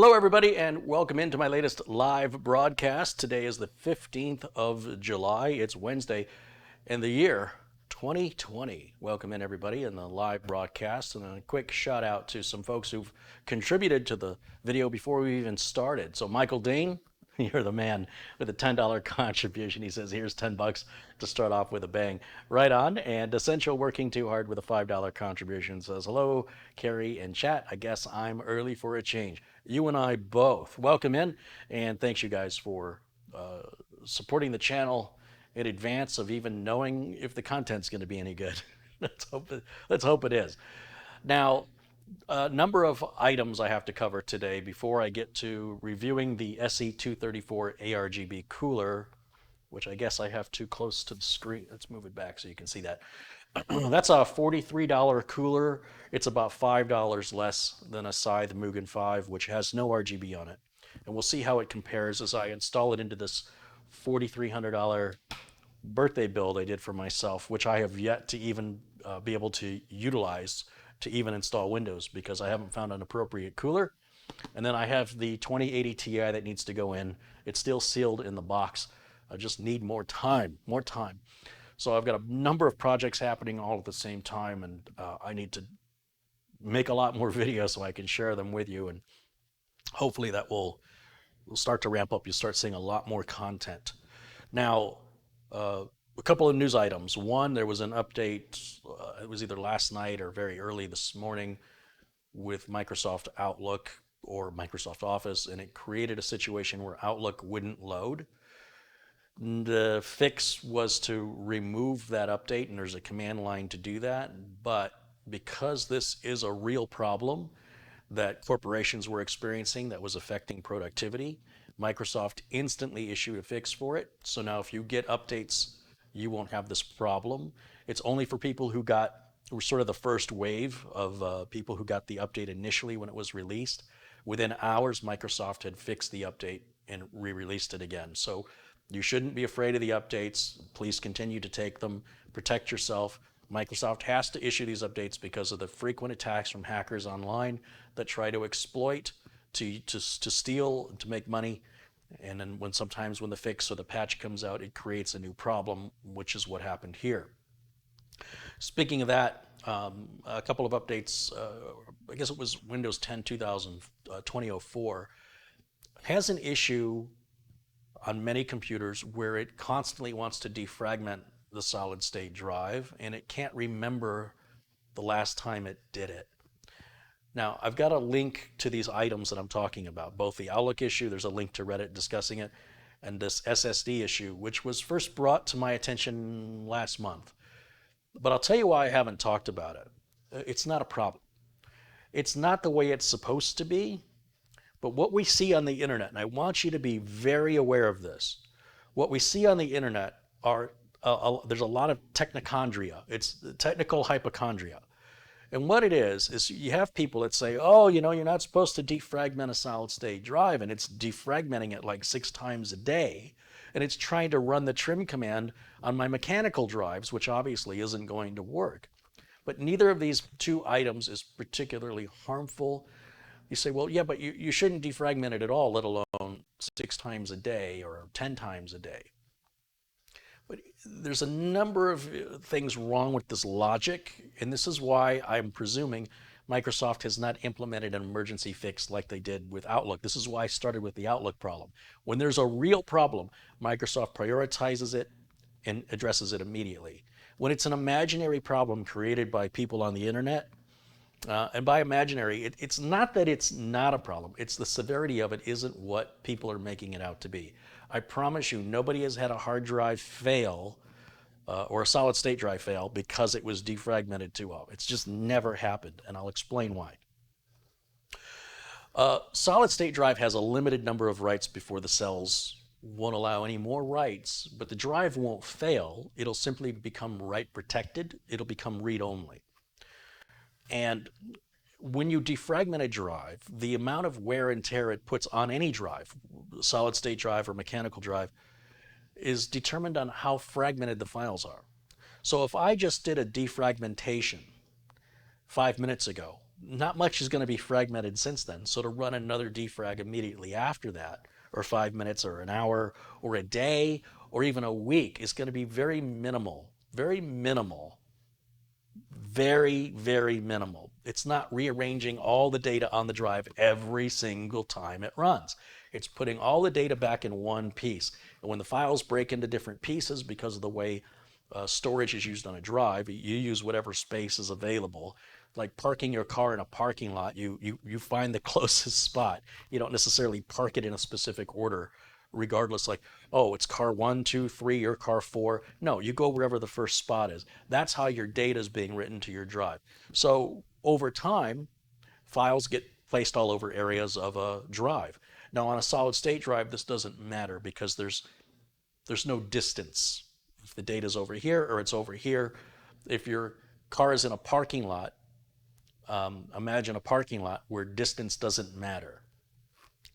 Hello, everybody, and welcome into my latest live broadcast. Today is the 15th of July. It's Wednesday in the year 2020. Welcome in, everybody, in the live broadcast. And a quick shout out to some folks who've contributed to the video before we even started. So, Michael Dean, you're the man with a $10 contribution. He says, here's 10 bucks to start off with a bang. Right on. And Essential Working Too Hard with a $5 contribution says, hello, Carey and chat. I guess I'm early for a change. You and I both. Welcome in. And thanks you guys for supporting the channel in advance of even knowing if the content's going to be any good. Let's hope it is. Now, a number of items I have to cover today before I get to reviewing the SE-234-ARGB Cooler, which I guess I have too close to the screen. Let's move it back so you can see that. That's a $43 cooler. It's about $5 less than a Scythe Mugen 5, which has no RGB on it. And we'll see how it compares as I install it into this $4,300 birthday build I did for myself, which I have yet to even be able to utilize to even install Windows because I haven't found an appropriate cooler. And then I have the 2080 Ti that needs to go in. It's still sealed in the box. I just need more time. So I've got a number of projects happening all at the same time, and I need to make a lot more videos so I can share them with you, and hopefully that will start to ramp up. You'll start seeing a lot more content. Now, a couple of news items. One, there was an update, it was either last night or very early this morning with Microsoft Outlook or Microsoft Office, and it created a situation where Outlook wouldn't load. The fix was to remove that update, and there's a command line to do that. But because this is a real problem that corporations were experiencing that was affecting productivity, Microsoft instantly issued a fix for it. So now if you get updates, you won't have this problem. It's only for people who were sort of the first wave of people who got the update initially when it was released. Within hours, Microsoft had fixed the update and re-released it again. So you shouldn't be afraid of the updates. Please continue to take them. Protect yourself. Microsoft has to issue these updates because of the frequent attacks from hackers online that try to exploit, to steal, to make money. And then sometimes when the fix or the patch comes out, it creates a new problem, which is what happened here. Speaking of that, a couple of updates, I guess it was Windows 10 2004, has an issue on many computers where it constantly wants to defragment the solid state drive, and it can't remember the last time it did it. Now, I've got a link to these items that I'm talking about, both the Outlook issue, there's a link to Reddit discussing it, and this SSD issue, which was first brought to my attention last month. But I'll tell you why I haven't talked about it. It's not a problem. It's not the way it's supposed to be, but what we see on the internet, and I want you to be very aware of this, what we see on the internet are, there's a lot of technochondria. It's technical hypochondria. And what it is you have people that say, oh, you're not supposed to defragment a solid state drive, and it's defragmenting it like 6 times a day. And it's trying to run the trim command on my mechanical drives, which obviously isn't going to work. But neither of these two items is particularly harmful. You say, well, yeah, but you shouldn't defragment it at all, let alone 6 times a day or 10 times a day. But there's a number of things wrong with this logic, and this is why I'm presuming Microsoft has not implemented an emergency fix like they did with Outlook. This is why I started with the Outlook problem. When there's a real problem, Microsoft prioritizes it and addresses it immediately. When it's an imaginary problem created by people on the internet, and by imaginary, it's not that it's not a problem, it's the severity of it isn't what people are making it out to be. I promise you, nobody has had a hard drive fail or a solid state drive fail because it was defragmented too well. It's just never happened, and I'll explain why. Solid state drive has a limited number of writes before the cells won't allow any more writes, but the drive won't fail. It'll simply become write protected. It'll become read only. And when you defragment a drive, the amount of wear and tear it puts on any drive, solid state drive or mechanical drive, is determined on how fragmented the files are. So if I just did a defragmentation 5 minutes ago, not much is going to be fragmented since then. So to run another defrag immediately after that, or 5 minutes, or an hour, or a day, or even a week, is going to be very minimal, very minimal, very, very minimal. It's not rearranging all the data on the drive every single time it runs. It's putting all the data back in one piece. And when the files break into different pieces because of the way storage is used on a drive, you use whatever space is available. Like parking your car in a parking lot, you find the closest spot. You don't necessarily park it in a specific order, regardless, like, oh, it's car 1, 2, 3, or car 4. No, you go wherever the first spot is. That's how your data is being written to your drive. So over time, files get placed all over areas of a drive. Now on a solid state drive, this doesn't matter because there's no distance. If the data is over here or it's over here, if your car is in a parking lot, imagine a parking lot where distance doesn't matter.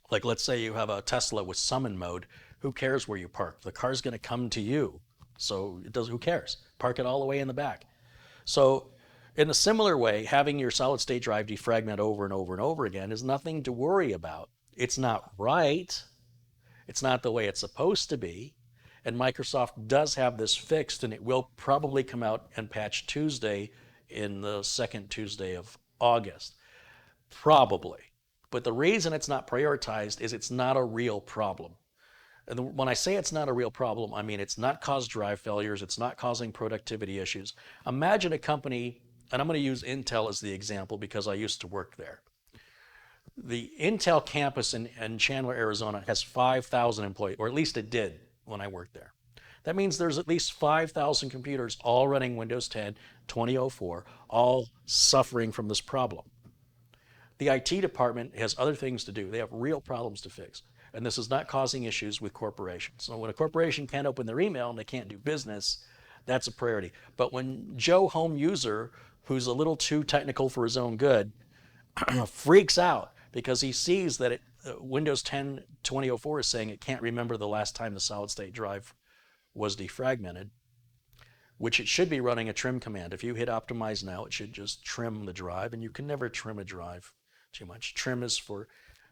Like, let's say you have a Tesla with summon mode. Who cares where you park? The car's going to come to you. So it does. Who cares? Park it all the way in the back. So in a similar way, having your solid state drive defragment over and over and over again is nothing to worry about. It's not right. It's not the way it's supposed to be. And Microsoft does have this fixed, and it will probably come out in Patch Tuesday in the second Tuesday of August. Probably. But the reason it's not prioritized is it's not a real problem. And when I say it's not a real problem, I mean it's not caused drive failures, it's not causing productivity issues. Imagine a company, and I'm going to use Intel as the example because I used to work there. The Intel campus in Chandler, Arizona has 5,000 employees, or at least it did when I worked there. That means there's at least 5,000 computers all running Windows 10, 2004, all suffering from this problem. The IT department has other things to do. They have real problems to fix. And this is not causing issues with corporations. So when a corporation can't open their email and they can't do business, that's a priority. But when Joe Home User, who's a little too technical for his own good, freaks out because he sees that Windows 10 2004 is saying it can't remember the last time the solid state drive was defragmented, which it should be running a trim command. If you hit optimize now, it should just trim the drive, and you can never trim a drive too much. Trim is for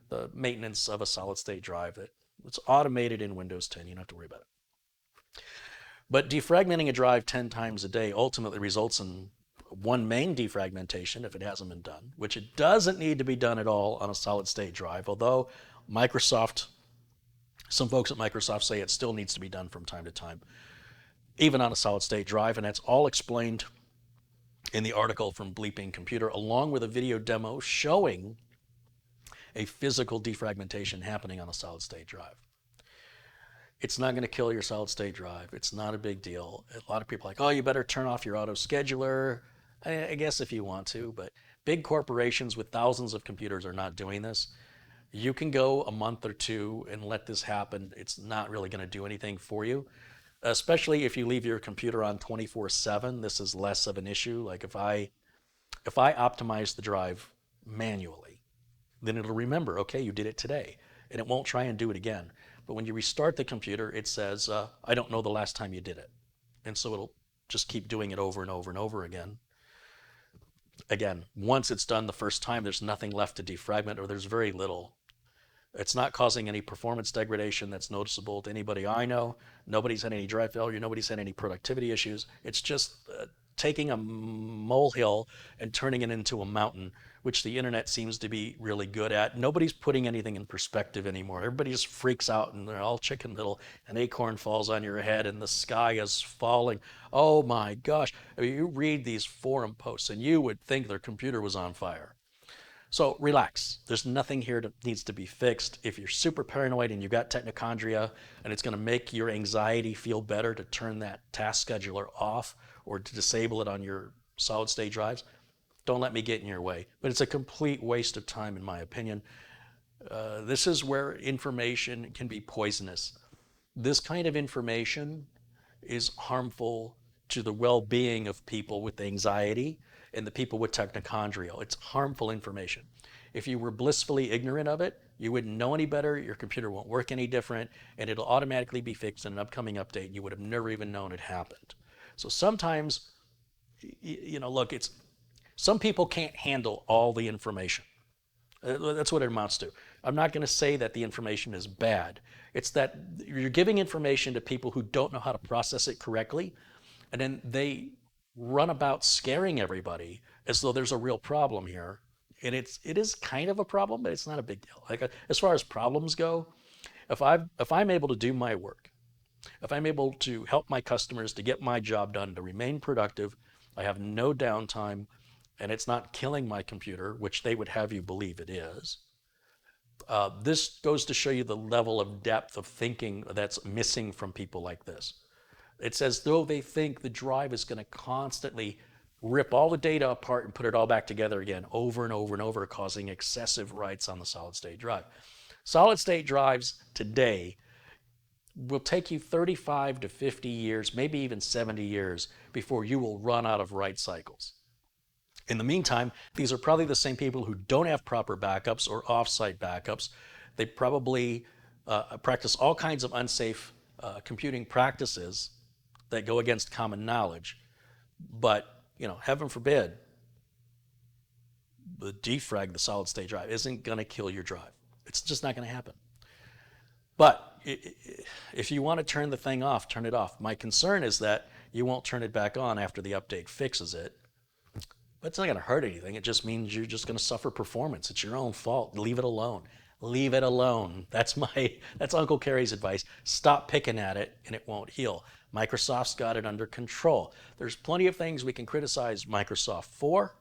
the maintenance of a solid state drive. It's automated in Windows 10. You don't have to worry about it. But defragmenting a drive 10 times a day ultimately results in one main defragmentation if it hasn't been done, which it doesn't need to be done at all on a solid state drive, although some folks at Microsoft say it still needs to be done from time to time, even on a solid state drive, and that's all explained in the article from Bleeping Computer, along with a video demo showing a physical defragmentation happening on a solid state drive. It's not going to kill your solid state drive. It's not a big deal. A lot of people are like, oh, you better turn off your auto scheduler. I guess if you want to, but big corporations with thousands of computers are not doing this. You can go a month or two and let this happen. It's not really going to do anything for you, especially if you leave your computer on 24/7. This is less of an issue. Like if I optimize the drive manually, then it'll remember, okay, you did it today, and it won't try and do it again. But when you restart the computer, it says, I don't know the last time you did it. And so it'll just keep doing it over and over and over again. Again, once it's done the first time, there's nothing left to defragment, or there's very little. It's not causing any performance degradation that's noticeable to anybody I know. Nobody's had any drive failure. Nobody's had any productivity issues. It's just taking a molehill and turning it into a mountain, which the internet seems to be really good at. Nobody's putting anything in perspective anymore. Everybody just freaks out and they're all Chicken Little. An acorn falls on your head and the sky is falling. Oh my gosh. I mean, you read these forum posts and you would think their computer was on fire. So relax. There's nothing here that needs to be fixed. If you're super paranoid and you've got technochondria and it's going to make your anxiety feel better to turn that task scheduler off or to disable it on your solid state drives, don't let me get in your way. But it's a complete waste of time in my opinion. This is where information can be poisonous. This kind of information is harmful to the well-being of people with anxiety and the people with technochondria. It's harmful information. If you were blissfully ignorant of it, you wouldn't know any better, your computer won't work any different, and it'll automatically be fixed in an upcoming update, and you would have never even known it happened. So sometimes, look, Some people can't handle all the information. That's what it amounts to. I'm not going to say that the information is bad. It's that you're giving information to people who don't know how to process it correctly, and then they run about scaring everybody as though there's a real problem here. And it is kind of a problem, but it's not a big deal. Like as far as problems go, if I'm able to do my work, if I'm able to help my customers to get my job done, to remain productive, I have no downtime, and it's not killing my computer, which they would have you believe it is. This goes to show you the level of depth of thinking that's missing from people like this. It's as though they think the drive is going to constantly rip all the data apart and put it all back together again over and over and over, causing excessive writes on the solid state drive. Solid state drives today will take you 35 to 50 years, maybe even 70 years before you will run out of write cycles. In the meantime, these are probably the same people who don't have proper backups or offsite backups. They probably practice all kinds of unsafe computing practices that go against common knowledge. But, heaven forbid, the defrag, the solid state drive, isn't going to kill your drive. It's just not going to happen. But if you want to turn the thing off, turn it off. My concern is that you won't turn it back on after the update fixes it. But it's not going to hurt anything. It just means you're just going to suffer performance. It's your own fault. Leave it alone. Leave it alone. That's Uncle Carey's advice. Stop picking at it and it won't heal. Microsoft's got it under control. There's plenty of things we can criticize Microsoft for.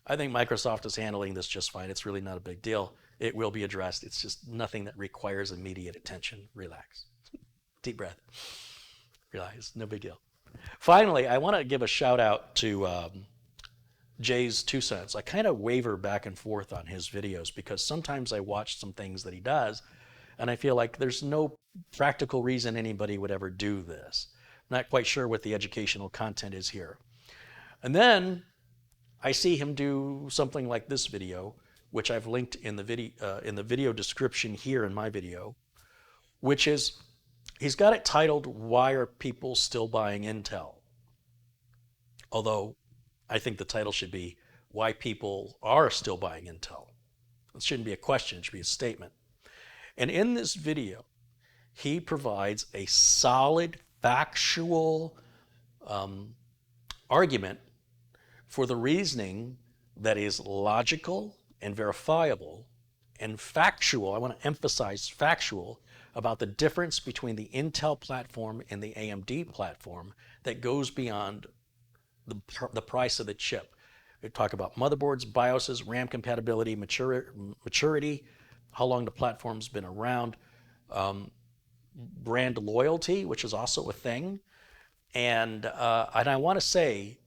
I think Microsoft is handling this just fine. It's really not a big deal. It will be addressed. It's just nothing that requires immediate attention. Relax. Deep breath. Relax. No big deal. Finally, I want to give a shout out to JayzTwoCents. I kind of waver back and forth on his videos because sometimes I watch some things that he does and I feel like there's no practical reason anybody would ever do this. I'm not quite sure what the educational content is here. And then I see him do something like this video, which I've linked in the video description here in my video, which is he's got it titled, "Why Are People Still Buying Intel?" Although I think the title should be, "Why People Are Still Buying Intel." It shouldn't be a question, it should be a statement. And in this video, he provides a solid, factual argument for the reasoning that is logical and verifiable and factual. I want to emphasize factual about the difference between the Intel platform and the AMD platform that goes beyond the price of the chip. We talk about motherboards, BIOSes, RAM compatibility, maturity, how long the platform's been around, brand loyalty, which is also a thing. And I want to say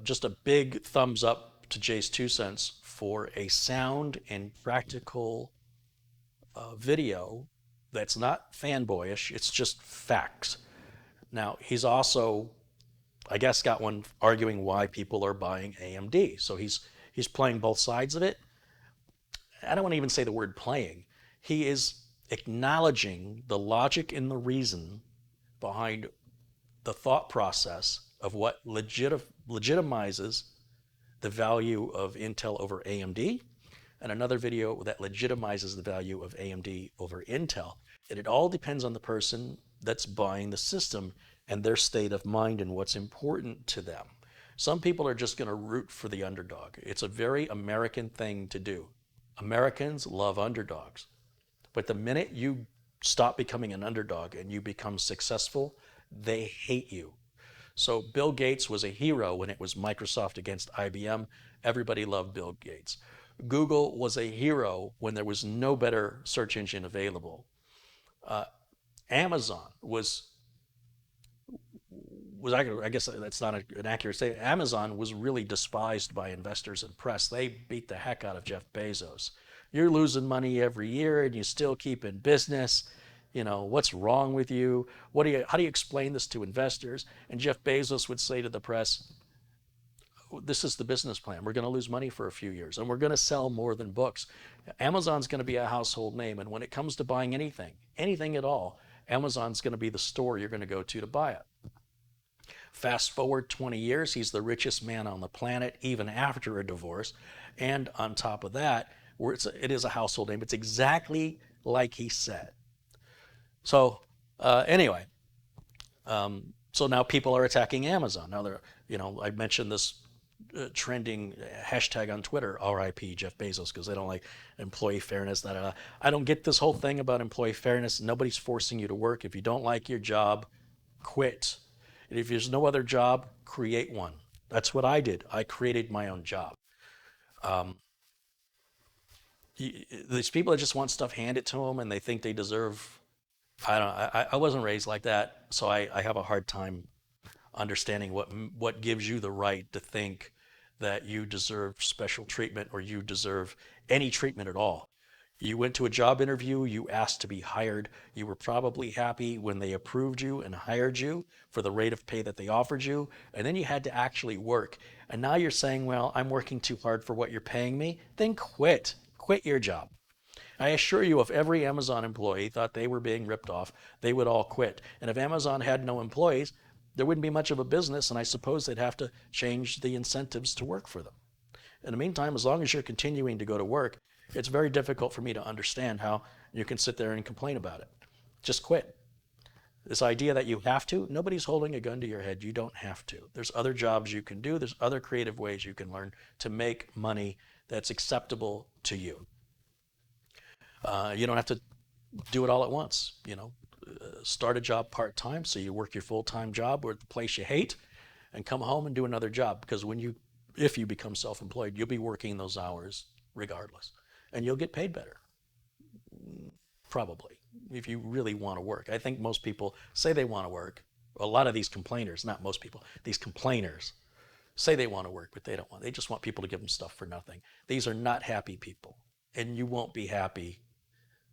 just a big thumbs up to JayzTwoCents for a sound and practical video that's not fanboyish, it's just facts. Now, he's also, I guess, got one arguing why people are buying AMD. So he's playing both sides of it. I don't want to even say the word playing. He is acknowledging the logic and the reason behind the thought process of what legitimizes the value of Intel over AMD, and another video that legitimizes the value of AMD over Intel. And it all depends on the person that's buying the system and their state of mind and what's important to them. Some people are just going to root for the underdog. It's a very American thing to do. Americans love underdogs. But the minute you stop becoming an underdog and you become successful, they hate you. So Bill Gates was a hero when it was Microsoft against IBM. Everybody loved Bill Gates. Google was a hero when there was no better search engine available. Amazon was I guess that's not an accurate statement. Amazon was really despised by investors and press. They beat the heck out of Jeff Bezos. You're losing money every year and you still keep in business. What's wrong with you? How do you explain this to investors? And Jeff Bezos would say to the press, this is the business plan. We're going to lose money for a few years and we're going to sell more than books. Amazon's going to be a household name. And when it comes to buying anything at all, Amazon's going to be the store you're going to go to buy it. Fast forward 20 years, he's the richest man on the planet, even after a divorce. And on top of that, it is a household name. It's exactly like he said. So anyway, so now people are attacking Amazon. Now I mentioned this trending hashtag on Twitter, RIP Jeff Bezos, because they don't like employee fairness. I don't get this whole thing about employee fairness. Nobody's forcing you to work. If you don't like your job, quit. And if there's no other job, create one. That's what I did. I created my own job. These people that just want stuff handed to them and they think they deserve. I wasn't raised like that, so I have a hard time understanding what gives you the right to think that you deserve special treatment or you deserve any treatment at all. You went to a job interview, you asked to be hired, you were probably happy when they approved you and hired you for the rate of pay that they offered you, and then you had to actually work. And now you're saying, well, I'm working too hard for what you're paying me. Then quit. Quit your job. I assure you, if every Amazon employee thought they were being ripped off, they would all quit. And if Amazon had no employees, there wouldn't be much of a business, and I suppose they'd have to change the incentives to work for them. In the meantime, as long as you're continuing to go to work, it's very difficult for me to understand how you can sit there and complain about it. Just quit. This idea that you have to, nobody's holding a gun to your head. You don't have to. There's other jobs you can do. There's other creative ways you can learn to make money that's acceptable to you. You don't have to do it all at once. Start a job part-time so you work your full-time job or at the place you hate and come home and do another job, because if you become self-employed, you'll be working those hours regardless, and you'll get paid better, probably, if you really want to work. I think most people say they want to work. A lot of these complainers, not most people, these complainers say they want to work, but they don't want. They just want people to give them stuff for nothing. These are not happy people, and you won't be happy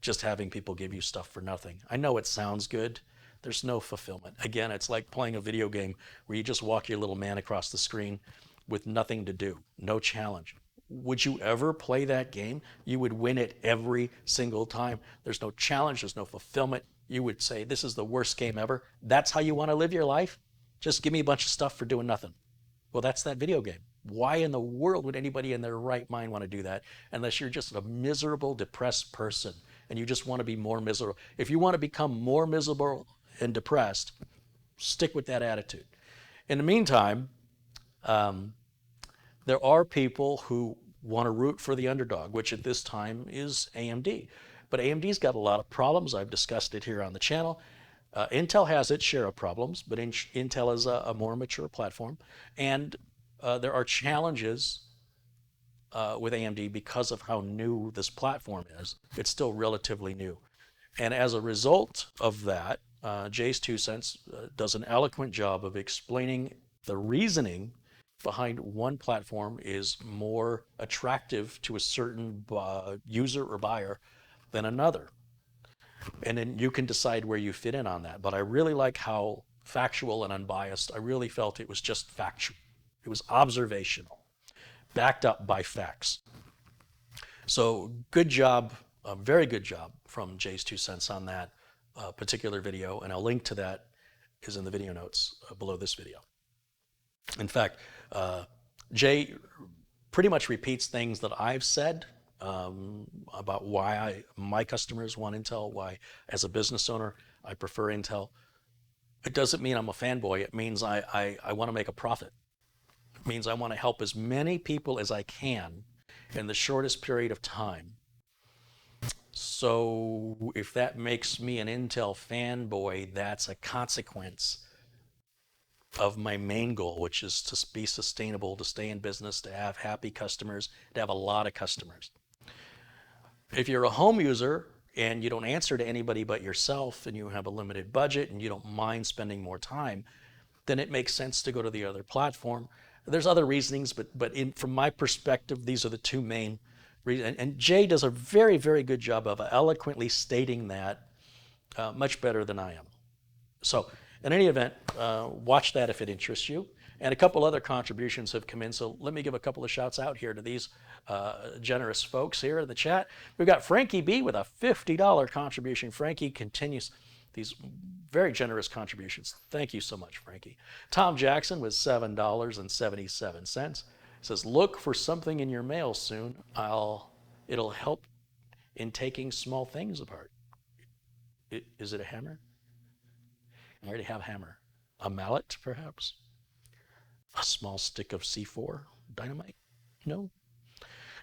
just having people give you stuff for nothing. I know it sounds good. There's no fulfillment. Again, it's like playing a video game where you just walk your little man across the screen with nothing to do, no challenge. Would you ever play that game? You would win it every single time. There's no challenge, there's no fulfillment. You would say, this is the worst game ever. That's how you want to live your life? Just give me a bunch of stuff for doing nothing. Well, that's that video game. Why in the world would anybody in their right mind want to do that unless you're just a miserable, depressed person and you just want to be more miserable? If you want to become more miserable and depressed, stick with that attitude. In the meantime, there are people who want to root for the underdog, which at this time is AMD. But AMD's got a lot of problems. I've discussed it here on the channel. Intel has its share of problems, but Intel is a more mature platform. And there are challenges with AMD because of how new this platform is. It's still relatively new. And as a result of that, JayzTwoCents does an eloquent job of explaining the reasoning behind one platform is more attractive to a certain user or buyer than another. And then you can decide where you fit in on that. But I really like how factual and unbiased. I really felt it was just factual. It was observational, backed up by facts. So good job, a very good job from JayzTwoCents on that particular video. And a link to that is in the video notes below this video. In fact, Jay pretty much repeats things that I've said about why my customers want Intel, why as a business owner I prefer Intel. It doesn't mean I'm a fanboy. It means I want to make a profit. It means I want to help as many people as I can in the shortest period of time. So if that makes me an Intel fanboy, that's a consequence of my main goal, which is to be sustainable, to stay in business, to have happy customers, to have a lot of customers. If you're a home user and you don't answer to anybody but yourself and you have a limited budget and you don't mind spending more time, then it makes sense to go to the other platform. There's other reasonings, but from my perspective, these are the two main reasons. And Jay does a very, very good job of eloquently stating that much better than I am. So in any event, watch that if it interests you. And a couple other contributions have come in, so let me give a couple of shouts out here to these generous folks here in the chat. We've got Frankie B with a $50 contribution. Frankie continues these very generous contributions. Thank you so much, Frankie. Tom Jackson with $7.77 says, "Look for something in your mail soon. It'll help in taking small things apart." Is it a hammer? I already have a hammer. A mallet, perhaps? A small stick of C4 dynamite? No.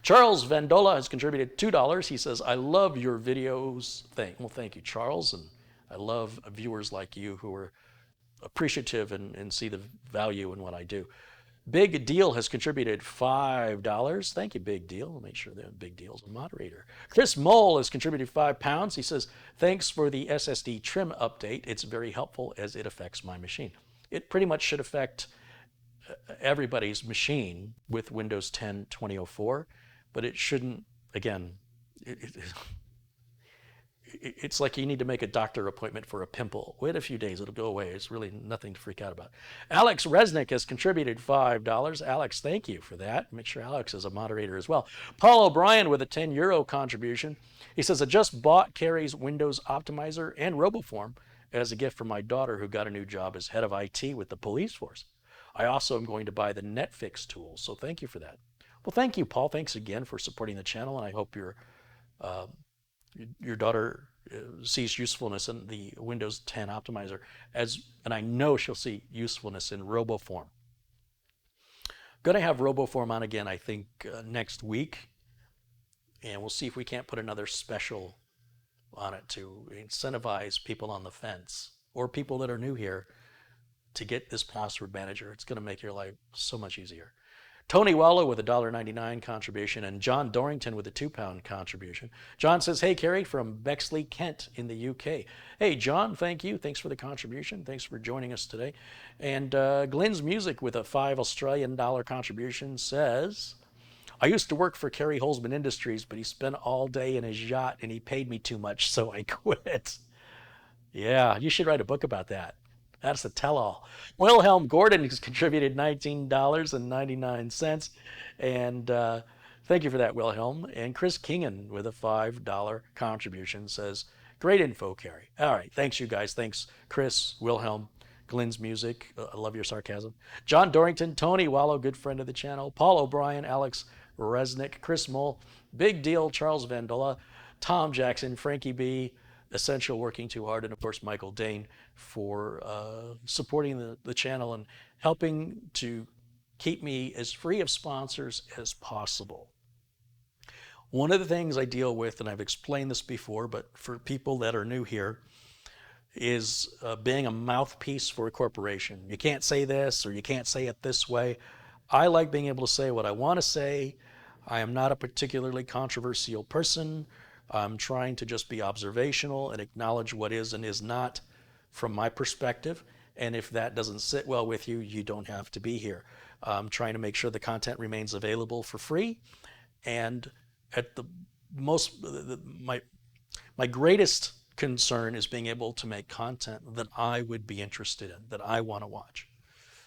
Charles Vandola has contributed $2. He says, "I love your videos." Well, thank you, Charles. And I love viewers like you who are appreciative and see the value in what I do. Big Deal has contributed $5. Thank you, Big Deal. I'll make sure that Big Deal's a moderator. Chris Mole has contributed £5. He says, "Thanks for the SSD trim update. It's very helpful as it affects my machine." It pretty much should affect everybody's machine with Windows 10 2004, but it shouldn't, again, it's like you need to make a doctor appointment for a pimple. Wait a few days, it'll go away. It's really nothing to freak out about. Alex Resnick has contributed $5. Alex, thank you for that. Make sure Alex is a moderator as well. Paul O'Brien with a €10 contribution. He says, "I just bought Carey's Windows Optimizer and RoboForm as a gift for my daughter who got a new job as head of IT with the police force. I also am going to buy the Netfix tool, so thank you for that." Well, thank you, Paul. Thanks again for supporting the channel, and I hope your daughter sees usefulness in the Windows 10 Optimizer, and I know she'll see usefulness in RoboForm. Going to have RoboForm on again, I think, next week, and we'll see if we can't put another special on it to incentivize people on the fence or people that are new here to get this password manager. It's going to make your life so much easier. Tony Wallow with a $1.99 contribution, and John Dorrington with a £2 contribution. John says, "Hey, Carey, from Bexley, Kent in the UK." Hey, John, thank you. Thanks for the contribution. Thanks for joining us today. And Glenn's Music with a $5 contribution says, "I used to work for Carey Holzman Industries, but he spent all day in his yacht and he paid me too much, so I quit." Yeah, you should write a book about that. That's a tell-all. Wilhelm Gordon has contributed $19.99. And thank you for that, Wilhelm. And Chris Kingan with a $5 contribution says, "Great info, Carey." All right. Thanks, you guys. Thanks, Chris, Wilhelm, Glenn's Music. I love your sarcasm. John Dorrington, Tony Wallow, good friend of the channel. Paul O'Brien, Alex Resnick, Chris Mole, Big Deal, Charles Vandola, Tom Jackson, Frankie B., Essential Working Too Hard, and of course Michael Dane for supporting the channel and helping to keep me as free of sponsors as possible. One of the things I deal with, and I've explained this before, but for people that are new here, is being a mouthpiece for a corporation. You can't say this or you can't say it this way. I like being able to say what I want to say. I am not a particularly controversial person. I'm trying to just be observational and acknowledge what is and is not from my perspective. And if that doesn't sit well with you, you don't have to be here. I'm trying to make sure the content remains available for free. And at the most, my greatest concern is being able to make content that I would be interested in, that I want to watch.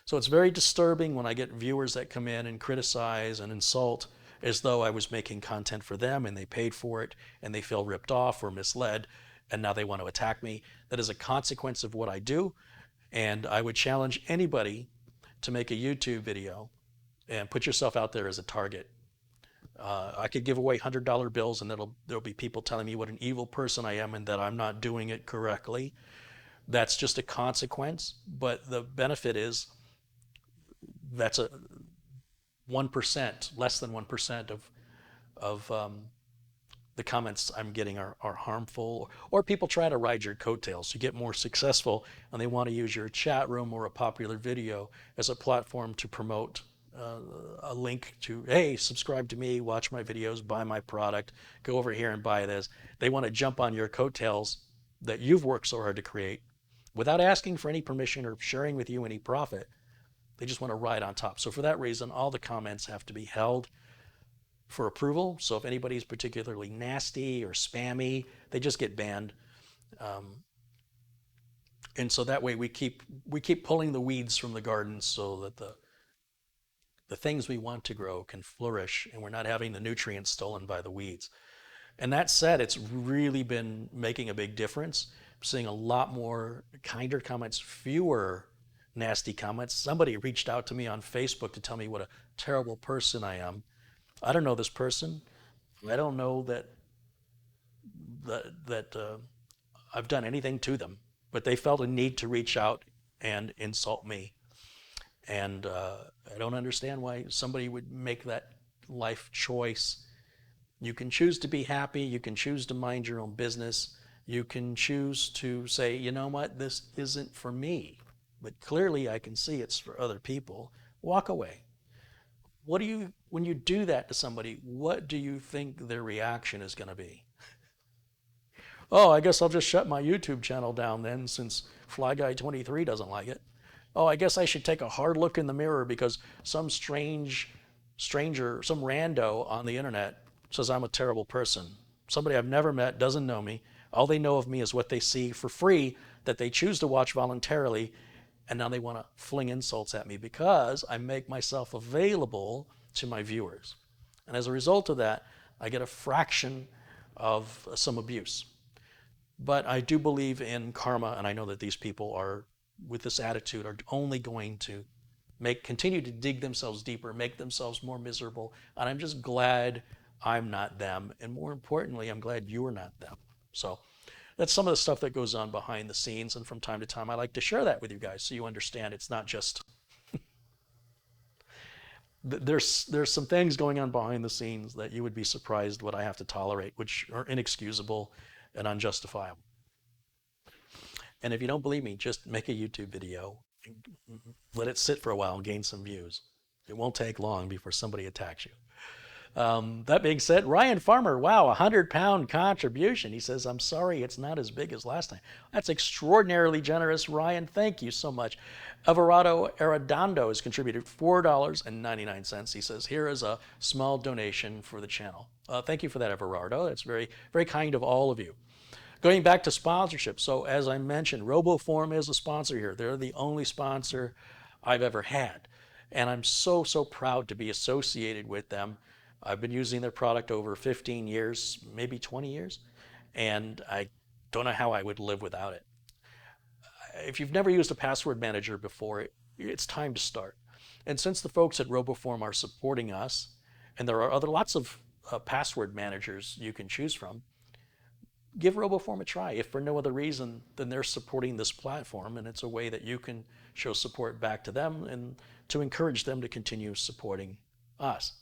So it's very disturbing when I get viewers that come in and criticize and insult as though I was making content for them and they paid for it and they feel ripped off or misled and now they want to attack me. That is a consequence of what I do, and I would challenge anybody to make a YouTube video and put yourself out there as a target. I could give away $100 bills and there'll be people telling me what an evil person I am and that I'm not doing it correctly. That's just a consequence, but the benefit is that's a 1%, less than 1% of the comments I'm getting are harmful, or people try to ride your coattails to get more successful, and they want to use your chat room or a popular video as a platform to promote a link to, hey, subscribe to me, watch my videos, buy my product, go over here and buy this. They want to jump on your coattails that you've worked so hard to create without asking for any permission or sharing with you any profit. They just want to ride on top. So for that reason, all the comments have to be held for approval. So if anybody's particularly nasty or spammy, they just get banned. And so that way we keep pulling the weeds from the garden so that the things we want to grow can flourish and we're not having the nutrients stolen by the weeds. And that said, it's really been making a big difference seeing a lot more kinder comments, fewer nasty comments. Somebody reached out to me on Facebook to tell me what a terrible person I am. I don't know this person. I don't know that I've done anything to them, but they felt a need to reach out and insult me. And I don't understand why somebody would make that life choice. You can choose to be happy. You can choose to mind your own business. You can choose to say, you know what, this isn't for me, but clearly I can see it's for other people. Walk away. When you do that to somebody, what do you think their reaction is going to be? Oh, I guess I'll just shut my YouTube channel down then since FlyGuy23 doesn't like it. Oh, I guess I should take a hard look in the mirror because some stranger, some rando on the internet says I'm a terrible person. Somebody I've never met, doesn't know me. All they know of me is what they see for free that they choose to watch voluntarily, and now they want to fling insults at me because I make myself available to my viewers. And as a result of that, I get a fraction of some abuse. But I do believe in karma, and I know that these people are, with this attitude, are only going to continue to dig themselves deeper, make themselves more miserable. And I'm just glad I'm not them. And more importantly, I'm glad you're not them. So that's some of the stuff that goes on behind the scenes. And from time to time, I like to share that with you guys so you understand it's not just there's some things going on behind the scenes that you would be surprised what I have to tolerate, which are inexcusable and unjustifiable. And if you don't believe me, just make a YouTube video, let it sit for a while and gain some views. It won't take long before somebody attacks you. That being said, Ryan Farmer, wow, 100-pound contribution. He says, I'm sorry it's not as big as last time. That's extraordinarily generous, Ryan. Thank you so much. Everardo Arredondo has contributed $4.99. He says, here is a small donation for the channel. Thank you for that, Everardo. That's very, very kind of all of you. Going back to sponsorship, so as I mentioned, RoboForm is a sponsor here. They're the only sponsor I've ever had. And I'm so, so proud to be associated with them. I've been using their product over 15 years, maybe 20 years, and I don't know how I would live without it. If you've never used a password manager before, it's time to start. And since the folks at RoboForm are supporting us, and there are lots of password managers you can choose from, give RoboForm a try. If for no other reason, then they're supporting this platform, and it's a way that you can show support back to them and to encourage them to continue supporting us.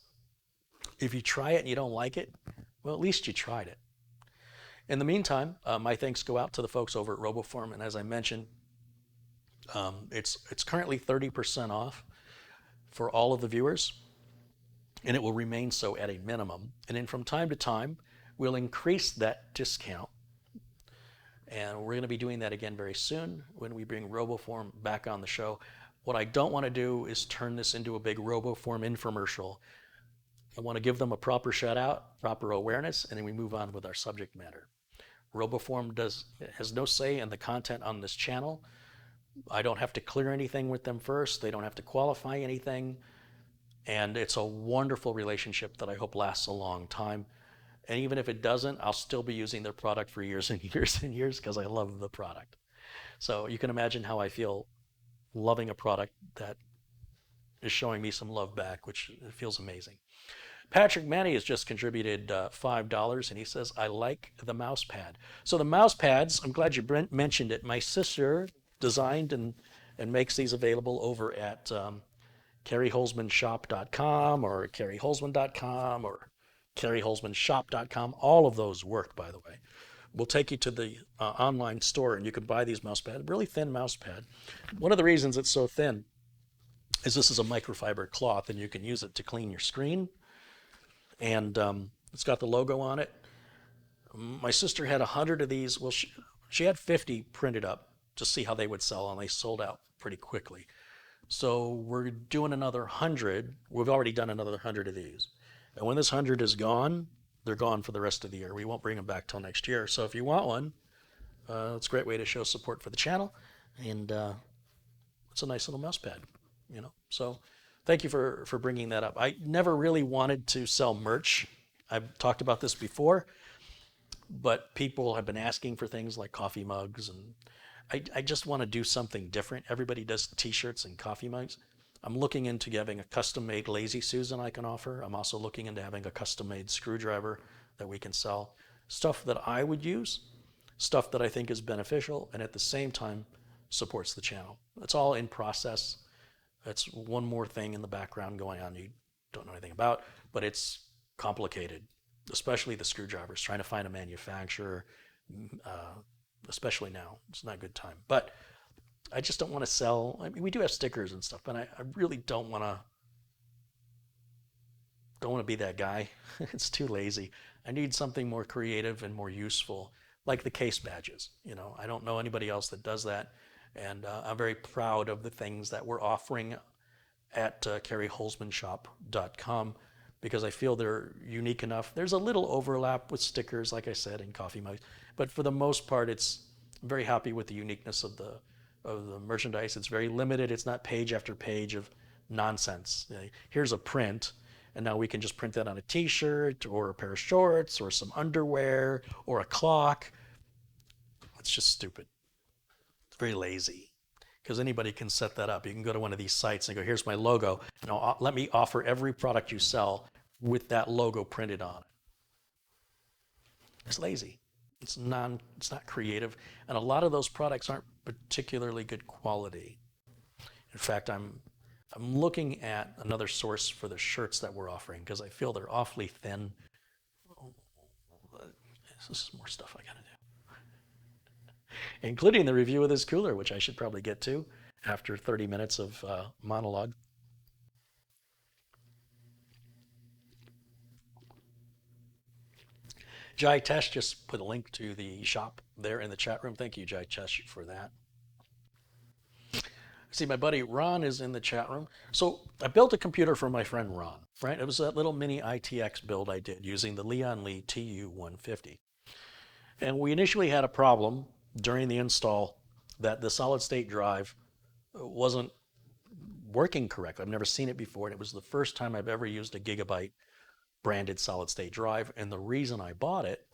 If you try it and you don't like it, well, at least you tried it. In the meantime, my thanks go out to the folks over at RoboForm, and as I mentioned, it's currently 30% off for all of the viewers, and it will remain so at a minimum. And then from time to time, we'll increase that discount, and we're going to be doing that again very soon when we bring RoboForm back on the show. What I don't want to do is turn this into a big RoboForm infomercial. I want to give them a proper shout out, proper awareness, and then we move on with our subject matter. RoboForm has no say in the content on this channel. I don't have to clear anything with them first. They don't have to qualify anything. And it's a wonderful relationship that I hope lasts a long time. And even if it doesn't, I'll still be using their product for years and years and years because I love the product. So you can imagine how I feel loving a product that is showing me some love back, which feels amazing. Patrick Manny has just contributed $5, and he says, I like the mouse pad. So the mouse pads, I'm glad you mentioned it. My sister designed and makes these available over at careyholzmanshop.com or careyholzman.com or careyholzmanshop.com. All of those work, by the way. We'll take you to the online store, and you can buy these mouse pads, really thin mouse pad. One of the reasons it's so thin is this is a microfiber cloth, and you can use it to clean your screen. And it's got the logo on it. My sister had 100 of these. Well, she had 50 printed up to see how they would sell, and they sold out pretty quickly. So we're doing another 100. We've already done another 100 of these. And when this 100 is gone, they're gone for the rest of the year. We won't bring them back till next year. So if you want one, it's a great way to show support for the channel. And it's a nice little mouse pad, you know. So thank you for bringing that up. I never really wanted to sell merch. I've talked about this before. but people have been asking for things like coffee mugs, and I just want to do something different. Everybody does t-shirts and coffee mugs. I'm looking into having a custom-made Lazy Susan I can offer. I'm also looking into having a custom-made screwdriver that we can sell. Stuff that I would use, stuff that I think is beneficial, and at the same time supports the channel. It's all in process. That's one more thing in the background going on you don't know anything about, but it's complicated, especially the screwdrivers, trying to find a manufacturer, especially now. It's not a good time. But I just don't want to sell. I mean, we do have stickers and stuff, but I really don't want to be that guy. It's too lazy. I need something more creative and more useful, like the case badges. You know, I don't know anybody else that does that, and I'm very proud of the things that we're offering at careyholzmanshop.com because I feel they're unique enough. There's a little overlap with stickers, like I said, and coffee mugs, but for the most part, I'm very happy with the uniqueness of the merchandise. It's very limited. It's not page after page of nonsense. Here's a print, and now we can just print that on a t-shirt or a pair of shorts or some underwear or a clock. It's just stupid. It's very lazy because anybody can set that up. You can go to one of these sites and go, here's my logo. Now let me offer every product you sell with that logo printed on it. It's lazy. It's not creative. And a lot of those products aren't particularly good quality. In fact, I'm looking at another source for the shirts that we're offering because I feel they're awfully thin. This is more stuff I gotta do. Including the review of this cooler, which I should probably get to after 30 minutes of monologue. JayzTwoCents just put a link to the shop there in the chat room. Thank you, JayzTwoCents, for that. See, my buddy Ron is in the chat room. So I built a computer for my friend Ron, right? It was that little mini ITX build I did using the Leon Lee TU-150. And we initially had a problem during the install that the solid state drive wasn't working correctly. I've never seen it before, and it was the first time I've ever used a Gigabyte branded solid state drive. And the reason I bought it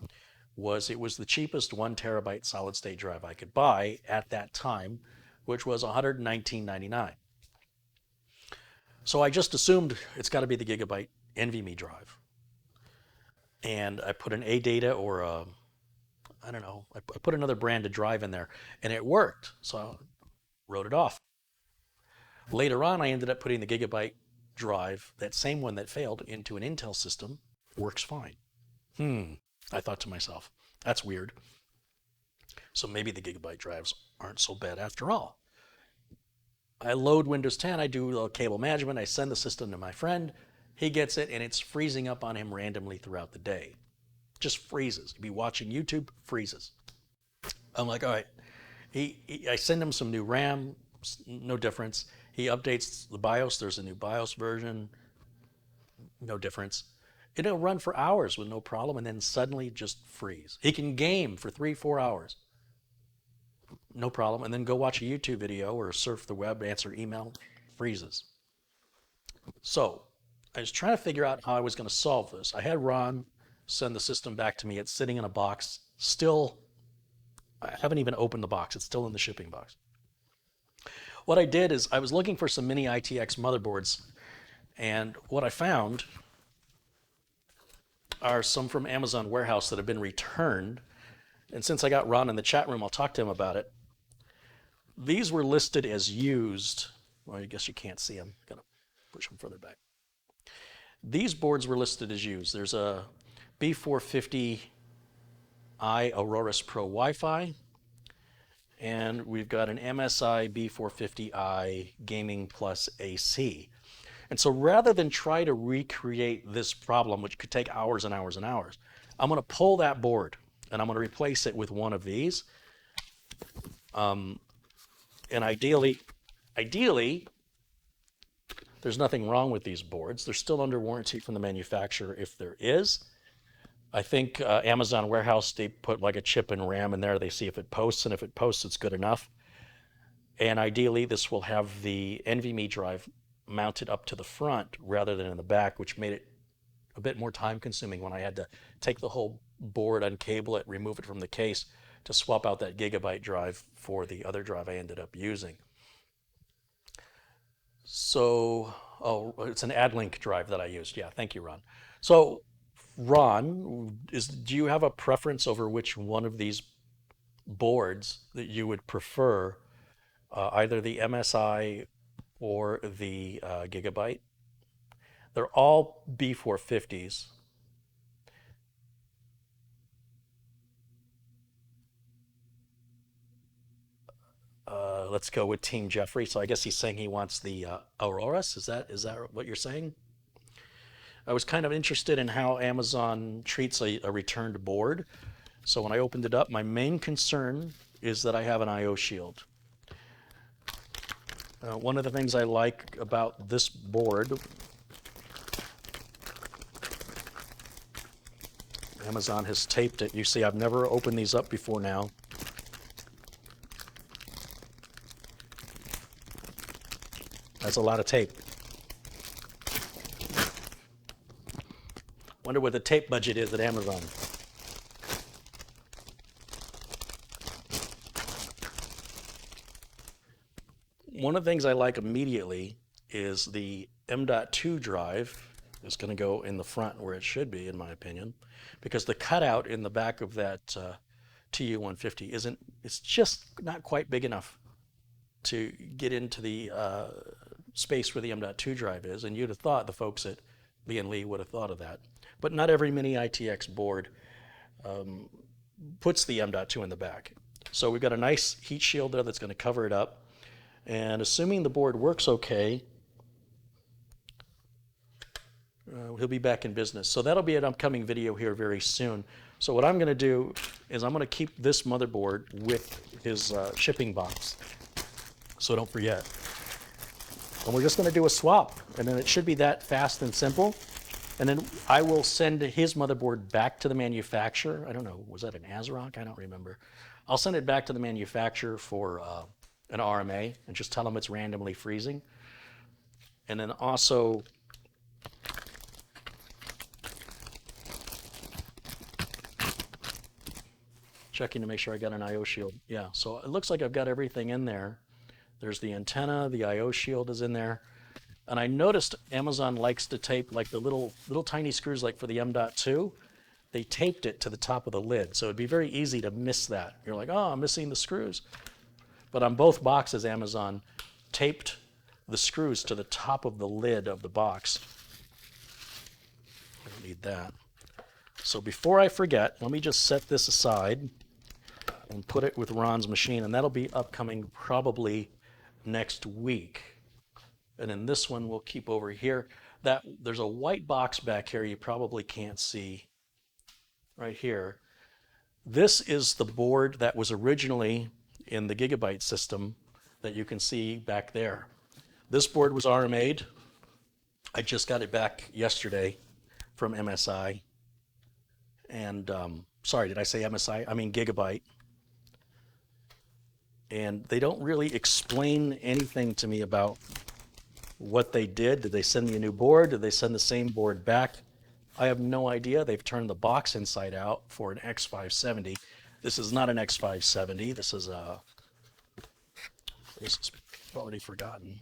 was the cheapest 1 terabyte solid state drive I could buy at that time, which was $119.99. So I just assumed it's got to be the Gigabyte NVMe drive. And I put an ADATA or I put another branded drive in there, and it worked. So I wrote it off. Later on, I ended up putting the Gigabyte drive, that same one that failed, into an Intel system. Works fine. I thought to myself, that's weird. So maybe the Gigabyte drives aren't so bad after all. I load Windows 10, I do a cable management, I send the system to my friend, he gets it, and it's freezing up on him randomly throughout the day. Just freezes. He'd be watching YouTube, freezes. I'm like, all right. I send him some new RAM, no difference. He updates the BIOS, there's a new BIOS version, no difference. It'll run for hours with no problem, and then suddenly just freeze. He can game for 3-4 hours. No problem, and then go watch a YouTube video or surf the web, answer email, freezes. So I was trying to figure out how I was going to solve this. I had Ron send the system back to me. It's sitting in a box. Still, I haven't even opened the box. It's still in the shipping box. What I did is I was looking for some mini ITX motherboards, and what I found are some from Amazon Warehouse that have been returned. And since I got Ron in the chat room, I'll talk to him about it. These were listed as used. Well, I guess you can't see them. Gotta push them further back. These boards were listed as used. There's a B450i Aurorus Pro Wi-Fi, and we've got an MSI B450i Gaming Plus AC. And so rather than try to recreate this problem, which could take hours and hours and hours, I'm going to pull that board and I'm going to replace it with one of these. And ideally, there's nothing wrong with these boards. They're still under warranty from the manufacturer if there is. I think Amazon Warehouse, they put like a chip and RAM in there. They see if it posts, and if it posts, it's good enough. And ideally, this will have the NVMe drive mounted up to the front rather than in the back, which made it a bit more time consuming when I had to take the whole board, uncable it, remove it from the case to swap out that gigabyte drive for the other drive I ended up using. So, oh, it's an AddLink drive that I used. Yeah, thank you, Ron. So, Ron, do you have a preference over which one of these boards that you would prefer, either the MSI or the Gigabyte? They're all B450s. Let's go with Team Jeffrey. So I guess he's saying he wants the Auroras. Is that what you're saying? I was kind of interested in how Amazon treats a returned board. So when I opened it up, my main concern is that I have an I/O shield. One of the things I like about this board, Amazon has taped it. You see, I've never opened these up before now. That's a lot of tape. Wonder what the tape budget is at Amazon. One of the things I like immediately is the M.2 drive is going to go in the front where it should be, in my opinion, because the cutout in the back of that TU-150 it's just not quite big enough to get into the space where the M.2 drive is, and you'd have thought the folks at Lee & Lee would have thought of that. But not every mini ITX board puts the M.2 in the back. So we've got a nice heat shield there that's going to cover it up. And assuming the board works okay, he'll be back in business. So that'll be an upcoming video here very soon. So what I'm going to do is I'm going to keep this motherboard with his shipping box, so don't forget. And we're just going to do a swap, and then it should be that fast and simple. And then I will send his motherboard back to the manufacturer. I don't know, was that an ASRock? I don't remember. I'll send it back to the manufacturer for an RMA and just tell them it's randomly freezing. And then also checking to make sure I got an I/O shield. Yeah, so it looks like I've got everything in there. There's the antenna, the I/O shield is in there. And I noticed Amazon likes to tape like the little tiny screws, like for the M.2. They taped it to the top of the lid. So it'd be very easy to miss that. You're like, oh, I'm missing the screws. But on both boxes, Amazon taped the screws to the top of the lid of the box. I don't need that. So before I forget, let me just set this aside and put it with Ron's machine, and that'll be upcoming probably next week. And then this one we'll keep over here. There's a white box back here you probably can't see right here. This is the board that was originally in the Gigabyte system that you can see back there. This board was RMA'd. I just got it back yesterday from MSI. And sorry, did I say MSI? I mean Gigabyte. And they don't really explain anything to me about what they did. Did they send me a new board? Did they send the same board back? I have no idea. They've turned the box inside out for an X570. This is not an X570. This is already forgotten.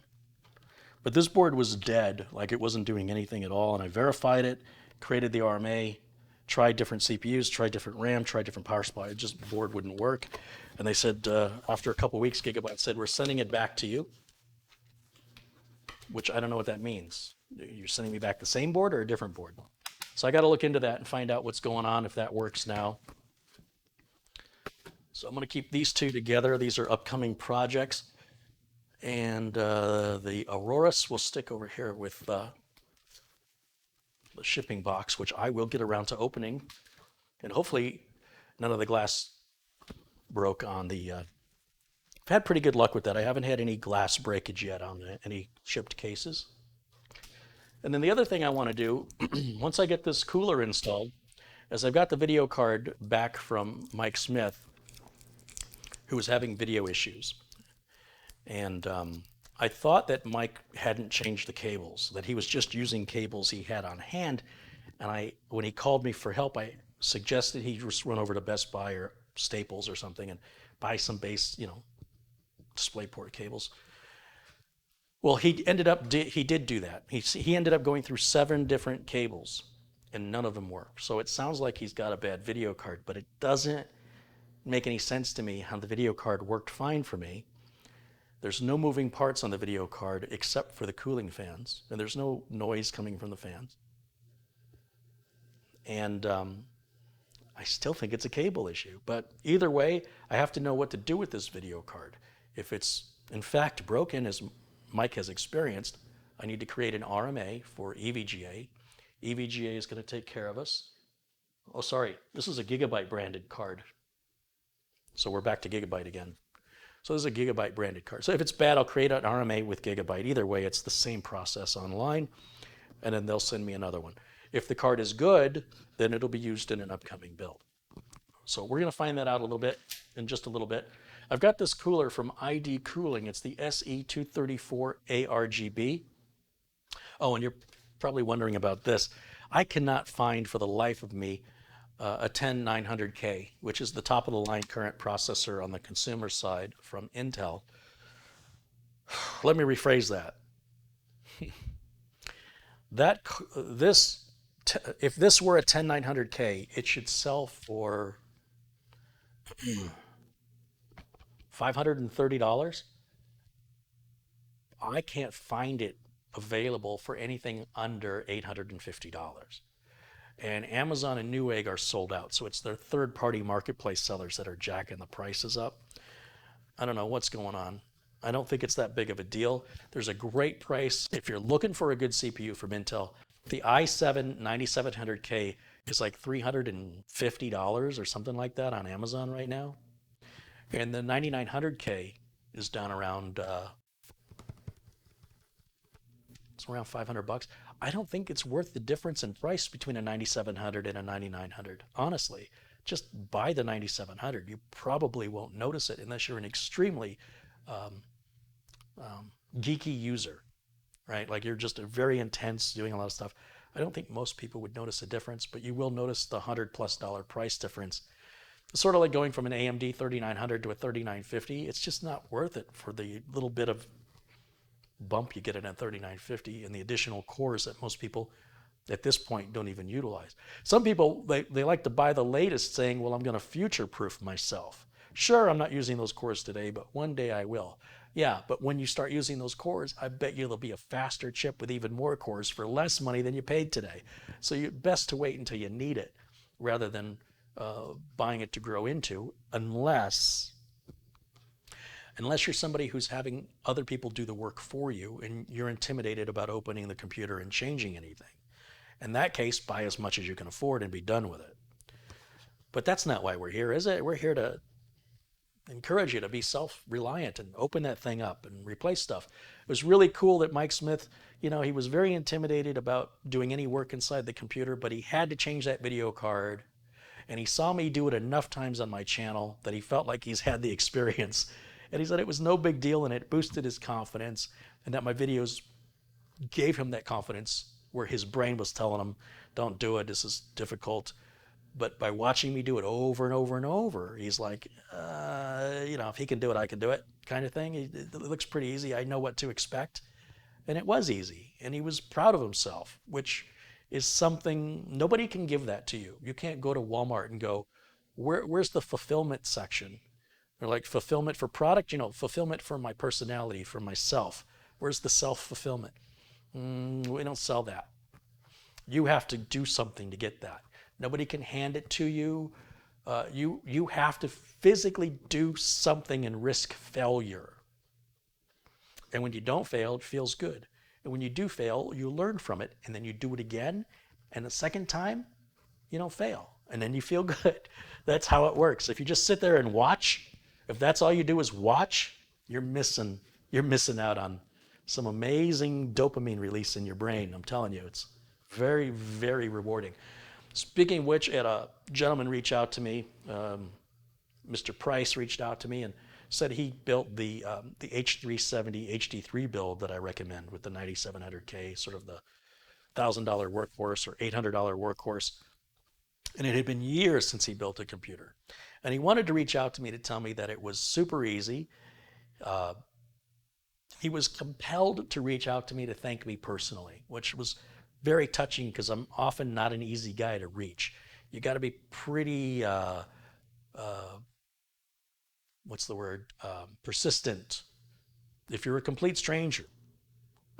But this board was dead, like it wasn't doing anything at all. And I verified it, created the RMA, tried different CPUs, tried different RAM, tried different power supply. It just, the board wouldn't work. And they said, after a couple weeks, Gigabyte said, we're sending it back to you, which I don't know what that means. You're sending me back the same board or a different board? So I got to look into that and find out what's going on, if that works now. So I'm going to keep these two together. These are upcoming projects. And the Auroras will stick over here with the shipping box, which I will get around to opening. And hopefully none of the glass broke on the... I've had pretty good luck with that. I haven't had any glass breakage yet on any shipped cases. And then the other thing I want to do, once I get this cooler installed, is I've got the video card back from Mike Smith, who was having video issues. And I thought that Mike hadn't changed the cables, that he was just using cables he had on hand. And when he called me for help, I suggested he just run over to Best Buy or Staples or something and buy some base, DisplayPort cables. Well, he did do that. He ended up going through 7 different cables, and none of them work. So it sounds like he's got a bad video card, but it doesn't make any sense to me how the video card worked fine for me. There's no moving parts on the video card except for the cooling fans, and there's no noise coming from the fans. And I still think it's a cable issue. But either way, I have to know what to do with this video card. If it's in fact broken, as Mike has experienced, I need to create an RMA for EVGA. EVGA is going to take care of us. Oh, sorry, this is a Gigabyte branded card. So we're back to Gigabyte again. So this is a Gigabyte branded card. So if it's bad, I'll create an RMA with Gigabyte. Either way, it's the same process online, and then they'll send me another one. If the card is good, then it'll be used in an upcoming build. So we're going to find that out a little bit in just a little bit. I've got this cooler from ID Cooling. It's the SE-234-ARGB. Oh, and you're probably wondering about this. I cannot find for the life of me a 10900K, which is the top of the line current processor on the consumer side from Intel. Let me rephrase that. If this were a 10900K, it should sell for $530. I can't find it available for anything under $850. And Amazon and Newegg are sold out, so it's their third-party marketplace sellers that are jacking the prices up. I don't know what's going on. I don't think it's that big of a deal. There's a great price. If you're looking for a good CPU from Intel, the i7-9700K is like $350 or something like that on Amazon right now. And the 9900K is down around, it's around $500. I don't think it's worth the difference in price between a 9700 and a 9900. Honestly, just buy the 9700. You probably won't notice it unless you're an extremely geeky user, right? Like you're just a very intense, doing a lot of stuff. I don't think most people would notice a difference, but you will notice the $100+ price difference. It's sort of like going from an AMD 3900 to a 3950. It's just not worth it for the little bit of bump you get in a 3950 and the additional cores that most people at this point don't even utilize. Some people, they like to buy the latest saying, well, I'm going to future-proof myself. Sure, I'm not using those cores today, but one day I will. Yeah, but when you start using those cores, I bet you there'll be a faster chip with even more cores for less money than you paid today. So you're best to wait until you need it rather than buying it to grow into, unless you're somebody who's having other people do the work for you and you're intimidated about opening the computer and changing anything. In that case, buy as much as you can afford and be done with it. But that's not why we're here, is it? We're here to encourage you to be self-reliant and open that thing up and replace stuff. It was really cool that Mike Smith, he was very intimidated about doing any work inside the computer, but he had to change that video card. And he saw me do it enough times on my channel that he felt like he's had the experience. And he said it was no big deal and it boosted his confidence, and that my videos gave him that confidence where his brain was telling him, don't do it, this is difficult. But by watching me do it over and over and over, he's like, if he can do it, I can do it, kind of thing. It looks pretty easy. I know what to expect. And it was easy. And he was proud of himself, which is something, nobody can give that to you. You can't go to Walmart and go, where's the fulfillment section? They're like, fulfillment for product, fulfillment for my personality, for myself. Where's the self-fulfillment? We don't sell that. You have to do something to get that. Nobody can hand it to you. You have to physically do something and risk failure. And when you don't fail, it feels good. And when you do fail, you learn from it, and then you do it again. And the second time, you don't fail. And then you feel good. That's how it works. If you just sit there and watch, if that's all you do is watch, you're missing out on some amazing dopamine release in your brain. I'm telling you, it's very, very rewarding. Speaking of which, had a gentleman reach out to me, Mr. Price reached out to me and said he built the H370 HD3 build that I recommend with the 9700K, sort of the $1,000 workhorse or $800 workhorse. And it had been years since he built a computer. And he wanted to reach out to me to tell me that it was super easy. Uh, he was compelled to reach out to me to thank me personally, which was very touching because I'm often not an easy guy to reach. You got to be pretty, uh, what's the word, persistent. If you're a complete stranger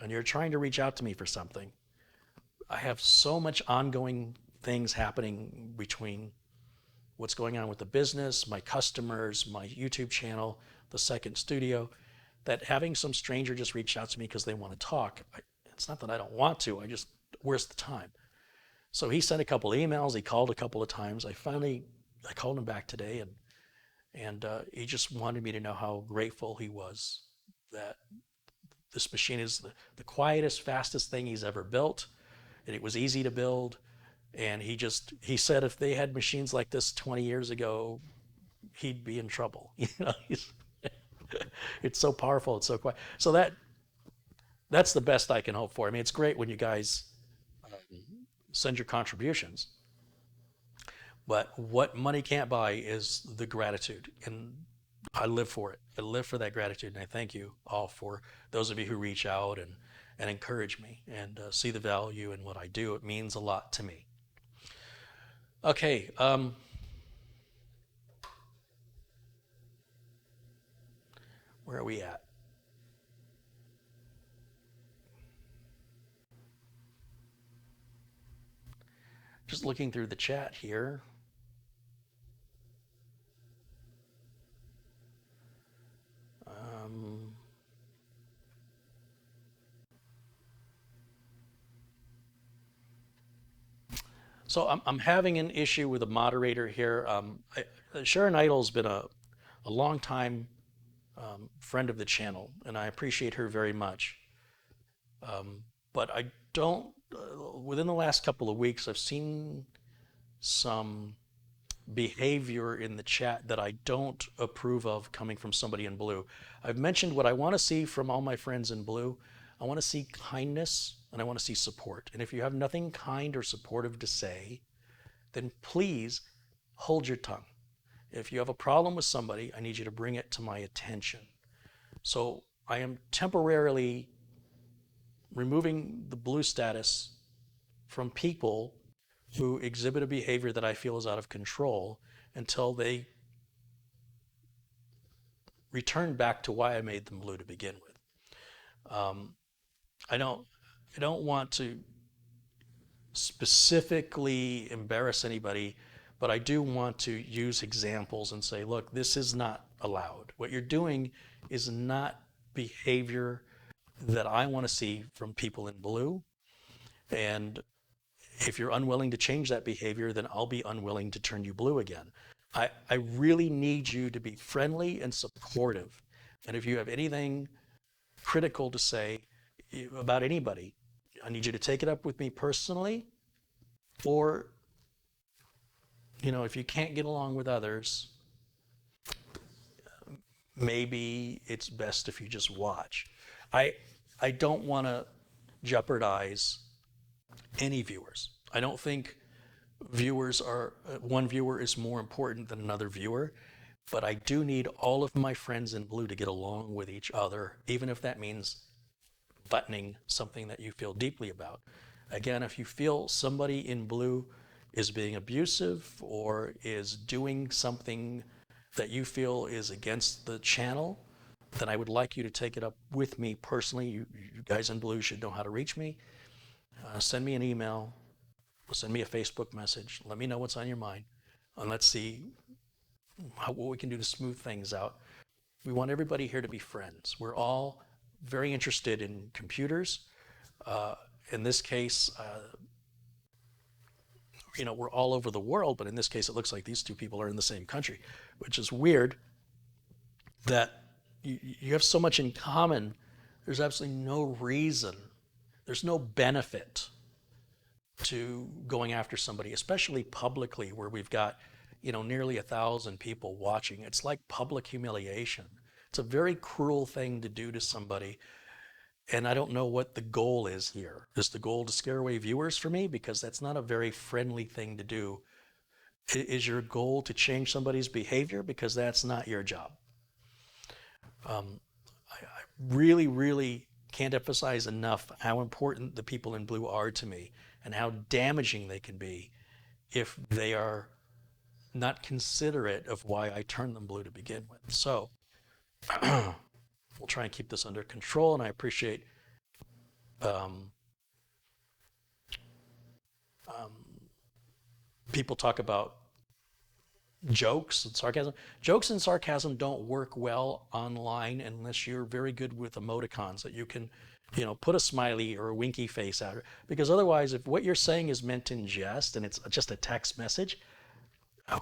and you're trying to reach out to me for something, I have so much ongoing things happening between what's going on with the business, my customers, my YouTube channel, the second studio, that having some stranger just reach out to me because they want to talk, it's not that I don't want to, where's the time? So he sent a couple of emails, he called a couple of times. I called him back today, and he just wanted me to know how grateful he was that this machine is the quietest, fastest thing he's ever built, and it was easy to build. And he said if they had machines like this 20 years ago, he'd be in trouble. It's so powerful, it's so quiet. So that's the best I can hope for. I mean, it's great when you guys send your contributions, but what money can't buy is the gratitude, and I live for it. I live for that gratitude, and I thank you all for those of you who reach out and encourage me and see the value in what I do. It means a lot to me. Okay. Where are we at? Just looking through the chat here. So I'm having an issue with a moderator here. Sharon Idle's been a long time friend of the channel, and I appreciate her very much. But I don't, within the last couple of weeks, I've seen some behavior in the chat that I don't approve of coming from somebody in blue. I've mentioned what I want to see from all my friends in blue. I want to see kindness and I want to see support. And if you have nothing kind or supportive to say, then please hold your tongue. If you have a problem with somebody, I need you to bring it to my attention. So I am temporarily removing the blue status from people who exhibit a behavior that I feel is out of control until they return back to why I made them blue to begin with. I don't want to specifically embarrass anybody, but I do want to use examples and say, look, this is not allowed. What you're doing is not behavior that I want to see from people in blue. And if you're unwilling to change that behavior, then I'll be unwilling to turn you blue again. I really need you to be friendly and supportive. And if you have anything critical to say about anybody, I need you to take it up with me personally, or, if you can't get along with others, maybe it's best if you just watch. I don't want to jeopardize any viewers. I don't think one viewer is more important than another viewer, but I do need all of my friends in blue to get along with each other, even if that means buttoning something that you feel deeply about. Again, if you feel somebody in blue is being abusive or is doing something that you feel is against the channel, then I would like you to take it up with me personally. You guys in blue should know how to reach me. Send me an email, send me a Facebook message, let me know what's on your mind, and let's see what we can do to smooth things out. We want everybody here to be friends. We're all very interested in computers. In this case, we're all over the world, but in this case, it looks like these two people are in the same country, which is weird that you have so much in common. There's absolutely no reason, there's no benefit to going after somebody, especially publicly, where we've got nearly 1,000 people watching. It's like public humiliation. It's a very cruel thing to do to somebody, and I don't know what the goal is here. Is the goal to scare away viewers for me? Because that's not a very friendly thing to do Is your goal to change somebody's behavior? Because that's not your job. I really, really can't emphasize enough how important the people in blue are to me and how damaging they can be if they are not considerate of why I turned them blue to begin with. So we'll try and keep this under control, and I appreciate um, um, people talk about jokes and sarcasm. Jokes and sarcasm don't work well online unless you're very good with emoticons that you can, put a smiley or a winky face out. Because otherwise, if what you're saying is meant in jest and it's just a text message,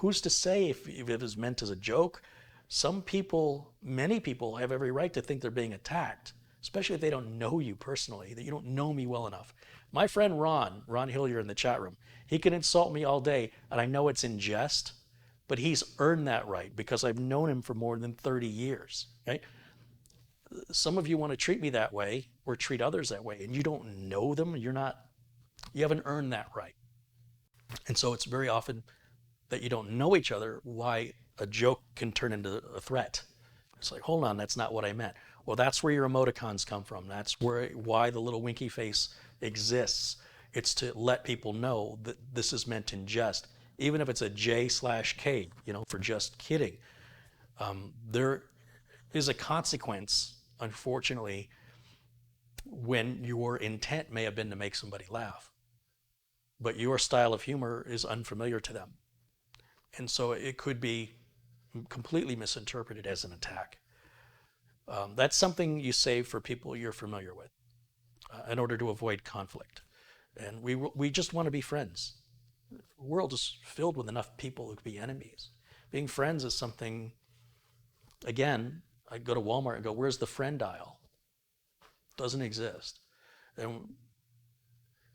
who's to say if it is meant as a joke? Some people, many people have every right to think they're being attacked, especially if they don't know you personally, that you don't know me well enough. My friend Ron Hillier in the chat room, he can insult me all day and I know it's in jest, but he's earned that right because I've known him for more than 30 years. Right? Some of you want to treat me that way or treat others that way, and you don't know them. You haven't earned that right. And so it's very often that you don't know each other why a joke can turn into a threat. It's like, hold on, that's not what I meant. Well, that's where your emoticons come from. That's why the little winky face exists. It's to let people know that this is meant in jest. Even if it's a J/K, for just kidding. There is a consequence, unfortunately, when your intent may have been to make somebody laugh, but your style of humor is unfamiliar to them. And so it could be completely misinterpreted as an attack. That's something you save for people you're familiar with in order to avoid conflict. And we just want to be friends. The world is filled with enough people who could be enemies. Being friends is something, again, I go to Walmart and go, where's the friend aisle? Doesn't exist. And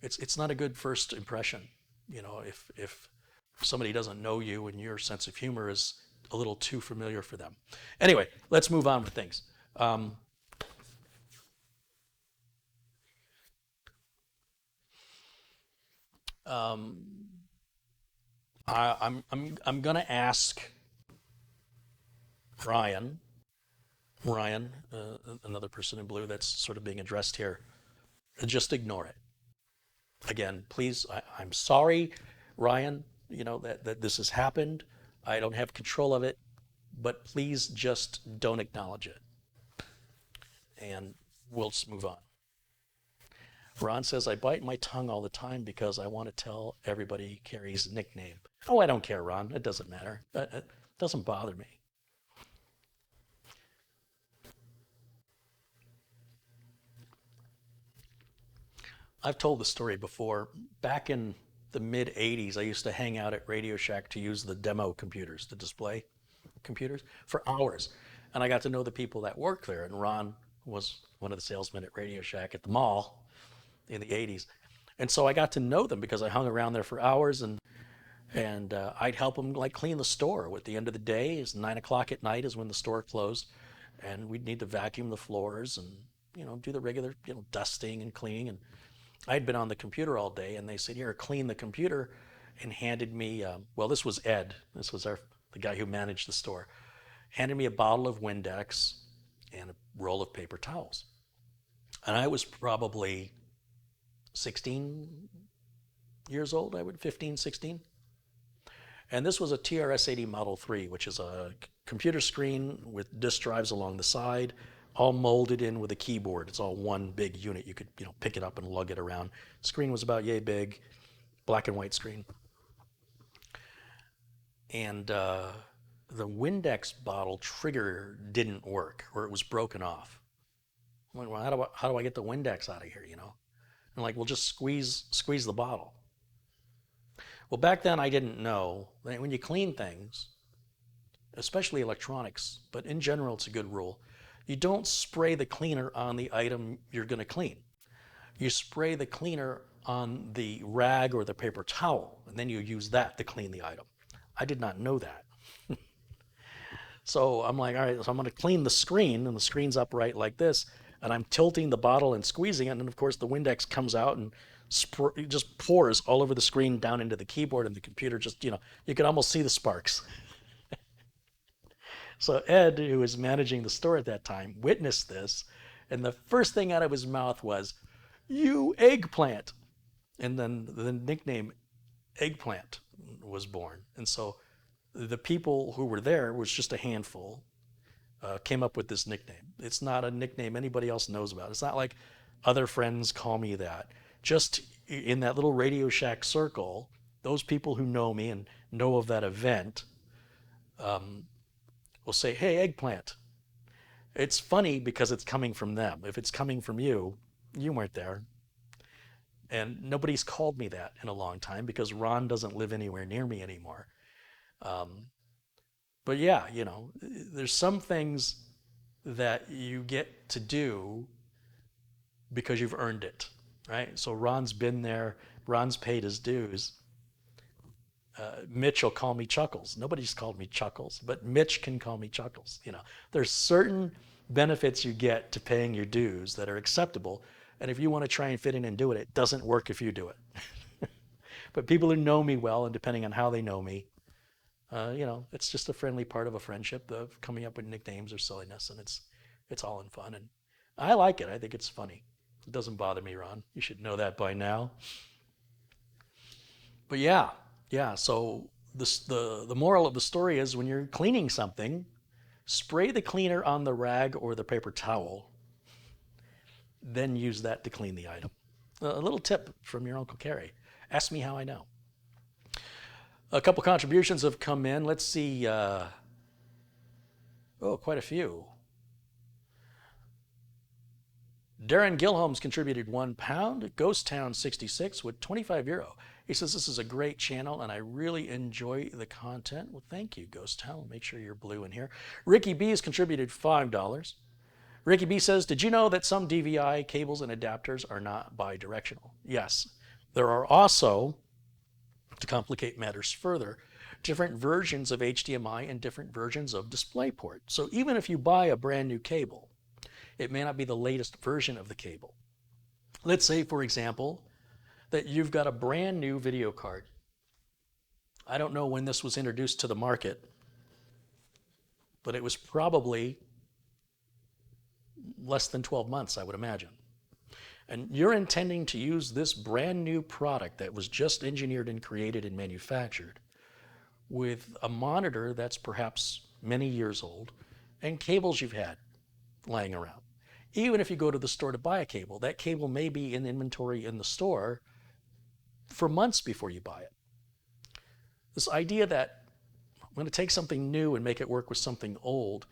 it's not a good first impression, if somebody doesn't know you and your sense of humor is a little too familiar for them. Anyway, let's move on with things. I'm going to ask Ryan, another person in blue that's sort of being addressed here, just ignore it. Again, please, I'm sorry, Ryan, that this has happened. I don't have control of it, but please just don't acknowledge it. And we'll just move on. Ron says, I bite my tongue all the time because I want to tell everybody Carey's nickname. Oh, I don't care, Ron. It doesn't matter. It doesn't bother me. I've told the story before. Back in the mid 80s, I used to hang out at Radio Shack to use the demo computers, the display computers, for hours. And I got to know the people that worked there. And Ron was one of the salesmen at Radio Shack at the mall in the 80s. And so I got to know them because I hung around there for hours and I'd help them like clean the store. At the end of the day, it's 9 o'clock at night is when the store closed, and we'd need to vacuum the floors and do the regular dusting and cleaning. And I'd been on the computer all day, and they said, "Here, clean the computer," and handed me. Well, this was Ed. This was the guy who managed the store. Handed me a bottle of Windex and a roll of paper towels. And I was probably 16 years old. 15, 16. And this was a TRS-80 Model 3, which is a computer screen with disk drives along the side, all molded in with a keyboard. It's all one big unit. You could pick it up and lug it around. Screen was about yay big, black and white screen. And the Windex bottle trigger didn't work, or it was broken off. I'm like, well, how do I get the Windex out of here, And like, well, just squeeze the bottle. Well, back then I didn't know that when you clean things, especially electronics, but in general it's a good rule, you don't spray the cleaner on the item you're going to clean. You spray the cleaner on the rag or the paper towel, and then you use that to clean the item. I did not know that. So I'm like, all right, so I'm going to clean the screen, and the screen's upright like this, and I'm tilting the bottle and squeezing it, and of course the Windex comes out, and it just pours all over the screen down into the keyboard, and the computer just, you can almost see the sparks. So Ed, who was managing the store at that time, witnessed this, and the first thing out of his mouth was, "You eggplant." And then the nickname Eggplant was born. And so the people who were there, was just a handful, came up with this nickname. It's not a nickname anybody else knows about. It's not like other friends call me that. Just in that little Radio Shack circle, those people who know me and know of that event will say, "Hey, Eggplant." It's funny because it's coming from them. If it's coming from you, you weren't there. And nobody's called me that in a long time because Ron doesn't live anywhere near me anymore. Um, but yeah, there's some things that you get to do because you've earned it, right? So Ron's been there, Ron's paid his dues. Mitch will call me Chuckles. Nobody's called me Chuckles, but Mitch can call me Chuckles. There's certain benefits you get to paying your dues that are acceptable. And if you want to try and fit in and do it, it doesn't work if you do it. But people who know me well, and depending on how they know me, it's just a friendly part of a friendship of coming up with nicknames or silliness, and it's all in fun. And I like it. I think it's funny. It doesn't bother me, Ron. You should know that by now. But yeah. So the moral of the story is, when you're cleaning something, spray the cleaner on the rag or the paper towel, then use that to clean the item. A little tip from your Uncle Carey. Ask me how I know. A couple contributions have come in. Let's see. Quite a few. Darren Gilholm's contributed £1. Ghost Town 66 with €25. He says, "This is a great channel and I really enjoy the content." Well, thank you, Ghost Town. Make sure you're blue in here. Ricky B has contributed $5. Ricky B says, "Did you know that some DVI cables and adapters are not bi-directional?" Yes. There are also, to complicate matters further, different versions of HDMI and different versions of DisplayPort. So even if you buy a brand new cable, it may not be the latest version of the cable. Let's say, for example, that you've got a brand new video card. I don't know when this was introduced to the market, but it was probably less than 12 months, I would imagine. And you're intending to use this brand new product that was just engineered and created and manufactured with a monitor that's perhaps many years old and cables you've had laying around. Even if you go to the store to buy a cable, that cable may be in inventory in the store for months before you buy it. This idea that I'm going to take something new and make it work with something old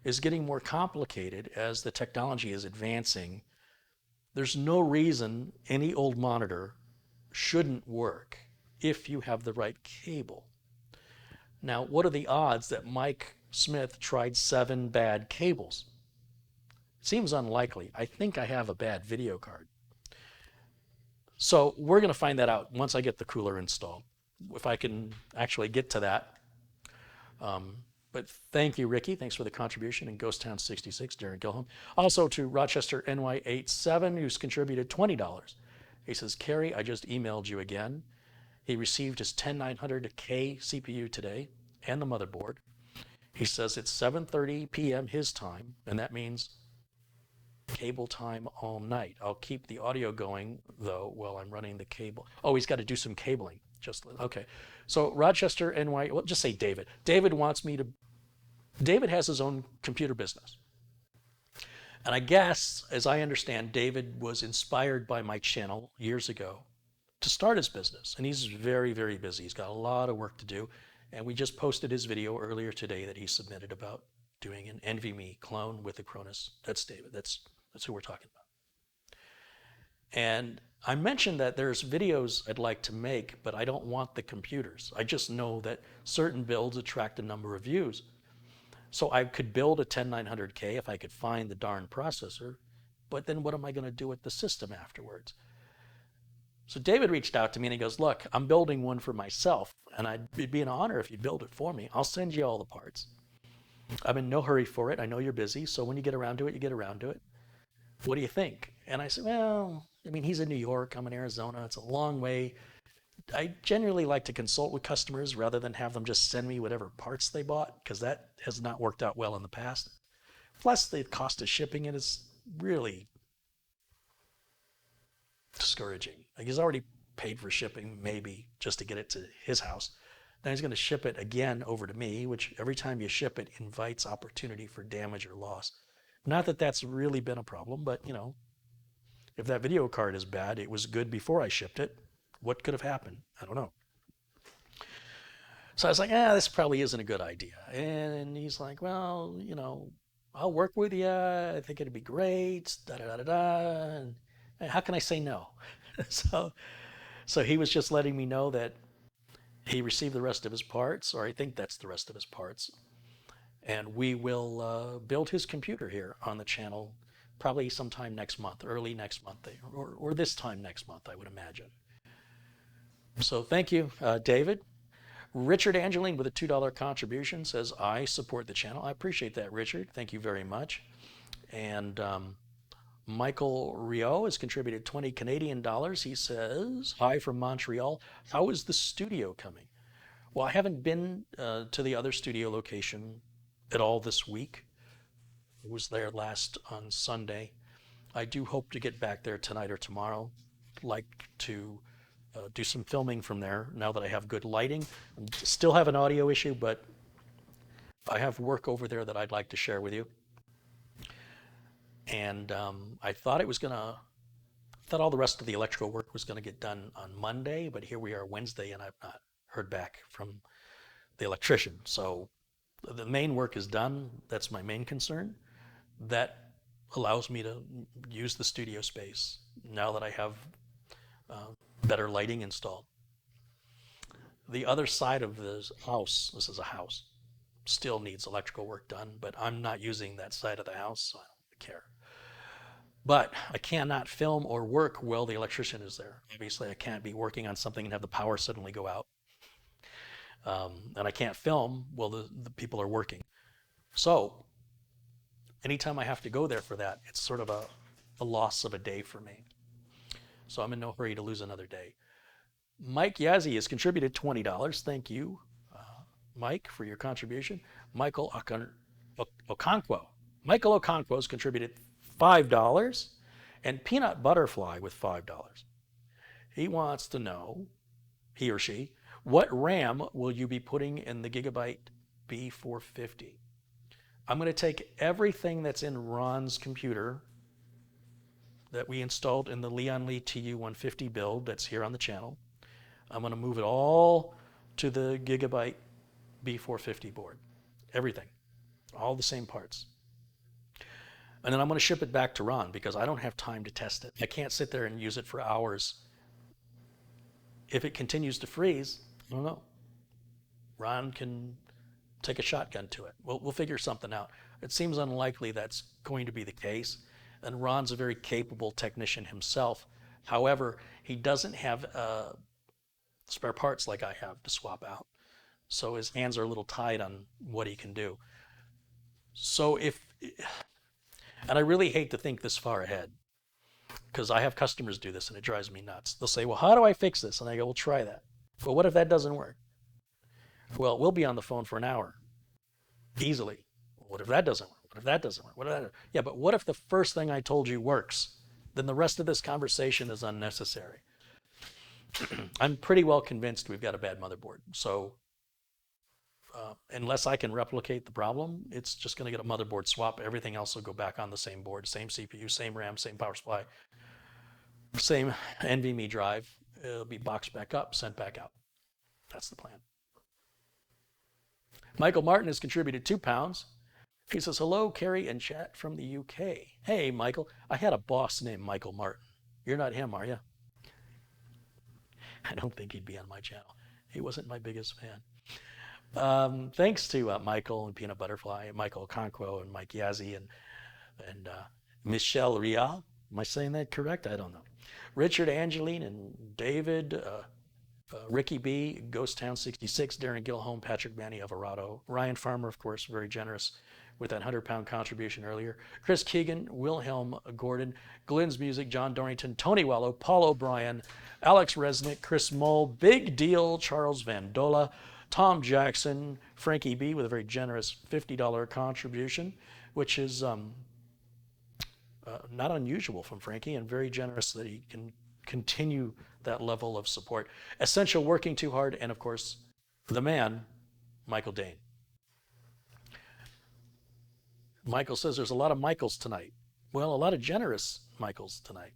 is getting more complicated as the technology is advancing. There's no reason any old monitor shouldn't work if you have the right cable. Now, what are the odds that Mike Smith tried 7 bad cables? Seems unlikely. I think I have a bad video card. So we're going to find that out once I get the cooler installed, if I can actually get to that. But thank you, Ricky. Thanks for the contribution. And Ghost Town 66, Darren Gilham. Also to Rochester NY87, who's contributed $20. He says, "Carey, I just emailed you again." He received his 10900K CPU today and the motherboard. He says it's 7:30 p.m. his time, and that means cable time all night. I'll keep the audio going, though, while I'm running the cable. Oh, he's got to do some cabling. Okay. So Rochester NY, well, just say David. David has his own computer business. And I guess, as I understand, David was inspired by my channel years ago to start his business. And he's very, very busy. He's got a lot of work to do. And we just posted his video earlier today that he submitted about doing an NVMe clone with the Cronus. That's David. That's who we're talking about. And I mentioned that there's videos I'd like to make, but I don't want the computers. I just know that certain builds attract a number of views. So I could build a 10900K if I could find the darn processor, but then what am I going to do with the system afterwards? So David reached out to me and he goes, "Look, I'm building one for myself, and it'd be an honor if you build it for me. I'll send you all the parts. I'm in no hurry for it. I know you're busy, so when you get around to it, you get around to it. What do you think?" And I said, "Well, I mean, he's in New York, I'm in Arizona. It's a long way. I generally like to consult with customers rather than have them just send me whatever parts they bought, because that has not worked out well in the past. Plus, the cost of shipping it is really discouraging. Like, he's already paid for shipping, maybe just to get it to his house. Then he's going to ship it again over to me, which every time you ship it invites opportunity for damage or loss. Not that that's really been a problem, but if that video card is bad, it was good before I shipped it. What could have happened? I don't know. So I was like, this probably isn't a good idea. And he's like, well, I'll work with you. I think it'd be great. Da da da da da. And how can I say no? so, so he was just letting me know that he received the rest of his parts, or I think that's the rest of his parts, and we will build his computer here on the channel probably sometime next month, early next month, or this time next month, I would imagine. So thank you, David. Richard Angeline with a $2 contribution says, I support the channel. I appreciate that, Richard. Thank you very much. And Michael Rio has contributed 20 Canadian dollars. He says, hi from Montreal. How is the studio coming? Well, I haven't been to the other studio location at all this week. I was there last on Sunday. I do hope to get back there tonight or tomorrow. I'd like to do some filming from there now that I have good lighting. Still have an audio issue, but I have work over there that I'd like to share with you. And I thought all the rest of the electrical work was going to get done on Monday, but here we are Wednesday and I've not heard back from the electrician. So the main work is done. That's my main concern. That allows me to use the studio space now that I have better lighting installed. The other side of this house, this is a house, still needs electrical work done, but I'm not using that side of the house, so I don't care. But I cannot film or work while the electrician is there. Obviously, I can't be working on something and have the power suddenly go out. And I can't film while the people are working. So anytime I have to go there for that, it's sort of a loss of a day for me. So I'm in no hurry to lose another day. Mike Yazzie has contributed $20. Thank you, Mike, for your contribution. Michael Okonkwo. Michael Okonkwo has contributed $5, and Peanut Butterfly with $5. He wants to know, he or she, what RAM will you be putting in the Gigabyte B450? I'm going to take everything that's in Ron's computer that we installed in the Leon Lee TU150 build that's here on the channel. I'm going to move it all to the Gigabyte B450 board. Everything. All the same parts. And then I'm going to ship it back to Ron because I don't have time to test it. I can't sit there and use it for hours. If it continues to freeze, I don't know. Ron can take a shotgun to it. We'll figure something out. It seems unlikely that's going to be the case. And Ron's a very capable technician himself. However, he doesn't have spare parts like I have to swap out. So his hands are a little tied on what he can do. So and I really hate to think this far ahead because I have customers do this and it drives me nuts. They'll say, well, how do I fix this? And I go, well, try that. Well, what if that doesn't work? Well, we'll be on the phone for an hour easily. What if that doesn't work? What if that doesn't work? What if that? Yeah, but what if the first thing I told you works? Then the rest of this conversation is unnecessary. I'm pretty well convinced we've got a bad motherboard. So unless I can replicate the problem, it's just going to get a motherboard swap. Everything else will go back on the same board, same CPU, same RAM, same power supply, same NVMe drive. It'll be boxed back up, sent back out. That's the plan. Michael Martin has contributed £2. He says, hello, Carey and chat from the UK. Hey, Michael, I had a boss named Michael Martin. You're not him, are you? I don't think he'd be on my channel. He wasn't my biggest fan. Thanks to Michael and Peanut Butterfly, and Michael Okonkwo and Mike Yazzie and Michelle Rial. Am I saying that correct? I don't know. Richard Angeline and David Ricky B, Ghost Town 66, Darren Gilholm, Patrick Manny, Alvarado, Ryan Farmer, of course, very generous with that 100-pound contribution earlier. Chris Keegan, Wilhelm Gordon, Glenn's Music, John Dorrington, Tony Wallow, Paul O'Brien, Alex Resnick, Chris Mull, Big Deal, Charles Vandola, Tom Jackson, Frankie B with a very generous $50 contribution, which is not unusual from Frankie and very generous that he can continue that level of support. Essential Working Too Hard, and of course, the man, Michael Dane. Michael says there's a lot of Michaels tonight. Well, a lot of generous Michaels tonight.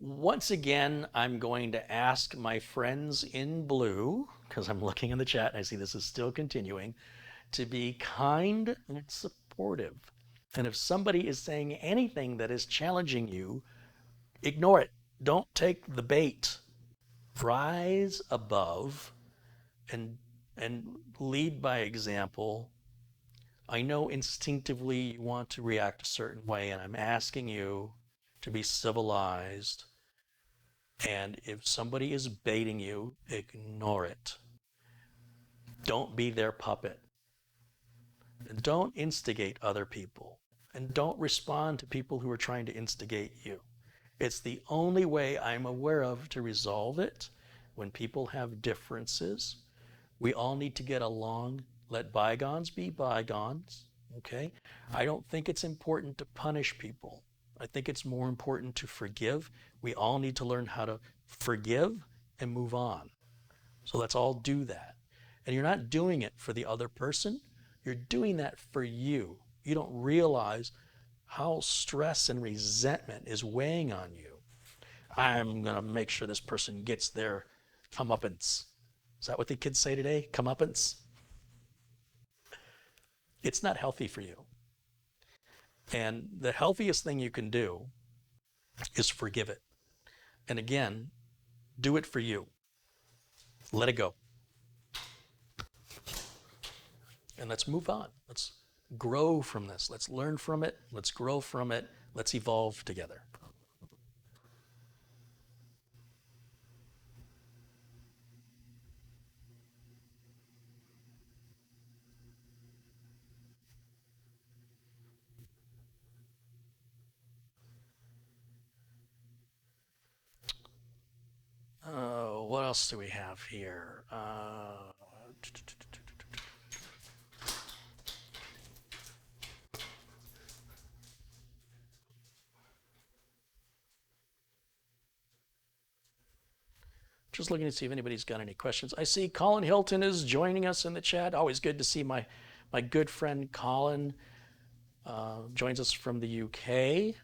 Once again, I'm going to ask my friends in blue, because I'm looking in the chat and I see this is still continuing, to be kind and supportive. And if somebody is saying anything that is challenging you, ignore it. Don't take the bait. Rise above and lead by example. I know instinctively you want to react a certain way, and I'm asking you to be civilized. And if somebody is baiting you, ignore it. Don't be their puppet. And don't instigate other people. And don't respond to people who are trying to instigate you. It's the only way I'm aware of to resolve it. When people have differences, we all need to get along. Let bygones be bygones. Okay? I don't think it's important to punish people. I think it's more important to forgive. We all need to learn how to forgive and move on. So let's all do that. And you're not doing it for the other person. You're doing that for you. You don't realize how stress and resentment is weighing on you. I'm going to make sure this person gets their comeuppance. Is that what the kids say today? Comeuppance? It's not healthy for you. And the healthiest thing you can do is forgive it. And again, do it for you. Let it go. And let's move on. Let's grow from this. Let's learn from it. Let's grow from it. Let's evolve together. What else do we have here? Just looking to see if anybody's got any questions. I see Colin Hilton is joining us in the chat. Always good to see my good friend Colin joins us from the UK.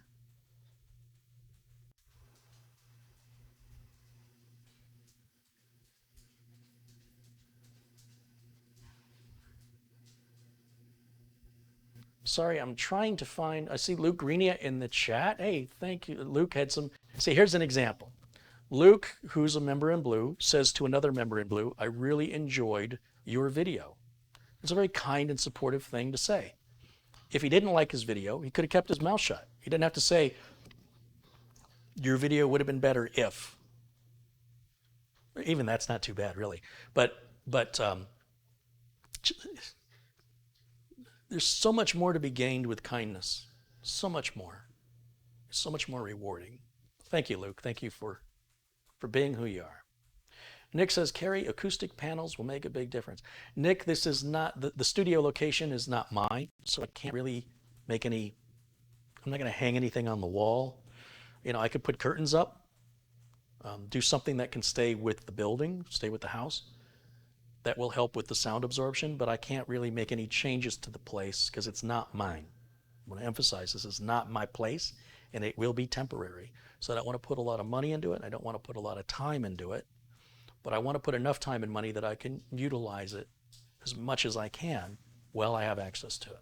Sorry, I'm trying to find, I see Luke Greenia in the chat. Hey, thank you. Luke had some, see, here's an example. Luke, who's a member in blue, says to another member in blue, I really enjoyed your video. It's a very kind and supportive thing to say. If he didn't like his video, he could have kept his mouth shut. He didn't have to say, your video would have been better if. Even that's not too bad, really. But there's so much more to be gained with kindness. So much more. So much more rewarding. Thank you, Luke. Thank you for being who you are. Nick says, Carey, acoustic panels will make a big difference. Nick, this is not, the studio location is not mine, so I can't really make any, I'm not going to hang anything on the wall. You know, I could put curtains up, do something that can stay with the building, stay with the house. That will help with the sound absorption, but I can't really make any changes to the place because it's not mine. I want to emphasize this is not my place, and it will be temporary. So I don't want to put a lot of money into it. I don't want to put a lot of time into it, but I want to put enough time and money that I can utilize it as much as I can while I have access to it.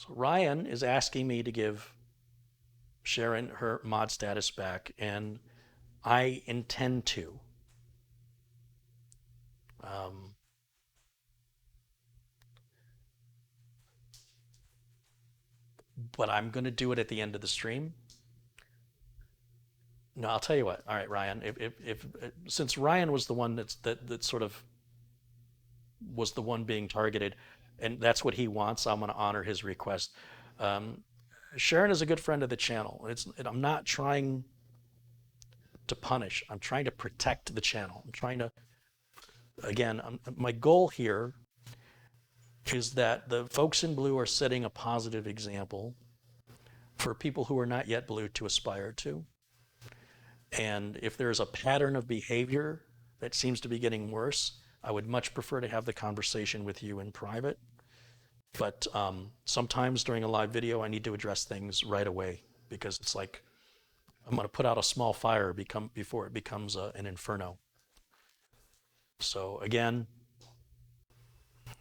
So Ryan is asking me to give Sharon her mod status back, and I intend to. Um, but I'm going to do it at the end of the stream. No, I'll tell you what. All right, Ryan. If since Ryan was the one that sort of was the one being targeted, and that's what he wants, I'm going to honor his request. Um, Sharon is a good friend of the channel. I'm not trying to punish. I'm trying to protect the channel. I'm trying to, again, my goal here is that the folks in blue are setting a positive example for people who are not yet blue to aspire to. And if there's a pattern of behavior that seems to be getting worse, I would much prefer to have the conversation with you in private. But sometimes during a live video, I need to address things right away because it's like I'm going to put out a small fire before it becomes an inferno. So again,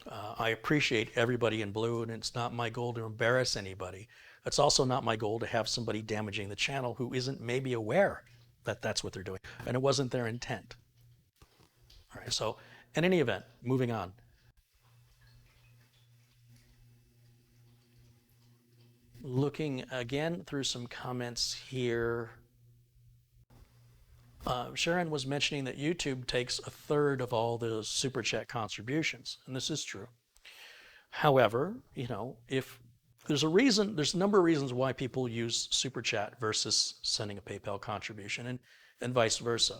I appreciate everybody in blue, and it's not my goal to embarrass anybody. It's also not my goal to have somebody damaging the channel who isn't maybe aware that that's what they're doing, and it wasn't their intent. All right, so in any event, moving on. Looking again through some comments here. Sharon was mentioning that YouTube takes a third of all the super chat contributions, and this is true. However, you know, if there's a number of reasons why people use super chat versus sending a PayPal contribution, and vice versa.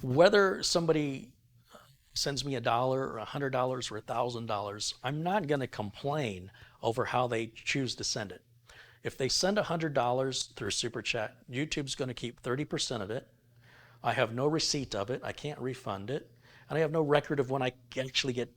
Whether somebody sends me $1 or $100 or $1,000, I'm not going to complain over how they choose to send it. If they send $100 through super chat, YouTube's going to keep 30% of it. I have no receipt of it. I can't refund it. And I have no record of when I actually get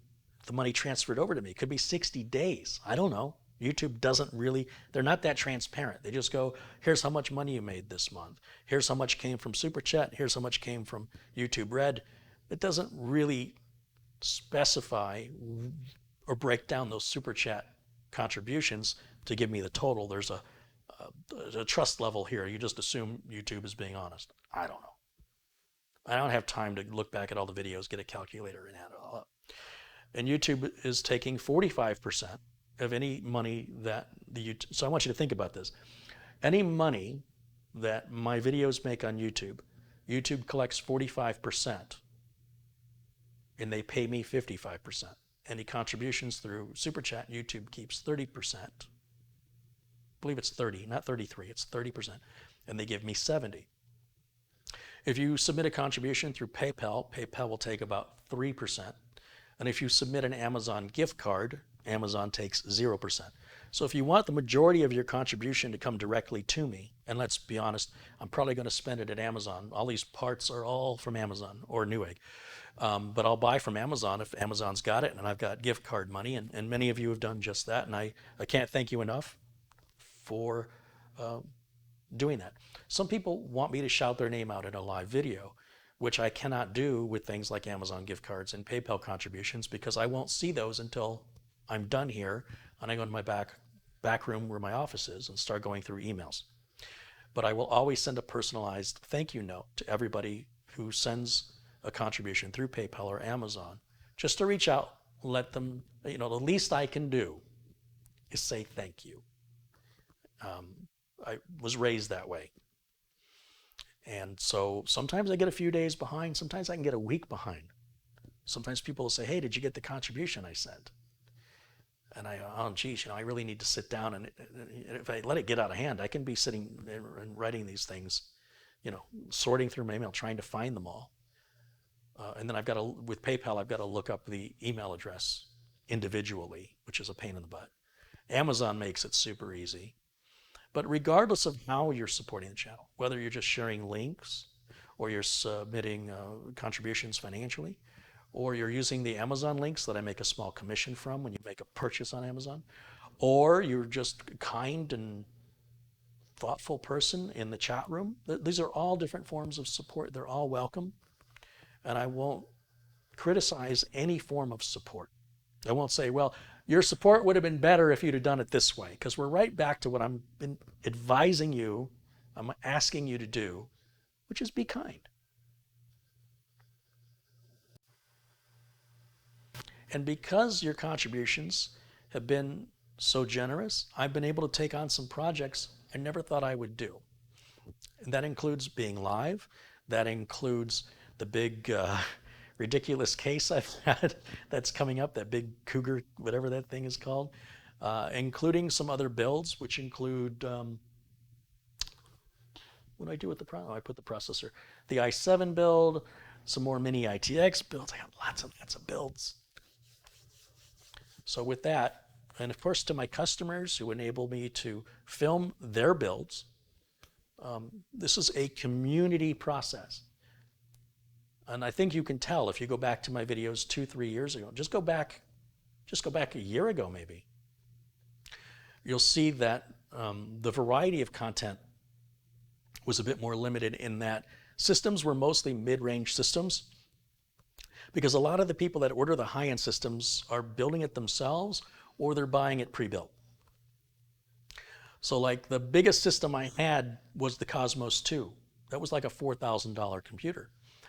the money transferred over to me. It could be 60 days. I don't know. YouTube doesn't really, they're not that transparent. They just go, here's how much money you made this month. Here's how much came from super chat. Here's how much came from YouTube Red. It doesn't really specify or break down those super chat contributions to give me the total. There's a trust level here. You just assume YouTube is being honest. I don't know. I don't have time to look back at all the videos, get a calculator, and add it all up. And YouTube is taking 45% of any money that so I want you to think about this. Any money that my videos make on YouTube, YouTube collects 45%, and they pay me 55%. Any contributions through Super Chat, YouTube keeps 30%. I believe it's 30, not 33, it's 30%, and they give me 70. If you submit a contribution through PayPal, PayPal will take about 3%. And if you submit an Amazon gift card, Amazon takes 0%. So if you want the majority of your contribution to come directly to me, and let's be honest, I'm probably going to spend it at Amazon. All these parts are all from Amazon or Newegg. But I'll buy from Amazon if Amazon's got it, and I've got gift card money, and many of you have done just that, and I can't thank you enough for doing that. Some people want me to shout their name out in a live video, which I cannot do with things like Amazon gift cards and PayPal contributions because I won't see those until I'm done here and I go to my back room where my office is and start going through emails. But I will always send a personalized thank you note to everybody who sends a contribution through PayPal or Amazon, just to reach out, let them, the least I can do is say thank you. I was raised that way. And so sometimes I get a few days behind, sometimes I can get a week behind. Sometimes people will say, hey, did you get the contribution I sent? And I go, oh, geez, I really need to sit down, and if I let it get out of hand, I can be sitting and writing these things, sorting through my email, trying to find them all. And then with PayPal, I've got to look up the email address individually, which is a pain in the butt. Amazon makes it super easy. But regardless of how you're supporting the channel, whether you're just sharing links or you're submitting contributions financially, or you're using the Amazon links that I make a small commission from when you make a purchase on Amazon, or you're just a kind and thoughtful person in the chat room, these are all different forms of support. They're all welcome. And I won't criticize any form of support. I won't say, well, Your support would have been better if you'd have done it this way, because we're right back to what I'm been advising you, I'm asking you to do, which is be kind. And because your contributions have been so generous, I've been able to take on some projects I never thought I would do. And that includes being live. That includes the big ridiculous case I've had that's coming up, that big Cougar, whatever that thing is called, including some other builds, which include, what do I do with the processor? I put the processor, the i7 build, some more mini ITX builds. I got lots of builds. So with that, and of course to my customers who enable me to film their builds, this is a community process. And I think you can tell if you go back to my videos 2-3 years ago, just go back a year ago maybe. You'll see that the variety of content was a bit more limited in that systems were mostly mid-range systems, because a lot of the people that order the high-end systems are building it themselves or they're buying it pre-built. So like the biggest system I had was the Cosmos 2. That was like a $4,000 computer.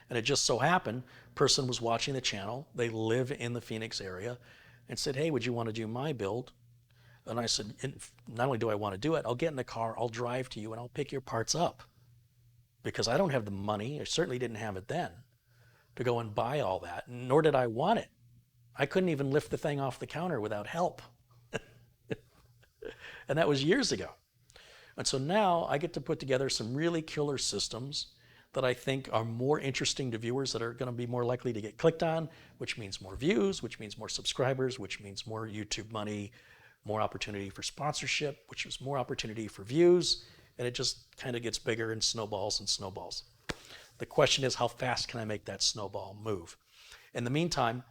And it just so happened, person was watching the channel, they live in the Phoenix area, and said, hey, would you want to do my build? And I said, not only do I want to do it, I'll get in the car, I'll drive to you, and I'll pick your parts up. Because I don't have the money, I certainly didn't have it then, to go and buy all that, nor did I want it. I couldn't even lift the thing off the counter without help. And that was years ago. And so now I get to put together some really killer systems that I think are more interesting to viewers, that are going to be more likely to get clicked on, which means more views, which means more subscribers, which means more YouTube money, more opportunity for sponsorship, which is more opportunity for views, and it just kind of gets bigger and snowballs and snowballs. The question is, how fast can I make that snowball move? In the meantime,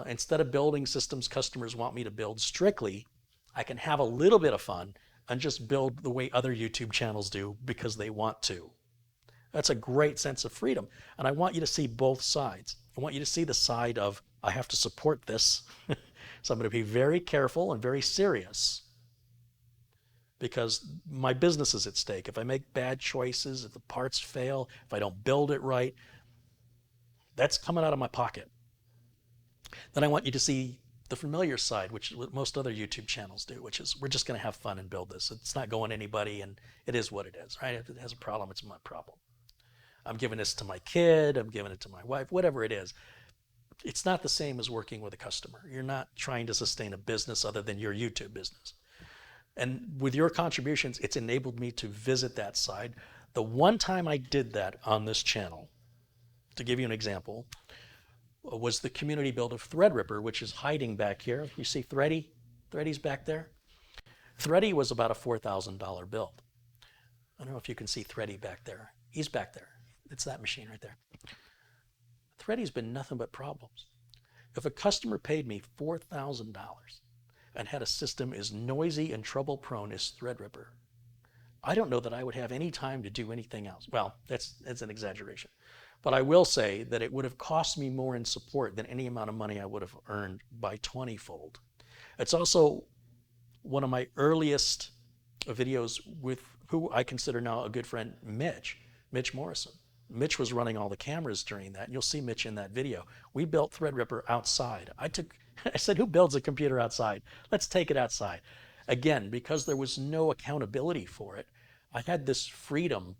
instead of building systems customers want me to build strictly, I can have a little bit of fun and just build the way other YouTube channels do because they want to. That's a great sense of freedom. And I want you to see both sides. I want you to see the side of, I have to support this. So I'm going to be very careful and very serious, because my business is at stake. If I make bad choices, if the parts fail, if I don't build it right, that's coming out of my pocket. Then I want you to see the familiar side, which is what most other YouTube channels do, which is we're just going to have fun and build this. It's not going to anybody, and it is what it is, right? If it has a problem, it's my problem. I'm giving this to my kid, I'm giving it to my wife, whatever it is. It's not the same as working with a customer. You're not trying to sustain a business other than your YouTube business. And with your contributions, it's enabled me to visit that side. The one time I did that on this channel, to give you an example, was the community build of Threadripper, which is hiding back here. You see Thready? Thready's back there. Thready was about a $4,000 build. I don't know if you can see Thready back there. He's back there. It's that machine right there. Thready's been nothing but problems. If a customer paid me $4,000 and had a system as noisy and trouble-prone as Threadripper, I don't know that I would have any time to do anything else. Well, that's an exaggeration. But I will say that it would have cost me more in support than any amount of money I would have earned by 20-fold. It's also one of my earliest videos with who I consider now a good friend, Mitch Morrison. Mitch was running all the cameras during that, and you'll see Mitch in that video. We built Threadripper outside. I said, who builds a computer outside? Let's take it outside. Again, because there was no accountability for it, I had this freedom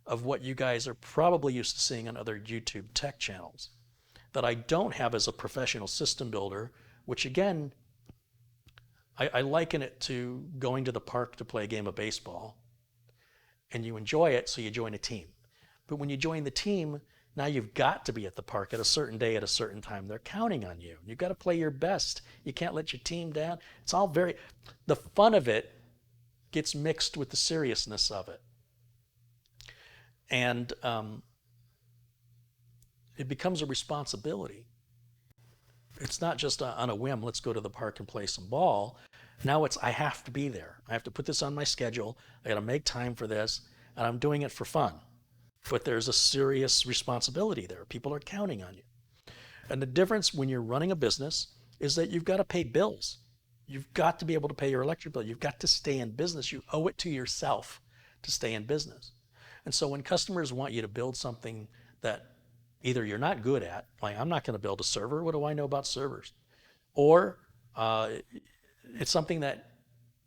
of what you guys are probably used to seeing on other YouTube tech channels that I don't have as a professional system builder, which again, I liken it to going to the park to play a game of baseball, and you enjoy it, so you join a team. But when you join the team, now you've got to be at the park at a certain day at a certain time. They're counting on you. You've got to play your best. You can't let your team down. It's all the fun of it gets mixed with the seriousness of it. And it becomes a responsibility. It's not just on a whim, let's go to the park and play some ball. Now it's, I have to be there. I have to put this on my schedule. I got to make time for this, and I'm doing it for fun. But there's a serious responsibility there. People are counting on you. And the difference when you're running a business is that you've got to pay bills. You've got to be able to pay your electric bill. You've got to stay in business. You owe it to yourself to stay in business. And so when customers want you to build something that either you're not good at, like I'm not going to build a server, what do I know about servers? Or it's something that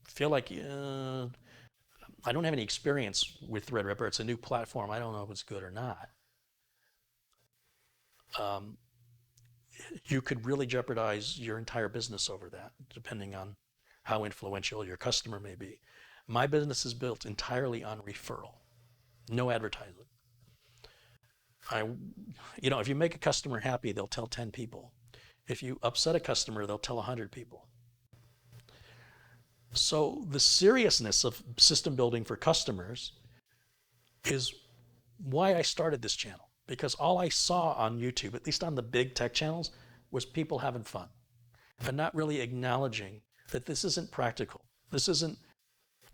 feel like I don't have any experience with Threadripper. It's a new platform. I don't know if it's good or not. You could really jeopardize your entire business over that, depending on how influential your customer may be. My business is built entirely on referral, no advertising. If you make a customer happy, they'll tell 10 people. If you upset a customer, they'll tell 100 people. So the seriousness of system building for customers is why I started this channel. Because all I saw on YouTube, at least on the big tech channels, was people having fun and not really acknowledging that this isn't practical. This isn't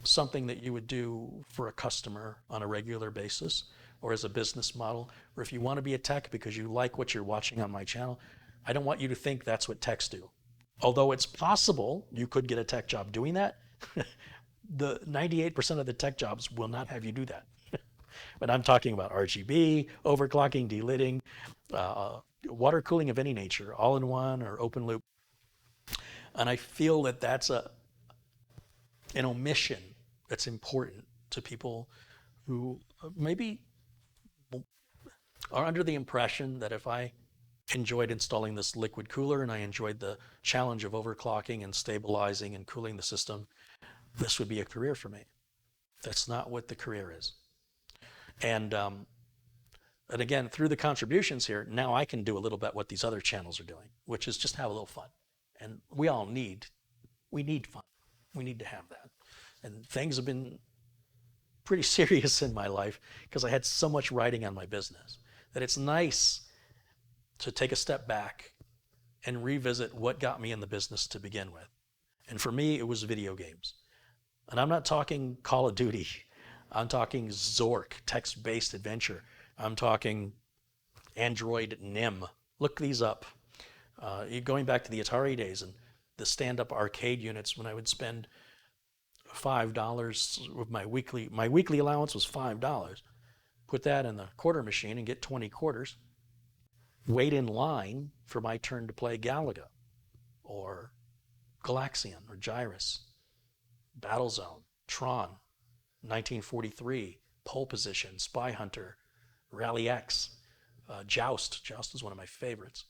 something that you would do for a customer on a regular basis or as a business model, or if you want to be a tech because you like what you're watching on my channel, I don't want you to think that's what techs do. Although it's possible you could get a tech job doing that, the 98% of the tech jobs will not have you do that. But I'm talking about RGB, overclocking, delidding, water cooling of any nature, all-in-one or open loop. And I feel that that's an omission that's important to people who maybe are under the impression that if I enjoyed installing this liquid cooler and I enjoyed the challenge of overclocking and stabilizing and cooling the system, this would be a career for me. That's not what the career is. And again, through the contributions here, now I can do a little bit what these other channels are doing, which is just have a little fun. And we need fun. We need to have that. And things have been pretty serious in my life because I had so much riding on my business that it's nice to take a step back and revisit what got me in the business to begin with. And for me, it was video games. And I'm not talking Call of Duty. I'm talking Zork, text-based adventure. I'm talking Android NIM. Look these up. Going back to the Atari days and the stand-up arcade units when I would spend $5 with my weekly allowance was $5. Put that in the quarter machine and get 20 quarters. Wait in line for my turn to play Galaga or Galaxian or Gyrus, Battlezone, Tron, 1943, Pole Position, Spy Hunter, Rally X, Joust. Joust is one of my favorites.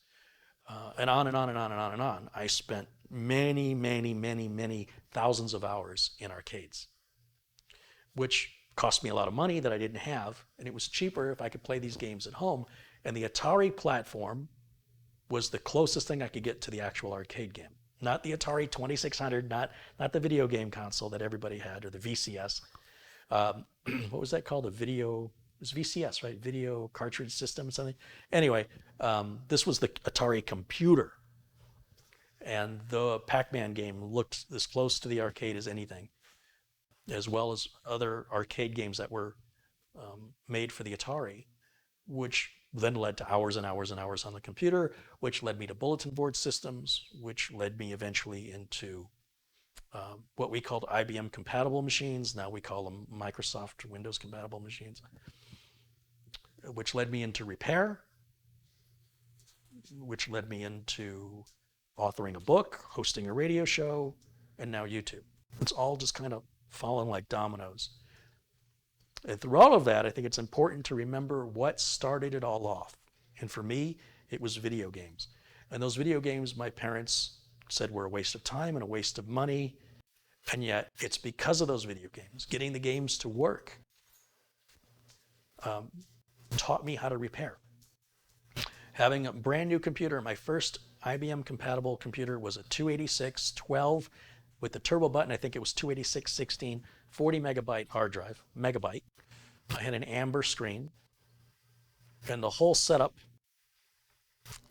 And on and on and on and on and on. I spent many thousands of hours in arcades, which cost me a lot of money that I didn't have, and it was cheaper if I could play these games at home. And the Atari platform was the closest thing I could get to the actual arcade game. Not the Atari 2600, not the video game console that everybody had, or the VCS. What was that called? It was VCS, right? Video cartridge system or something. Anyway, this was the Atari computer. And the Pac-Man game looked as close to the arcade as anything, as well as other arcade games that were made for the Atari, which then led to hours and hours and hours on the computer, which led me to bulletin board systems, which led me eventually into what we called IBM compatible machines. Now we call them Microsoft Windows compatible machines, which led me into repair, which led me into authoring a book, hosting a radio show, and now YouTube. It's all just kind of fallen like dominoes. And through all of that, I think it's important to remember what started it all off. And for me, it was video games. And those video games, my parents said were a waste of time and a waste of money. And yet, it's because of those video games, getting the games to work, taught me how to repair. Having a brand new computer, my first IBM compatible computer was a 286-12 with the turbo button. I think it was 286-16, 40 megabyte hard drive, megabyte. I had an amber screen, and the whole setup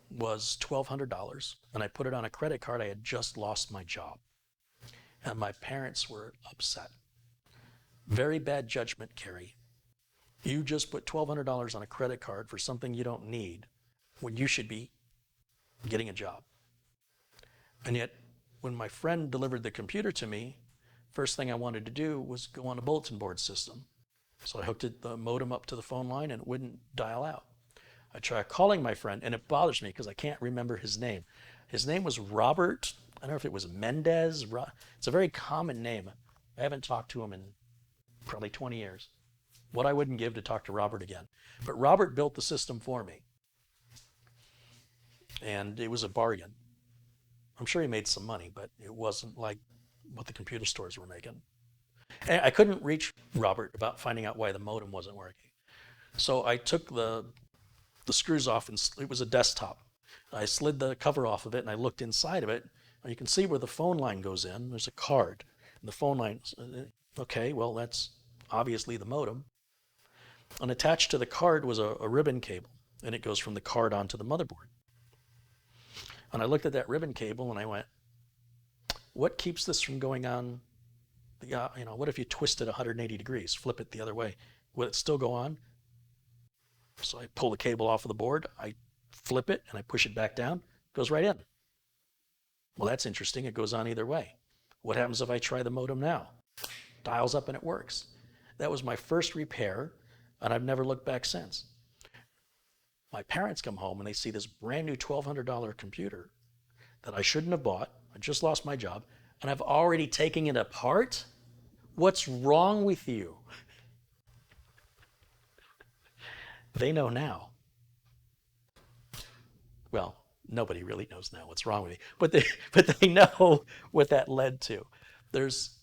was $1,200, and I put it on a credit card. I had just lost my job, and my parents were upset. Very bad judgment, Carey. You just put $1,200 on a credit card for something you don't need when you should be getting a job. And yet, when my friend delivered the computer to me, first thing I wanted to do was go on a bulletin board system. So I hooked the modem up to the phone line and it wouldn't dial out. I tried calling my friend, and it bothers me because I can't remember his name. His name was Robert. I don't know if it was Mendez. It's a very common name. I haven't talked to him in probably 20 years. What I wouldn't give to talk to Robert again. But Robert built the system for me. And it was a bargain. I'm sure he made some money, but it wasn't like what the computer stores were making. And I couldn't reach Robert about finding out why the modem wasn't working. So I took the screws off, and it was a desktop. I slid the cover off of it, and I looked inside of it. And you can see where the phone line goes in. There's a card. And the phone line, okay, well, that's obviously the modem. And attached to the card was a ribbon cable, and it goes from the card onto the motherboard. And I looked at that ribbon cable, and I went, what keeps this from going on? What if you twist it 180 degrees, flip it the other way? Will it still go on? So I pull the cable off of the board, I flip it, and I push it back down. It goes right in. Well, that's interesting. It goes on either way. What happens if I try the modem now? Dials up and it works. That was my first repair, and I've never looked back since. My parents come home and they see this brand new $1,200 computer that I shouldn't have bought. I just lost my job, and I've already taken it apart? What's wrong with you? They know now. Well, nobody really knows now what's wrong with me, but they know what that led to. There's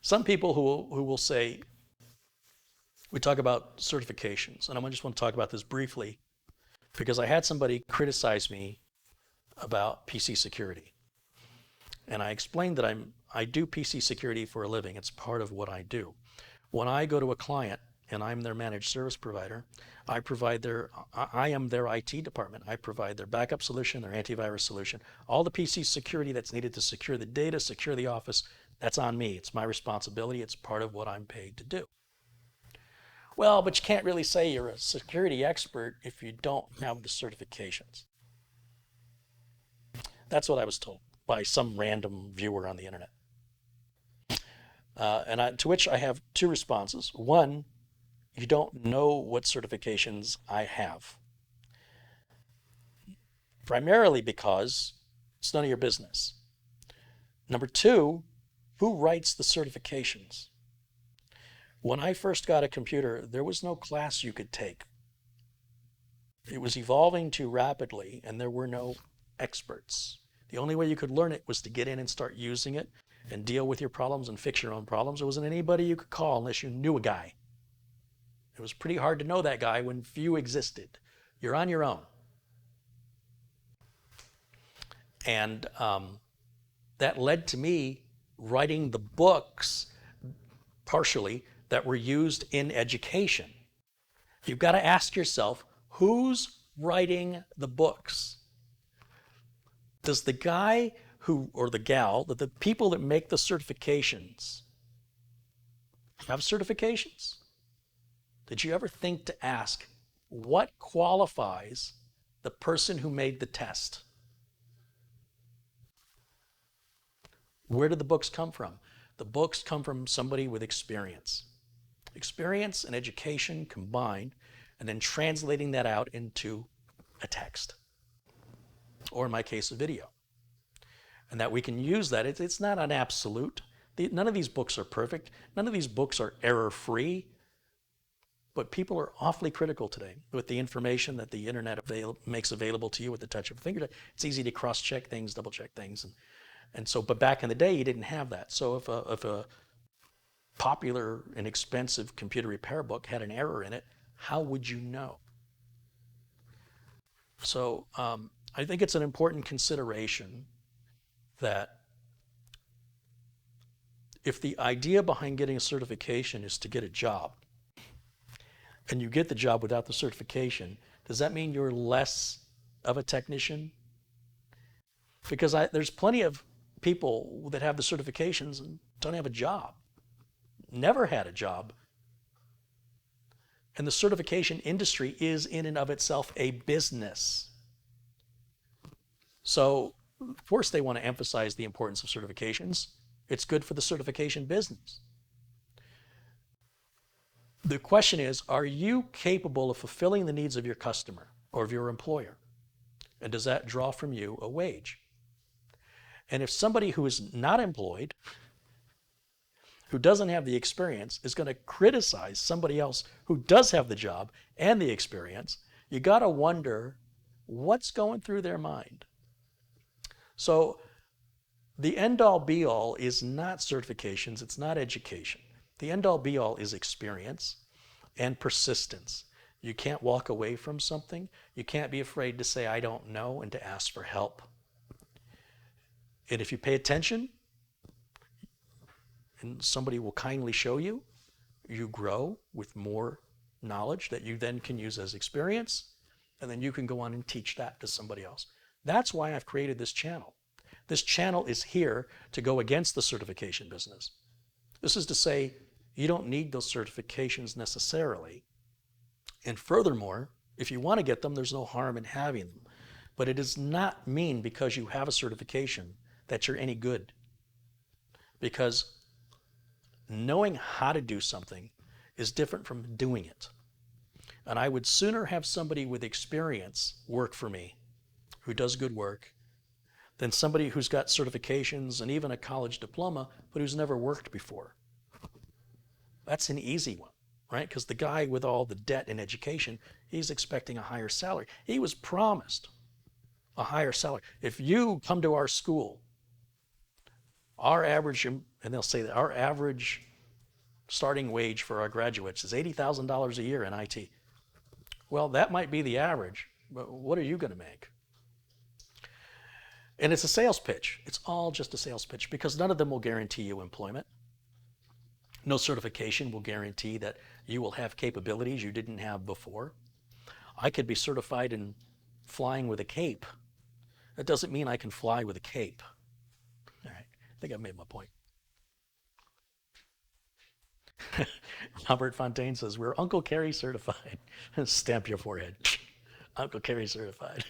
some people who will say, we talk about certifications, and I just want to talk about this briefly because I had somebody criticize me about PC security. And I explained that I do PC security for a living. It's part of what I do. When I go to a client and I'm their managed service provider, I am their IT department. I provide their backup solution, their antivirus solution, all the PC security that's needed to secure the data, secure the office. That's on me. It's my responsibility. It's part of what I'm paid to do. Well, but you can't really say you're a security expert if you don't have the certifications. That's what I was told by some random viewer on the internet. To which I have two responses. One, you don't know what certifications I have. Primarily because it's none of your business. Number two, who writes the certifications? When I first got a computer, there was no class you could take. It was evolving too rapidly, and there were no experts. The only way you could learn it was to get in and start using it and deal with your problems and fix your own problems. There wasn't anybody you could call unless you knew a guy. It was pretty hard to know that guy when few existed. You're on your own. And that led to me writing the books, partially, that were used in education. You've got to ask yourself, who's writing the books? Does the guy or the gal, the people that make the certifications, have certifications? Did you ever think to ask, what qualifies the person who made the test? Where did the books come from? The books come from somebody with experience. Experience and education combined, and then translating that out into a text, or in my case, a video. And that we can use that. It's not an absolute. None of these books are perfect. None of these books are error-free. But people are awfully critical today with the information that the internet makes available to you with the touch of a finger. It's easy to cross-check things, double-check things. But back in the day, you didn't have that. So if a popular and expensive computer repair book had an error in it, how would you know? So I think it's an important consideration that if the idea behind getting a certification is to get a job, and you get the job without the certification, does that mean you're less of a technician? Because there's plenty of people that have the certifications and don't have a job, never had a job. And the certification industry is in and of itself a business. So Of course, they want to emphasize the importance of certifications. It's good for the certification business. The question is, are you capable of fulfilling the needs of your customer or of your employer? And does that draw from you a wage? And if somebody who is not employed, who doesn't have the experience, is going to criticize somebody else who does have the job and the experience, you got to wonder what's going through their mind. So the end-all be-all is not certifications, it's not education. The end-all be-all is experience and persistence. You can't walk away from something. You can't be afraid to say, I don't know, and to ask for help. And if you pay attention, and somebody will kindly show you, you grow with more knowledge that you then can use as experience, and then you can go on and teach that to somebody else. That's why I've created this channel. This channel is here to go against the certification business. This is to say, you don't need those certifications necessarily. And furthermore, if you want to get them, there's no harm in having them. But it does not mean because you have a certification that you're any good. Because knowing how to do something is different from doing it. And I would sooner have somebody with experience work for me, who does good work, than somebody who's got certifications and even a college diploma, but who's never worked before. That's an easy one, right? Because the guy with all the debt and education, he's expecting a higher salary. He was promised a higher salary. If you come to our school, our average, and they'll say that our average starting wage for our graduates is $80,000 a year in IT. Well, that might be the average, but what are you going to make? And it's a sales pitch. It's all just a sales pitch because none of them will guarantee you employment. No certification will guarantee that you will have capabilities you didn't have before. I could be certified in flying with a cape. That doesn't mean I can fly with a cape. All right, I think I've made my point. Albert Fontaine says, we're Uncle Carey certified. Stamp your forehead. Uncle Carey certified.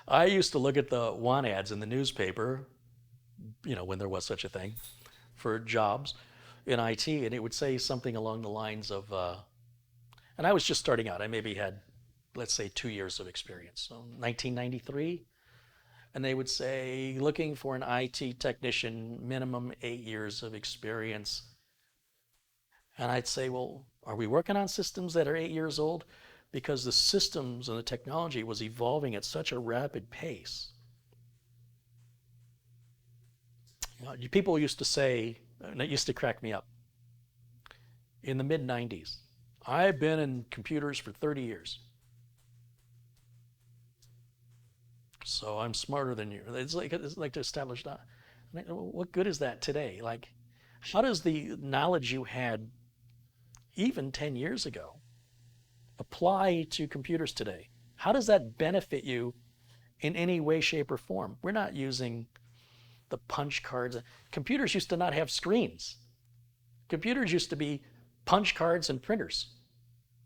I used to look at the want ads in the newspaper, when there was such a thing, for jobs in IT, and it would say something along the lines of, and I was just starting out. I maybe had, let's say, 2 years of experience. So 1993, and they would say, looking for an IT technician, minimum 8 years of experience. And I'd say, well, are we working on systems that are 8 years old? Because the systems and the technology was evolving at such a rapid pace. People used to say, and it used to crack me up, in the mid-90s, I've been in computers for 30 years. So I'm smarter than you. It's like to establish that. What good is that today? Like, how does the knowledge you had even 10 years ago apply to computers today? How does that benefit you in any way, shape, or form? We're not using the punch cards. Computers used to not have screens. Computers used to be punch cards and printers.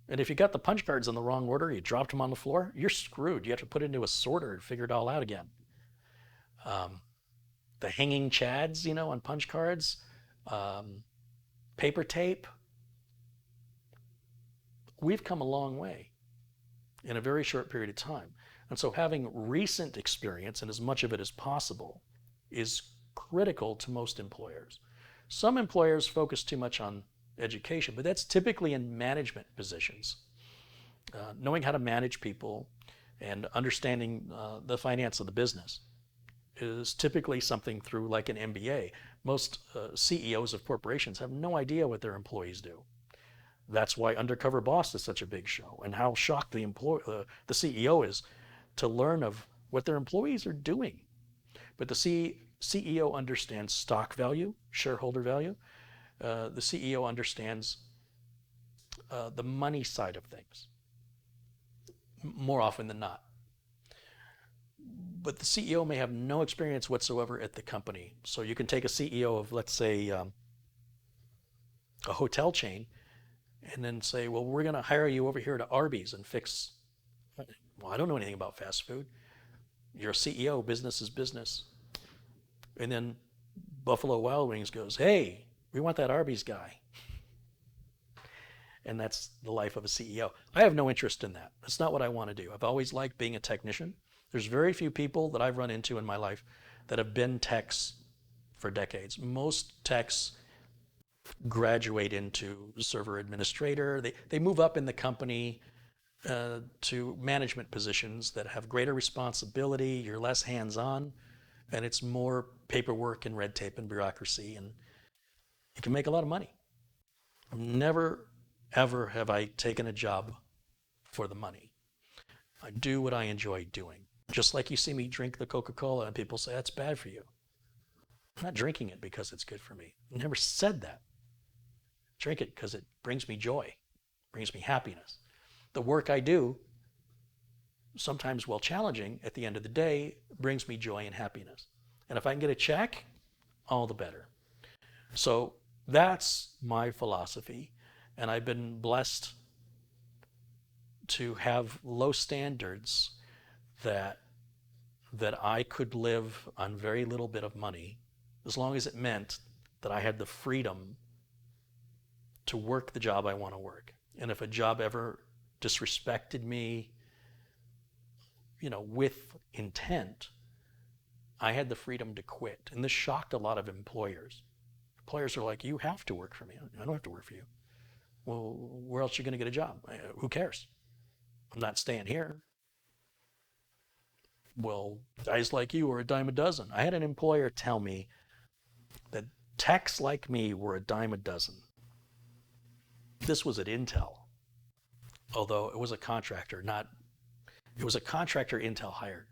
And if you got the punch cards in the wrong order, you dropped them on the floor, you're screwed. You have to put it into a sorter and figure it all out again. The hanging chads, on punch cards, paper tape. We've come a long way in a very short period of time. And so having recent experience, and as much of it as possible, is critical to most employers. Some employers focus too much on education, but that's typically in management positions. Knowing how to manage people and understanding the finance of the business is typically something through like an MBA. Most CEOs of corporations have no idea what their employees do. That's why Undercover Boss is such a big show, and how shocked the CEO is to learn of what their employees are doing. But the CEO understands stock value, shareholder value. The CEO understands the money side of things more often than not. But the CEO may have no experience whatsoever at the company. So you can take a CEO of, let's say, a hotel chain, and then say, well, we're going to hire you over here to Arby's and fix Well, I don't know anything about fast food. You're a CEO, business is business. And then Buffalo Wild Wings goes, hey, we want that Arby's guy. And that's the life of a CEO. I have no interest in that. That's not what I want to do. I've always liked being a technician. There's very few people that I've run into in my life that have been techs for decades. Most techs graduate into server administrator. They move up in the company to management positions that have greater responsibility. You're less hands-on, and it's more paperwork and red tape and bureaucracy, and you can make a lot of money. Never, ever have I taken a job for the money. I do what I enjoy doing. Just like you see me drink the Coca-Cola and people say, that's bad for you. I'm not drinking it because it's good for me. I never said that. Drink it because it brings me joy, brings me happiness. The work I do, sometimes while challenging, at the end of the day, brings me joy and happiness. And if I can get a check, all the better. So that's my philosophy. And I've been blessed to have low standards that I could live on very little bit of money, as long as it meant that I had the freedom to work the job I want to work. And if a job ever disrespected me, with intent, I had the freedom to quit. And this shocked a lot of employers. Employers are like, you have to work for me. I don't have to work for you. Well, where else are you going to get a job? Who cares? I'm not staying here. Well, guys like you are a dime a dozen. I had an employer tell me that techs like me were a dime a dozen. This was at Intel, although it was a contractor, it was a contractor Intel hired.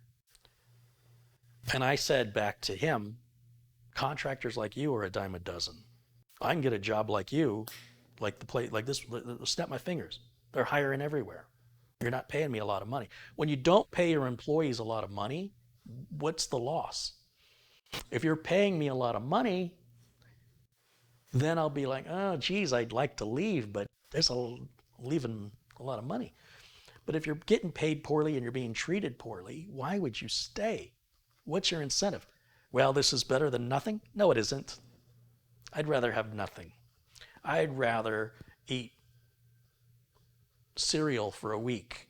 And I said back to him, contractors like you are a dime a dozen. I can get a job like you, like this, snap my fingers. They're hiring everywhere. You're not paying me a lot of money. When you don't pay your employees a lot of money, what's the loss? If you're paying me a lot of money, then I'll be like, oh, geez, I'd like to leave, but there's leaving a lot of money. But if you're getting paid poorly and you're being treated poorly, why would you stay? What's your incentive? Well, this is better than nothing? No, it isn't. I'd rather have nothing. I'd rather eat cereal for a week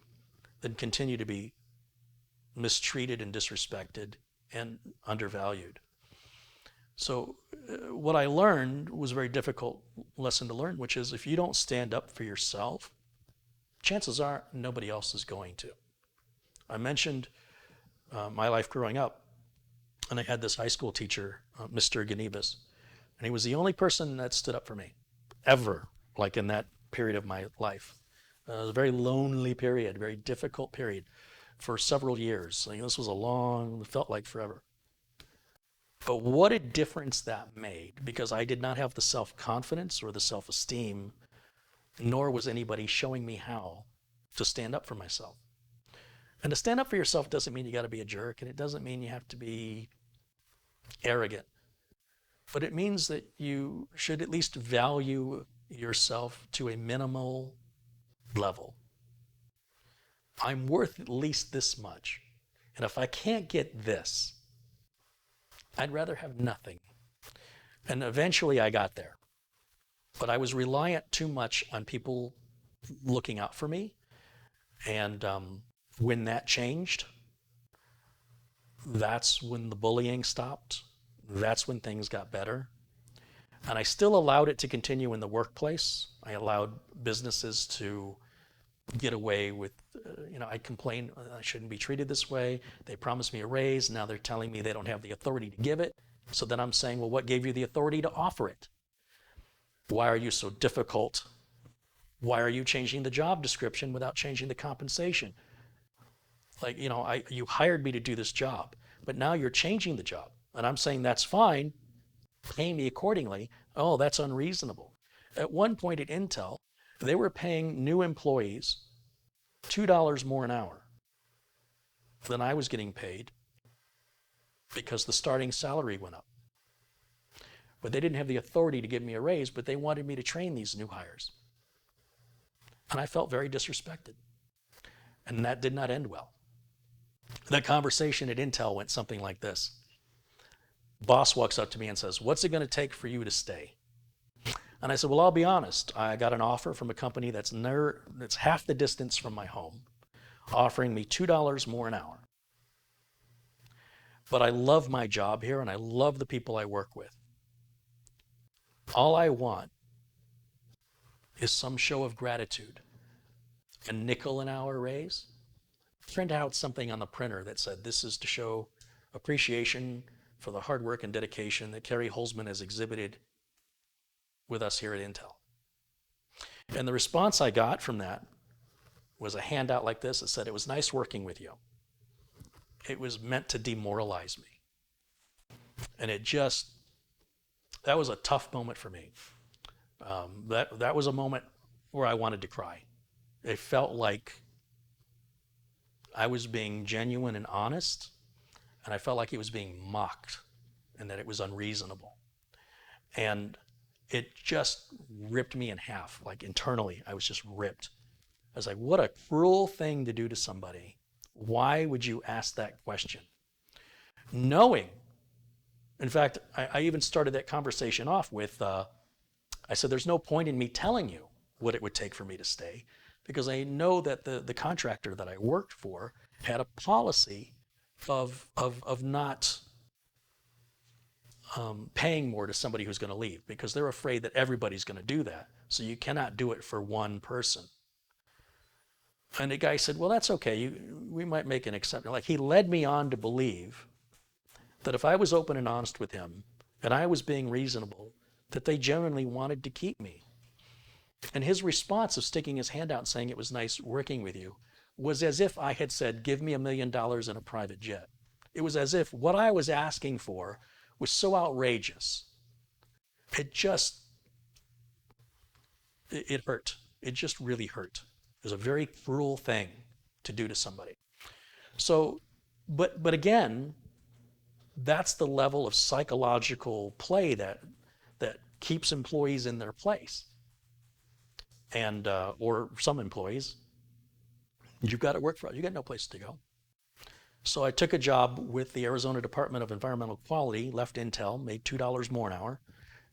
than continue to be mistreated and disrespected and undervalued. So what I learned was a very difficult lesson to learn, which is if you don't stand up for yourself, chances are nobody else is going to. I mentioned my life growing up, and I had this high school teacher, Mr. Ganibas, and he was the only person that stood up for me, ever, like in that period of my life. It was a very lonely period, very difficult period for several years. This was felt like forever. But what a difference that made, because I did not have the self-confidence or the self-esteem, nor was anybody showing me how to stand up for myself. And to stand up for yourself doesn't mean you got to be a jerk, and it doesn't mean you have to be arrogant. But it means that you should at least value yourself to a minimal level. I'm worth at least this much. And if I can't get this, I'd rather have nothing. And eventually I got there. But I was reliant too much on people looking out for me. And when that changed, that's when the bullying stopped. That's when things got better. And I still allowed it to continue in the workplace. I allowed businesses to get away with, I complained, I shouldn't be treated this way. They promised me a raise. Now they're telling me they don't have the authority to give it. So then I'm saying, well, what gave you the authority to offer it? Why are you so difficult? Why are you changing the job description without changing the compensation? You hired me to do this job, but now you're changing the job. And I'm saying that's fine. Pay me accordingly. Oh, that's unreasonable. At one point at Intel, they were paying new employees $2 more an hour than I was getting paid because the starting salary went up. But they didn't have the authority to give me a raise, but they wanted me to train these new hires. And I felt very disrespected. And that did not end well. That conversation at Intel went something like this. Boss walks up to me and says, "What's it going to take for you to stay?" And I said, "Well, I'll be honest. I got an offer from a company that's half the distance from my home, offering me $2 more an hour. But I love my job here and I love the people I work with. All I want is some show of gratitude. A nickel an hour raise. Print out something on the printer that said, this is to show appreciation for the hard work and dedication that Carey Holzman has exhibited with us here at Intel." And the response I got from that was a handout like this. It said, "It was nice working with you. It was meant to demoralize me." And that was a tough moment for me. That was a moment where I wanted to cry. It felt like I was being genuine and honest, and I felt like it was being mocked and that it was unreasonable. And it just ripped me in half. Like internally, I was just ripped. I was like, what a cruel thing to do to somebody. Why would you ask that question? Knowing, in fact, I even started that conversation off with, I said, there's no point in me telling you what it would take for me to stay, because I know that the contractor that I worked for had a policy of not paying more to somebody who's going to leave, because they're afraid that everybody's going to do that. So you cannot do it for one person. And the guy said, "Well, that's okay. We might make an exception." Like, he led me on to believe that if I was open and honest with him and I was being reasonable, that they genuinely wanted to keep me. And his response of sticking his hand out and saying, "It was nice working with you," was as if I had said, "Give me $1 million in a private jet." It was as if what I was asking for was so outrageous. It hurt. It just really hurt. It was a very cruel thing to do to somebody. So, but again, that's the level of psychological play that keeps employees in their place. And, or some employees, you've got to work for it. You got no place to go. So I took a job with the Arizona Department of Environmental Quality, left Intel, made $2 more an hour.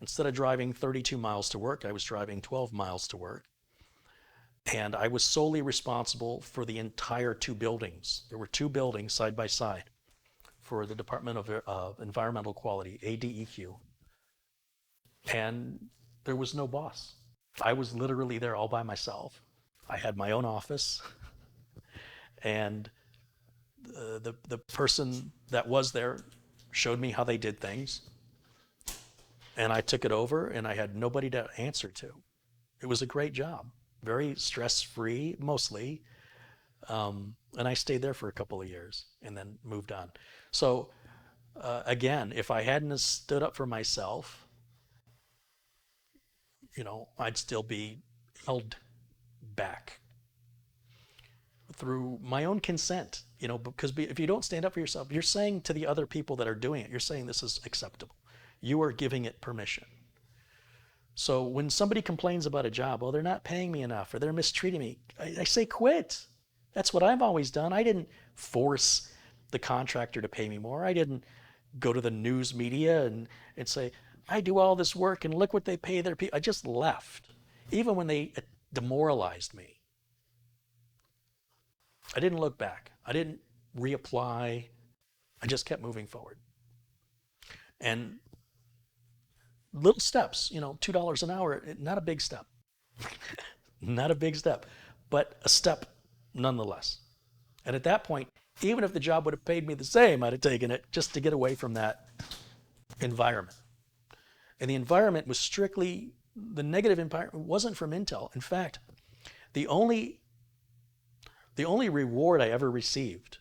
Instead of driving 32 miles to work, I was driving 12 miles to work. And I was solely responsible for the entire 2 buildings. There were 2 buildings side by side for the Department of Environmental Quality, ADEQ. And there was no boss. I was literally there all by myself. I had my own office. And the person that was there showed me how they did things. And I took it over, and I had nobody to answer to. It was a great job. Very stress-free, mostly. And I stayed there for a couple of years and then moved on. So again, if I hadn't stood up for myself, I'd still be held back through my own consent, because if you don't stand up for yourself, you're saying to the other people that are doing it, you're saying this is acceptable. You are giving it permission. So when somebody complains about a job, "Oh, they're not paying me enough," or "They're mistreating me," I say, quit. That's what I've always done. I didn't force the contractor to pay me more. I didn't go to the news media and say, "I do all this work and look what they pay their people." I just left. Even when they demoralized me, I didn't look back. I didn't reapply. I just kept moving forward. And little steps, $2 an hour, not a big step. Not a big step, but a step nonetheless. And at that point, even if the job would have paid me the same, I'd have taken it just to get away from that environment. And the environment was strictly, the negative environment wasn't from Intel. In fact, the only reward I ever received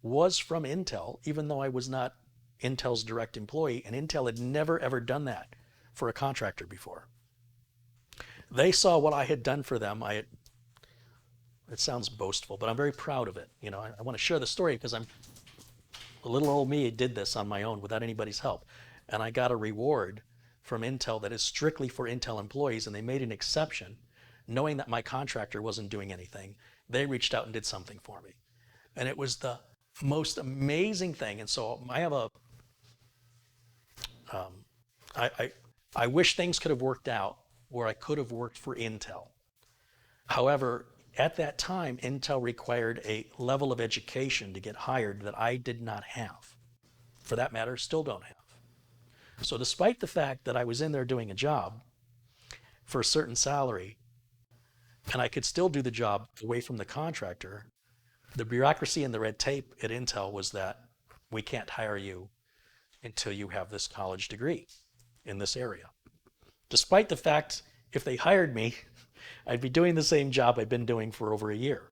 was from Intel, even though I was not Intel's direct employee, and Intel had never ever done that for a contractor before. They saw what I had done for them. It sounds boastful, but I'm very proud of it. I want to share the story because a little old me did this on my own without anybody's help. And I got a reward from Intel that is strictly for Intel employees, and they made an exception, knowing that my contractor wasn't doing anything, They reached out and did something for me. And it was the most amazing thing. And so I have a, I, I, I wish things could have worked out where I could have worked for Intel. However, at that time, Intel required a level of education to get hired that I did not have. For that matter, still don't have. So despite the fact that I was in there doing a job for a certain salary, and I could still do the job away from the contractor, the bureaucracy and the red tape at Intel was that we can't hire you until you have this college degree in this area. Despite the fact, if they hired me, I'd be doing the same job I've been doing for over a year.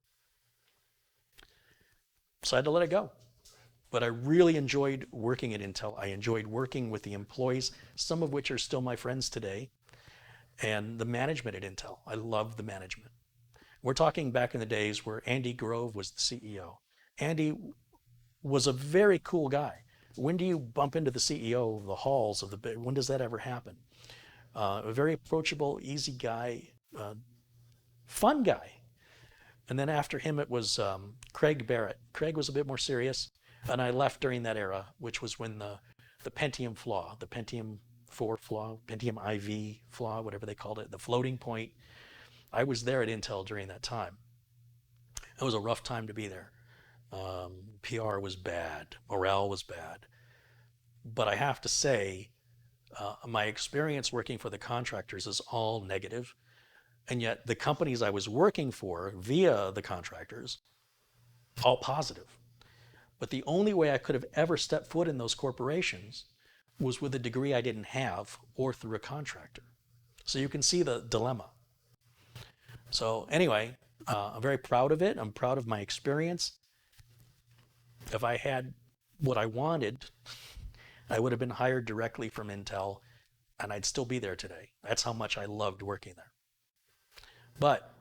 So I had to let it go. But I really enjoyed working at Intel. I enjoyed working with the employees, some of which are still my friends today, and the management at Intel. I love the management. We're talking back in the days where Andy Grove was the CEO. Andy was a very cool guy. When do you bump into the CEO of the halls of the, when does that ever happen? A very approachable, easy guy, fun guy. And then after him, it was Craig Barrett. Craig was a bit more serious, and I left during that era, which was when the Pentium flaw, the Pentium 4 flaw, Pentium IV flaw, whatever they called it, the floating point. I was there at Intel during that time. It was a rough time to be there. PR was bad, morale was bad. But I have to say, my experience working for the contractors is all negative. And yet the companies I was working for via the contractors, all positive. But the only way I could have ever stepped foot in those corporations was with a degree I didn't have or through a contractor. So you can see the dilemma. So anyway, I'm very proud of it. I'm proud of my experience. If I had what I wanted, I would have been hired directly from Intel and I'd still be there today. That's how much I loved working there. But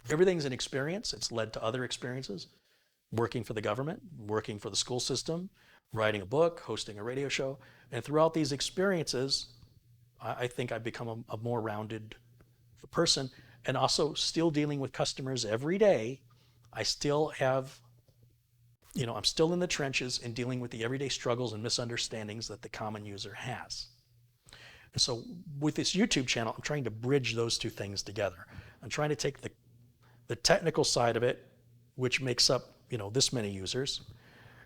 everything's an experience. It's led to other experiences. Working for the government, working for the school system, writing a book, hosting a radio show. And throughout these experiences, I think I've become a more rounded person, and also still dealing with customers every day. I still have, I'm still in the trenches and dealing with the everyday struggles and misunderstandings that the common user has. And so with this YouTube channel, I'm trying to bridge those two things together. I'm trying to take the technical side of it, which makes up, this many users,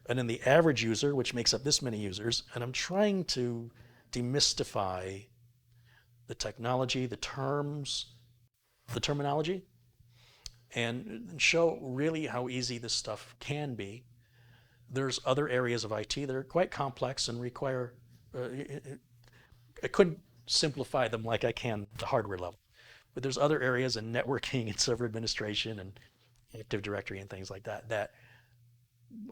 and then the average user, which makes up this many users, and I'm trying to demystify the technology, the terms, the terminology, and show really how easy this stuff can be. There's other areas of IT that are quite complex and require, I couldn't simplify them like I can the hardware level, but there's other areas in networking and server administration and Active Directory and things like that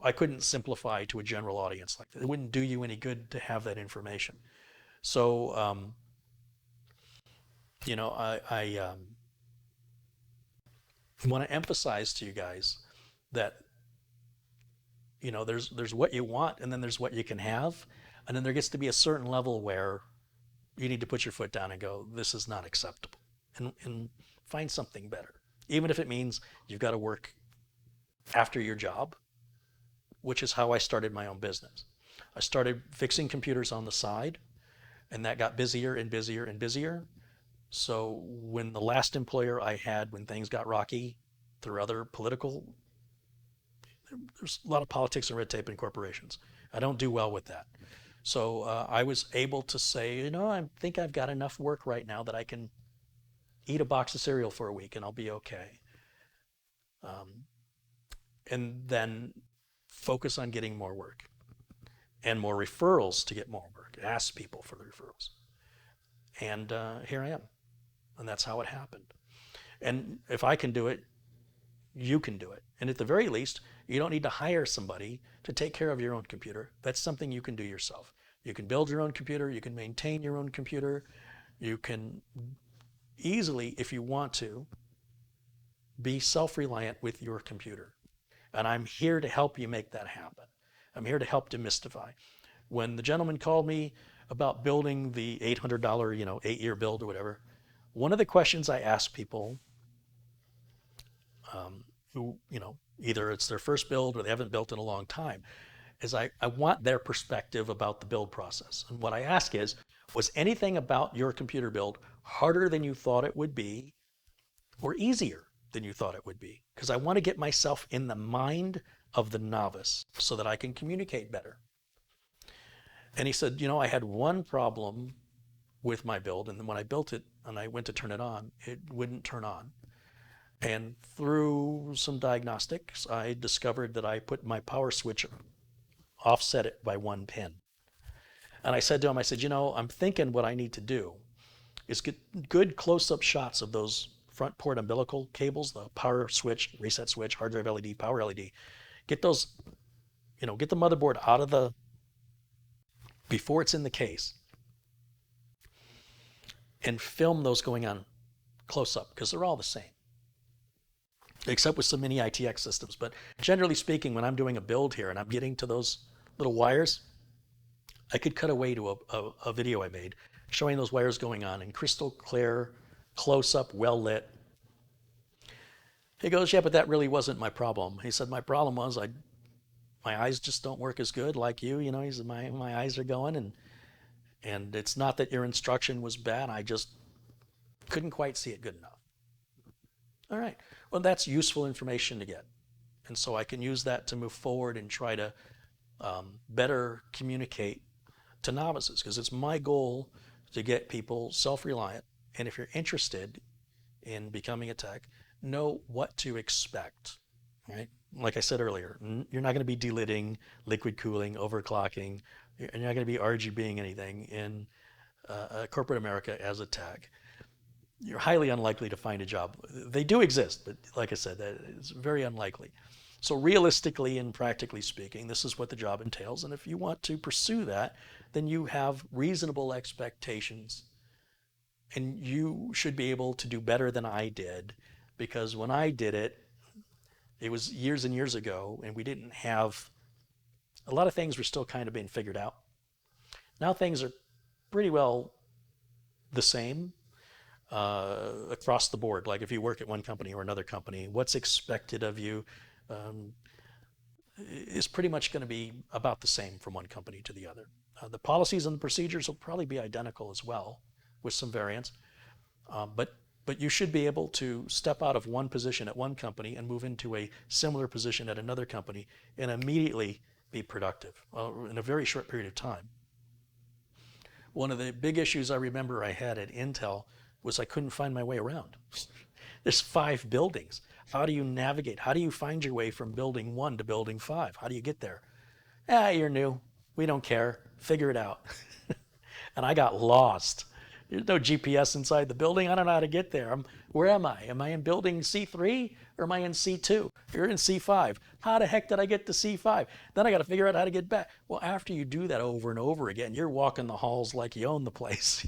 I couldn't simplify to a general audience like that. It wouldn't do you any good to have that information. So, I want to emphasize to you guys that, there's what you want, and then there's what you can have, and then there gets to be a certain level where you need to put your foot down and go, this is not acceptable, and find something better. Even if it means you've got to work after your job, which is how I started my own business. I started fixing computers on the side, and that got busier and busier and busier. So when the last employer I had, when things got rocky through other political, there's a lot of politics and red tape in corporations. I don't do well with that. So I was able to say, I think I've got enough work right now that I can eat a box of cereal for a week and I'll be okay. And then focus on getting more work and more referrals to get more work. Ask people for the referrals. And here I am. And that's how it happened. And if I can do it, you can do it. And at the very least, you don't need to hire somebody to take care of your own computer. That's something you can do yourself. You can build your own computer. You can maintain your own computer. You can easily, if you want to, be self-reliant with your computer. And I'm here to help you make that happen. I'm here to help demystify. When the gentleman called me about building the $800, 8-year build or whatever, one of the questions I ask people who, either it's their first build or they haven't built in a long time, is I want their perspective about the build process. And what I ask is, was anything about your computer build harder than you thought it would be or easier than you thought it would be? Because I want to get myself in the mind of the novice so that I can communicate better. And he said, I had one problem with my build, and then when I built it and I went to turn it on, it wouldn't turn on. And through some diagnostics, I discovered that I put my power switch, offset it by 1 pin. And I said to him, I'm thinking what I need to do is get good close-up shots of those front port umbilical cables, the power switch, reset switch, hard drive LED, power LED. Get those, get the motherboard out of before it's in the case, and film those going on close up, because they're all the same, except with some mini ITX systems. But generally speaking, when I'm doing a build here and I'm getting to those little wires, I could cut away to a video I made showing those wires going on in crystal clear, close up, well lit. He goes, yeah, but that really wasn't my problem. He said, my problem was my eyes just don't work as good like you. He said, my eyes are going, and it's not that your instruction was bad. I just couldn't quite see it good enough. All right. Well, that's useful information to get. And so I can use that to move forward and try to better communicate to novices, because it's my goal to get people self-reliant. And if you're interested in becoming a tech, know what to expect, right? Like I said earlier, you're not going to be delidding, liquid cooling, overclocking. You're not going to be RGBing anything in corporate America as a tech. You're highly unlikely to find a job. They do exist, but like I said, it's very unlikely. So realistically and practically speaking, this is what the job entails. And if you want to pursue that, then you have reasonable expectations. And you should be able to do better than I did, because when I did it, it was years and years ago, and we didn't have, a lot of things were still kind of being figured out. Now things are pretty well the same across the board. Like if you work at one company or another company, what's expected of you is pretty much going to be about the same from one company to the other. The policies and the procedures will probably be identical as well, with some variants. But you should be able to step out of one position at one company and move into a similar position at another company and immediately be productive in a very short period of time. One of the big issues I remember I had at Intel was I couldn't find my way around. There's 5 buildings. How do you navigate? How do you find your way from building 1 to building 5? How do you get there? You're new. We don't care. Figure it out. And I got lost. There's no GPS inside the building. I don't know how to get there. Where am I? Am I in building C3 or am I in C2? You're in C5. How the heck did I get to C5? Then I got to figure out how to get back. Well, after you do that over and over again, you're walking the halls like you own the place,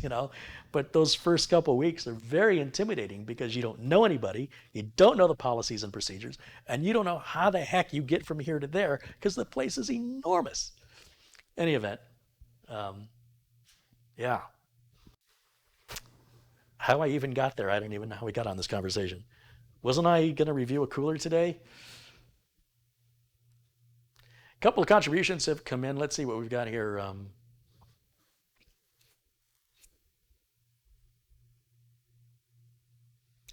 But those first couple of weeks are very intimidating because you don't know anybody, you don't know the policies and procedures, and you don't know how the heck you get from here to there because the place is enormous. Any event, yeah. How I even got there, I don't even know how we got on this conversation. Wasn't I going to review a cooler today? A couple of contributions have come in. Let's see what we've got here.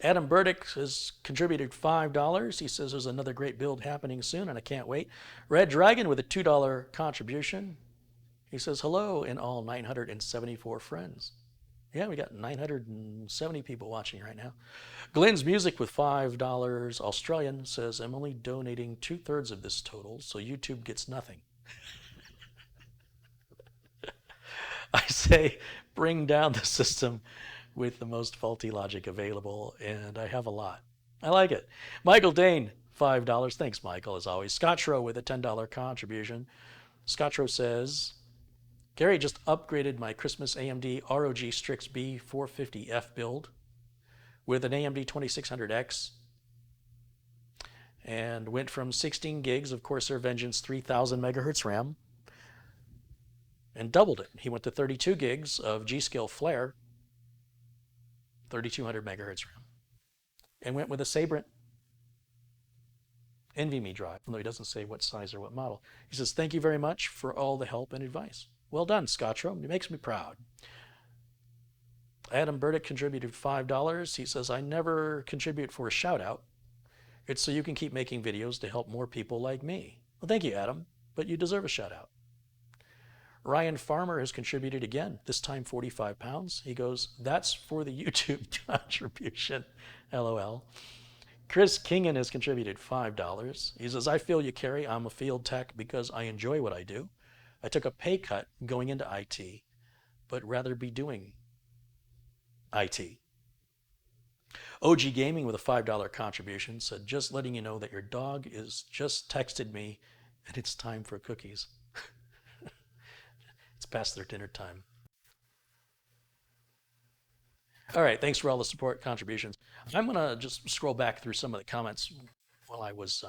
Adam Burdick has contributed $5. He says there's another great build happening soon, and I can't wait. Red Dragon with a $2 contribution. He says, hello, and all 974 friends. Yeah, we got 970 people watching right now. Glenn's Music with $5. Australian says, I'm only donating 2/3 of this total, so YouTube gets nothing. I say, bring down the system with the most faulty logic available, and I have a lot. I like it. Michael Dane, $5. Thanks, Michael, as always. Scotchro with a $10 contribution. Scotchro says, Carey just upgraded my Christmas AMD ROG Strix B450F build with an AMD 2600X and went from 16 gigs of Corsair Vengeance 3000 megahertz RAM and doubled it. He went to 32 gigs of G-Skill Flare 3200 megahertz RAM and went with a Sabrent NVMe drive, although he doesn't say what size or what model. He says, thank you very much for all the help and advice. Well done, Scotro. It makes me proud. Adam Burdick contributed $5. He says, I never contribute for a shout out. It's so you can keep making videos to help more people like me. Well, thank you, Adam, but you deserve a shout out. Ryan Farmer has contributed again, this time 45 pounds. He goes, that's for the YouTube contribution, LOL. Chris Kingan has contributed $5. He says, I feel you, Carey. I'm a field tech because I enjoy what I do. I took a pay cut going into IT, but rather be doing IT. OG Gaming with a $5 contribution said, just letting you know that your dog is just texted me and it's time for cookies. It's past their dinner time. All right, thanks for all the support contributions. I'm going to just scroll back through some of the comments while I was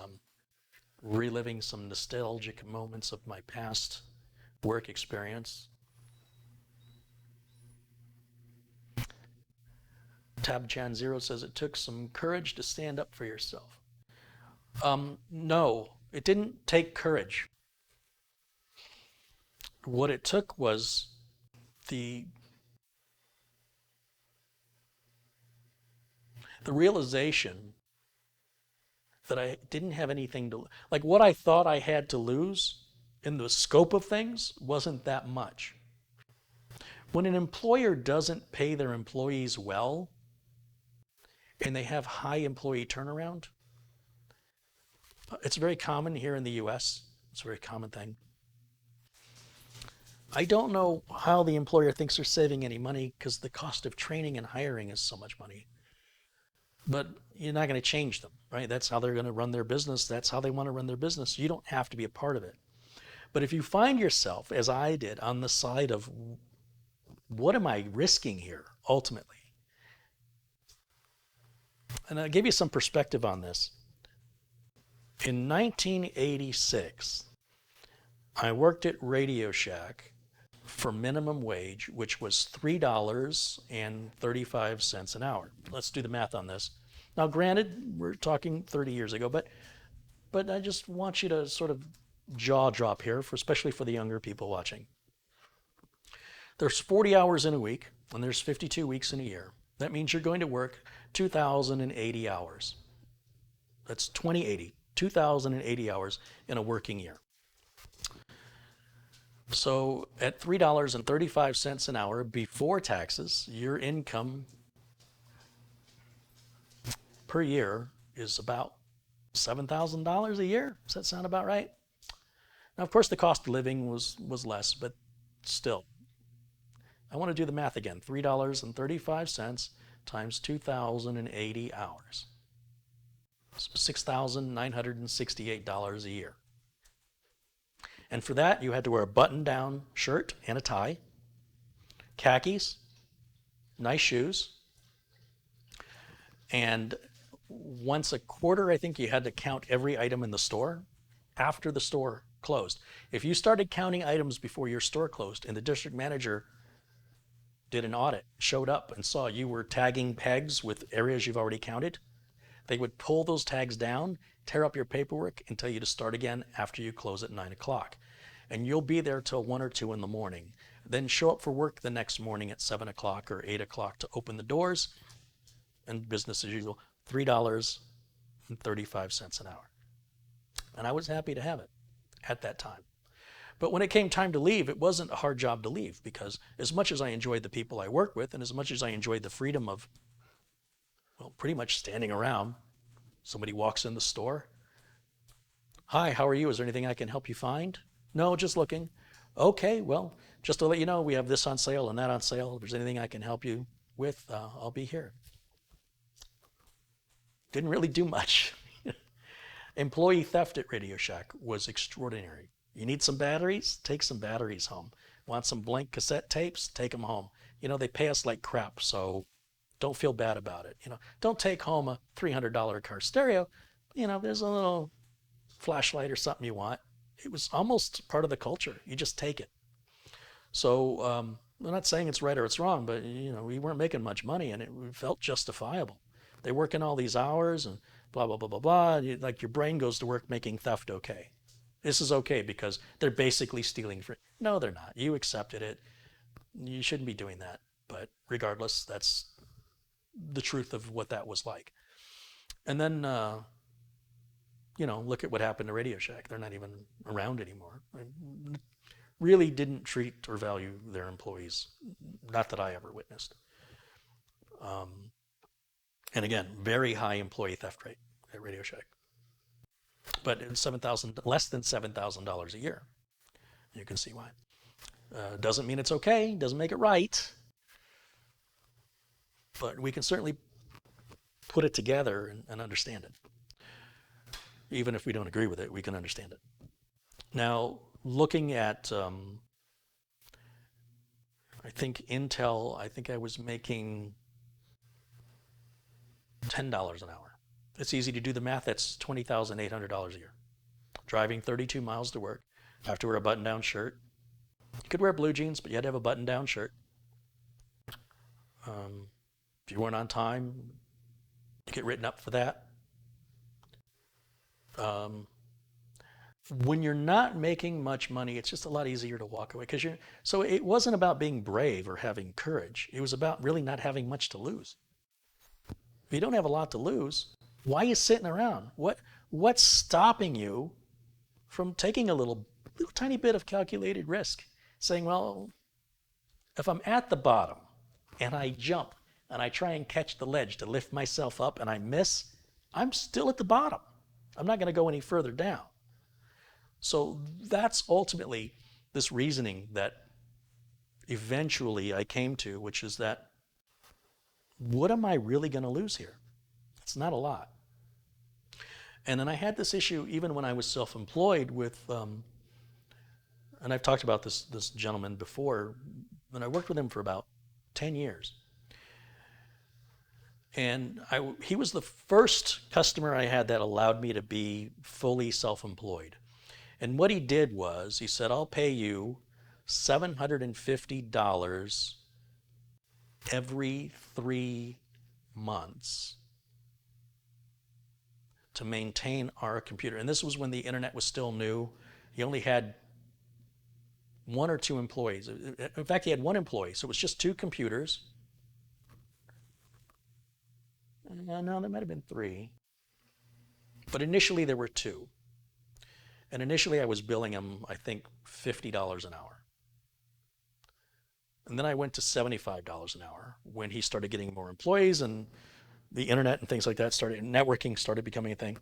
reliving some nostalgic moments of my past work experience. TabChan0 says it took some courage to stand up for yourself. No, it didn't take courage. What it took was the realization that I didn't have anything to, like what I thought I had to lose in the scope of things wasn't that much. When an employer doesn't pay their employees well and they have high employee turnaround, it's very common here in the US. It's a very common thing. I don't know how the employer thinks they're saving any money because the cost of training and hiring is so much money. But you're not going to change them, right? That's how they're going to run their business. That's how they want to run their business. You don't have to be a part of it. But if you find yourself, as I did, on the side of what am I risking here ultimately? And I'll give you some perspective on this. In 1986, I worked at Radio Shack for minimum wage, which was $3.35 an hour. Let's do the math on this. Now, granted, we're talking 30 years ago, but I just want you to sort of jaw drop here, especially for the younger people watching. There's 40 hours in a week, and there's 52 weeks in a year. That means you're going to work 2,080 hours. That's 2080, 2,080 hours in a working year. So at $3.35 an hour before taxes, your income per year is about $7,000 a year. Does that sound about right? Now, of course, the cost of living was less, but still. I want to do the math again. $3.35 times 2,080 hours. $6,968 a year. And for that, you had to wear a button-down shirt and a tie, khakis, nice shoes, and once a quarter, I think you had to count every item in the store after the store closed. If you started counting items before your store closed and the district manager did an audit, showed up and saw you were tagging pegs with areas you've already counted, they would pull those tags down, tear up your paperwork, and tell you to start again after you close at 9 o'clock. And you'll be there till 1 or 2 in the morning. Then show up for work the next morning at 7 o'clock or 8 o'clock to open the doors, and business as usual, $3.35 an hour. And I was happy to have it at that time. But when it came time to leave, it wasn't a hard job to leave, because as much as I enjoyed the people I work with and as much as I enjoyed the freedom of, well, pretty much standing around, somebody walks in the store. Hi, how are you? Is there anything I can help you find? No, just looking. Okay, well, just to let you know, we have this on sale and that on sale. If there's anything I can help you with, I'll be here. Didn't really do much. Employee theft at Radio Shack was extraordinary. You need some batteries? Take some batteries home. Want some blank cassette tapes? Take them home. You know, they pay us like crap, so don't feel bad about it. You know, don't take home a $300 car stereo. You know, there's a little flashlight or something you want. It was almost part of the culture. You just take it. So I'm not saying it's right or it's wrong, but you know, we weren't making much money and it felt justifiable. They work in all these hours, and blah, blah, blah, blah, blah. Like your brain goes to work making theft okay. This is okay because they're basically stealing free. No, they're not. You accepted it. You shouldn't be doing that. But regardless, that's the truth of what that was like. And then, look at what happened to Radio Shack. They're not even around anymore. Really didn't treat or value their employees. Not that I ever witnessed. And again, very high employee theft rate at Radio Shack. But it's less than $7,000 a year. You can see why. Doesn't mean it's okay. Doesn't make it right. But we can certainly put it together and understand it. Even if we don't agree with it, we can understand it. Now, looking at, I think Intel, I was making $10 an hour. It's easy to do the math. That's $20,800 a year. Driving 32 miles to work. I have to wear a button-down shirt. You could wear blue jeans, but you had to have a button-down shirt. If you weren't on time, you get written up for that. When you're not making much money, it's just a lot easier to walk away. So it wasn't about being brave or having courage. It was about really not having much to lose. If you don't have a lot to lose, why are you sitting around? What's stopping you from taking a little tiny bit of calculated risk? Saying, well, if I'm at the bottom and I jump and I try and catch the ledge to lift myself up and I miss, I'm still at the bottom. I'm not going to go any further down. So that's ultimately this reasoning that eventually I came to, which is that what am I really going to lose here? It's not a lot. And then I had this issue even when I was self-employed with, and I've talked about this gentleman before, and I worked with him for about 10 years. And he was the first customer I had that allowed me to be fully self-employed. And what he did was, he said, I'll pay you $750 every 3 months to maintain our computer. And this was when the internet was still new. He only had 1 or 2 employees. In fact, he had 1 employee, so it was just 2 computers. No, there might have been 3. But initially there were 2. And initially I was billing him, I think, $50 an hour. And then I went to $75 an hour when he started getting more employees and the internet and things like that started, networking started becoming a thing,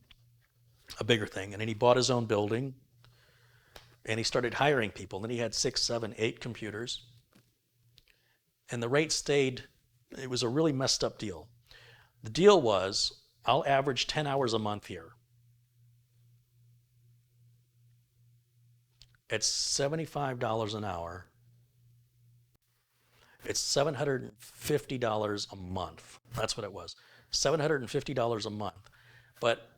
a bigger thing. And then he bought his own building and he started hiring people. And then he had 6, 7, 8 computers. And the rate stayed, it was a really messed up deal. The deal was, I'll average 10 hours a month here. At $75 an hour, it's $750 a month. That's what it was. $750 a month. But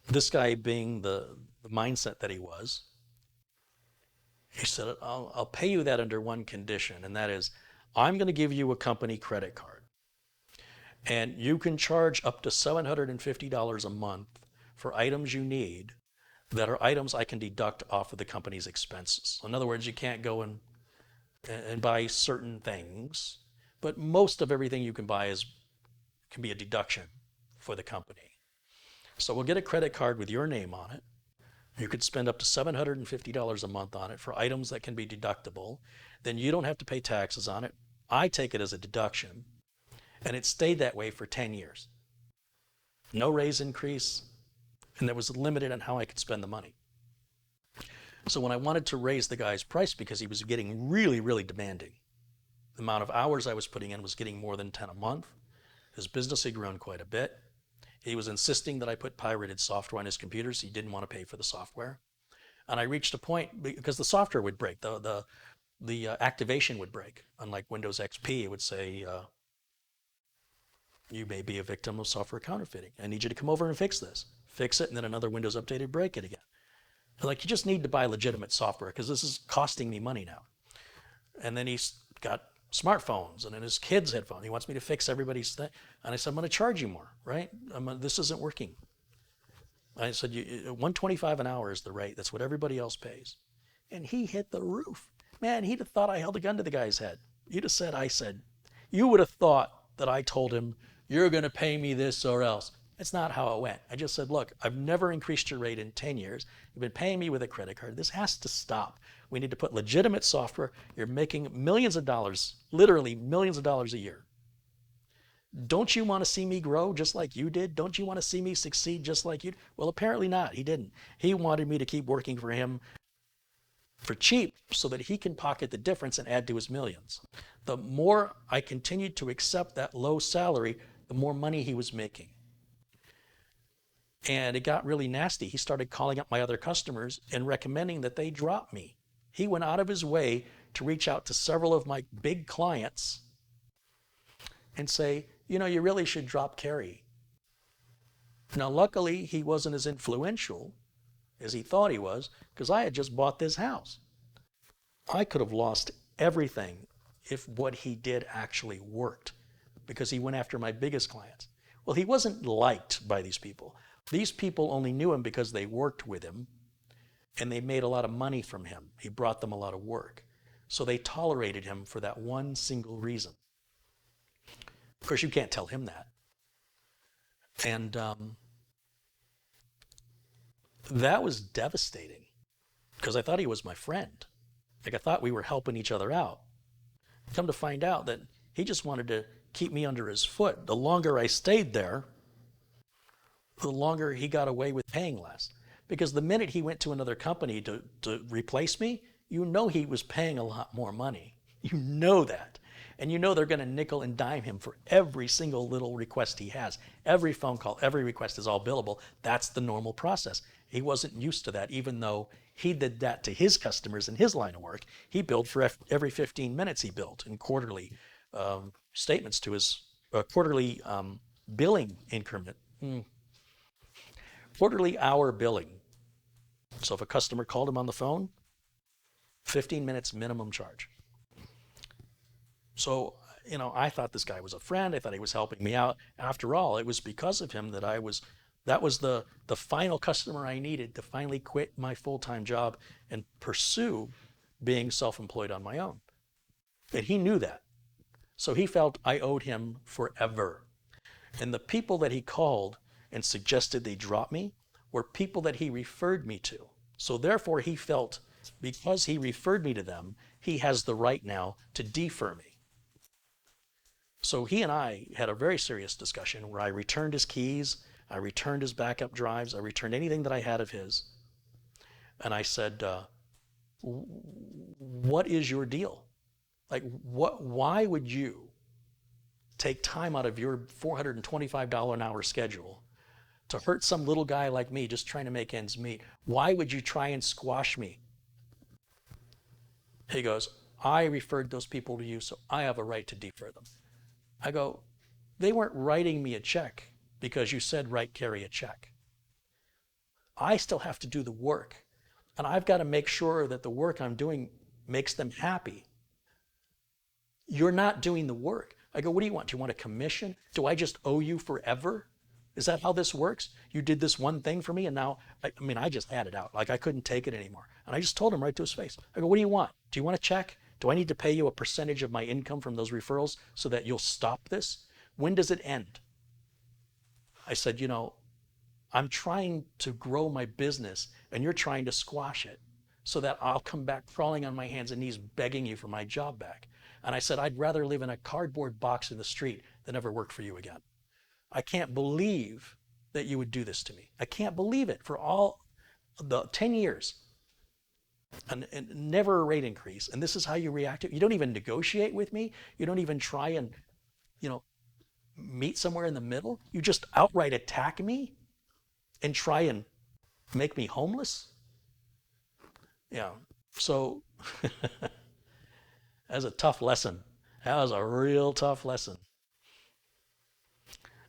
this guy, being the mindset that he was, he said, I'll pay you that under one condition, and that is, I'm going to give you a company credit card. And you can charge up to $750 a month for items you need that are items I can deduct off of the company's expenses. In other words, you can't go and buy certain things, but most of everything you can buy can be a deduction for the company. So we'll get a credit card with your name on it. You could spend up to $750 a month on it for items that can be deductible. Then you don't have to pay taxes on it. I take it as a deduction. And it stayed that way for 10 years. No raise increase, and there was limited on how I could spend the money. So when I wanted to raise the guy's price because he was getting really, really demanding, the amount of hours I was putting in was getting more than 10 a month. His business had grown quite a bit. He was insisting that I put pirated software on his computers. He didn't want to pay for the software. And I reached a point, because the software would break, the activation would break. Unlike Windows XP, it would say, you may be a victim of software counterfeiting. I need you to come over and fix this. Fix it, and then another Windows update would break it again. Like, you just need to buy legitimate software because this is costing me money now. And then he's got smartphones, and then his kids' headphones. He wants me to fix everybody's thing. And I said, I'm going to charge you more, right? This isn't working. I said, 125 an hour is the rate. That's what everybody else pays. And he hit the roof. Man, he'd have thought I held a gun to the guy's head. You'd have said, I said, you would have thought that I told him, you're going to pay me this or else. That's not how it went. I just said, look, I've never increased your rate in 10 years. You've been paying me with a credit card. This has to stop. We need to put legitimate software. You're making millions of dollars, literally millions of dollars a year. Don't you want to see me grow just like you did? Don't you want to see me succeed just like you? Well, apparently not. He didn't. He wanted me to keep working for him for cheap so that he can pocket the difference and add to his millions. The more I continued to accept that low salary, the more money he was making. And it got really nasty. He started calling up my other customers and recommending that they drop me. He went out of his way to reach out to several of my big clients and say, you know, you really should drop Carey. Now, luckily, he wasn't as influential as he thought he was, because I had just bought this house. I could have lost everything if what he did actually worked, because he went after my biggest clients. Well, he wasn't liked by these people. These people only knew him because they worked with him, and they made a lot of money from him. He brought them a lot of work. So they tolerated him for that one single reason. Of course, you can't tell him that. And that was devastating, because I thought he was my friend. Like, I thought we were helping each other out. Come to find out that he just wanted to keep me under his foot. The longer I stayed there, the longer he got away with paying less. Because the minute he went to another company to replace me, you know he was paying a lot more money. You know that. And you know they're going to nickel and dime him for every single little request he has. Every phone call, every request is all billable. That's the normal process. He wasn't used to that, even though he did that to his customers in his line of work. He billed for every 15 minutes he billed in quarterly statements to his quarterly billing increment. Quarterly hour billing. So if a customer called him on the phone, 15 minutes minimum charge. So, you know, I thought this guy was a friend. I thought he was helping me out. After all, it was because of him that that was the final customer I needed to finally quit my full-time job and pursue being self-employed on my own. And he knew that. So he felt I owed him forever. And the people that he called and suggested they drop me were people that he referred me to. So therefore he felt, because he referred me to them, he has the right now to defer me. So he and I had a very serious discussion where I returned his keys, I returned his backup drives, I returned anything that I had of his. And I said, what is your deal? Like, why would you take time out of your $425 an hour schedule to hurt some little guy like me just trying to make ends meet? Why would you try and squash me? He goes, I referred those people to you, so I have a right to defer them. I go, they weren't writing me a check because you said write Carey a check. I still have to do the work, and I've got to make sure that the work I'm doing makes them happy. You're not doing the work. I go, what do you want? Do you want a commission? Do I just owe you forever? Is that how this works? You did this one thing for me, and now, I just had it out. Like, I couldn't take it anymore. And I just told him right to his face. I go, what do you want? Do you want a check? Do I need to pay you a percentage of my income from those referrals so that you'll stop this? When does it end? I said, you know, I'm trying to grow my business and you're trying to squash it so that I'll come back crawling on my hands and knees begging you for my job back. And I said, I'd rather live in a cardboard box in the street than ever work for you again. I can't believe that you would do this to me. I can't believe it. For all the 10 years. And never a rate increase. And this is how you react to it. You don't even negotiate with me. You don't even try and, meet somewhere in the middle. You just outright attack me and try and make me homeless. Yeah. So that's a tough lesson. That was a real tough lesson.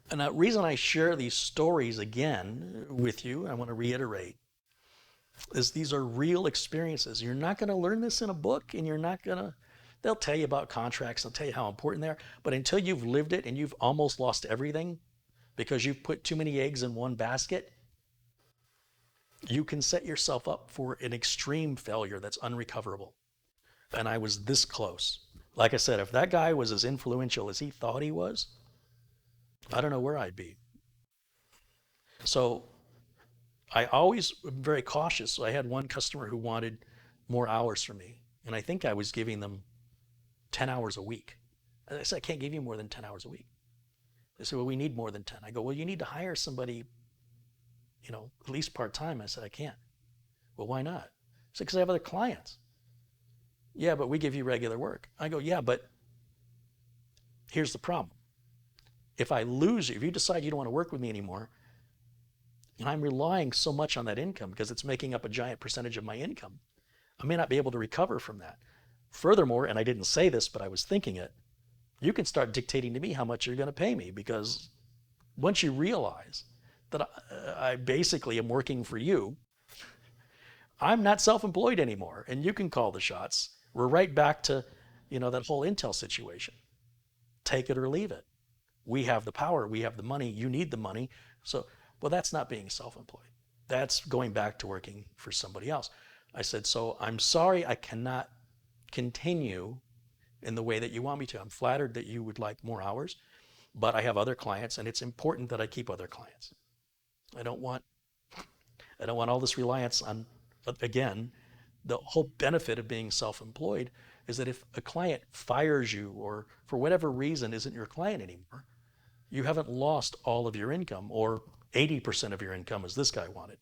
And the reason I share these stories again with you, I want to reiterate, is these are real experiences. You're not going to learn this in a book, and they'll tell you about contracts, they'll tell you how important they are, but until you've lived it and you've almost lost everything because you've put too many eggs in one basket, you can set yourself up for an extreme failure that's unrecoverable. And I was this close. Like I said, if that guy was as influential as he thought he was, I don't know where I'd be. So I always am very cautious. So I had one customer who wanted more hours from me, and I think I was giving them 10 hours a week. I said, I can't give you more than 10 hours a week. They said, well, we need more than 10. I go, well, you need to hire somebody, at least part-time. I said, I can't. Well, why not? I said, because I have other clients. Yeah, but we give you regular work. I go, yeah, but here's the problem. If I lose you, if you decide you don't want to work with me anymore, and I'm relying so much on that income because it's making up a giant percentage of my income, I may not be able to recover from that. Furthermore, and I didn't say this, but I was thinking it, you can start dictating to me how much you're going to pay me, because once you realize that I basically am working for you, I'm not self-employed anymore, and you can call the shots. We're right back to, that whole Intel situation. Take it or leave it. We have the power, we have the money, you need the money. So, well, that's not being self-employed. That's going back to working for somebody else. I said, so I'm sorry I cannot continue in the way that you want me to. I'm flattered that you would like more hours, but I have other clients, and it's important that I keep other clients. I don't want all this reliance on, again, the whole benefit of being self-employed is that if a client fires you or for whatever reason isn't your client anymore, you haven't lost all of your income, or 80% of your income as this guy wanted.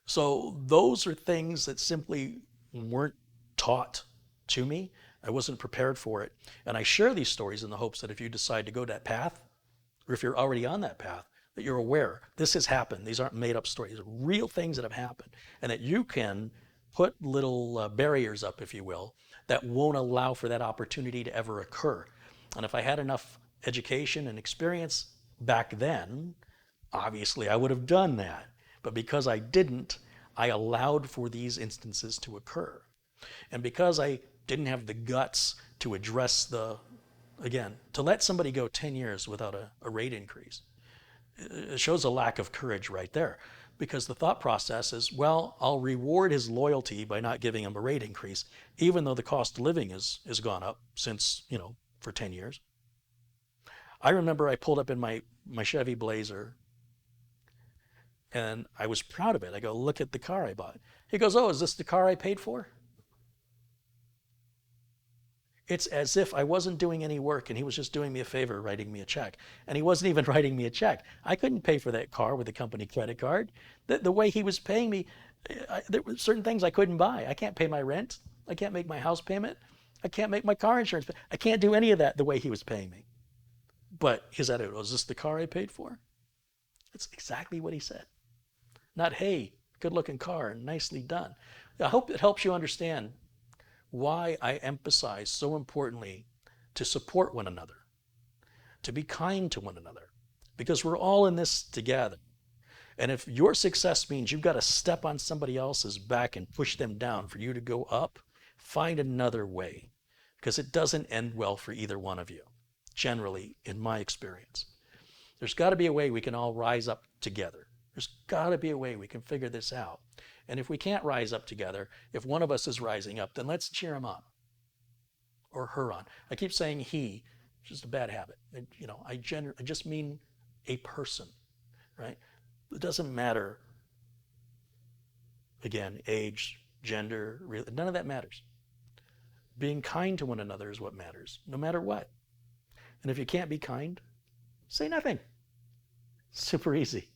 So those are things that simply weren't taught to me. I wasn't prepared for it. And I share these stories in the hopes that if you decide to go that path, or if you're already on that path, that you're aware this has happened. These aren't made up stories. These are real things that have happened. And that you can put little barriers up, if you will, that won't allow for that opportunity to ever occur. And if I had enough education and experience back then, obviously I would have done that. But because I didn't, I allowed for these instances to occur. And because I didn't have the guts to address to let somebody go 10 years without a rate increase, it shows a lack of courage right there. Because the thought process is, well, I'll reward his loyalty by not giving him a rate increase, even though the cost of living has gone up since, for 10 years. I remember I pulled up in my Chevy Blazer, and I was proud of it. I go, look at the car I bought. He goes, oh, is this the car I paid for? It's as if I wasn't doing any work and he was just doing me a favor, writing me a check. And he wasn't even writing me a check. I couldn't pay for that car with a company credit card. The way he was paying me, there were certain things I couldn't buy. I can't pay my rent. I can't make my house payment. I can't make my car insurance payment. I can't do any of that the way he was paying me. But his attitude was, is this the car I paid for? That's exactly what he said. Not, hey, good looking car, nicely done. I hope it helps you understand why I emphasize so importantly to support one another, to be kind to one another, because we're all in this together. And if your success means you've got to step on somebody else's back and push them down for you to go up, find another way, because it doesn't end well for either one of you, generally, in my experience. There's got to be a way we can all rise up together. There's got to be a way we can figure this out. And if we can't rise up together, if one of us is rising up, then let's cheer him on or her on. I keep saying he, which is a bad habit. I just mean a person, right? It doesn't matter, again, age, gender, none of that matters. Being kind to one another is what matters, no matter what. And if you can't be kind, say nothing. Super easy.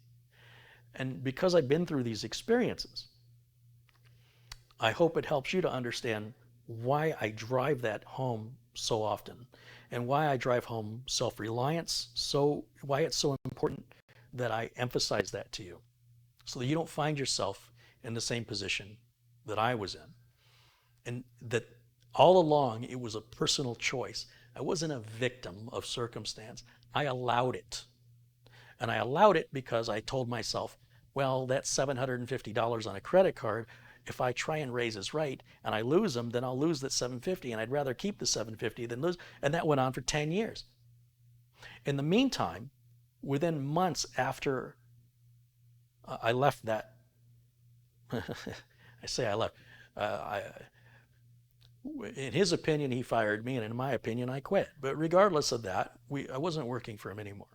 And because I've been through these experiences, I hope it helps you to understand why I drive that home so often, and why I drive home self-reliance, why it's so important that I emphasize that to you, so that you don't find yourself in the same position that I was in. And that all along it was a personal choice. I wasn't a victim of circumstance. I allowed it. And I allowed it because I told myself, well, that's $750 on a credit card. If I try and raise his rate and I lose him, then I'll lose that $750, and I'd rather keep the $750 than lose. And that went on for 10 years. In the meantime, within months after I left that I say I left. I, in his opinion, he fired me, and in my opinion, I quit. But regardless of that, I wasn't working for him anymore.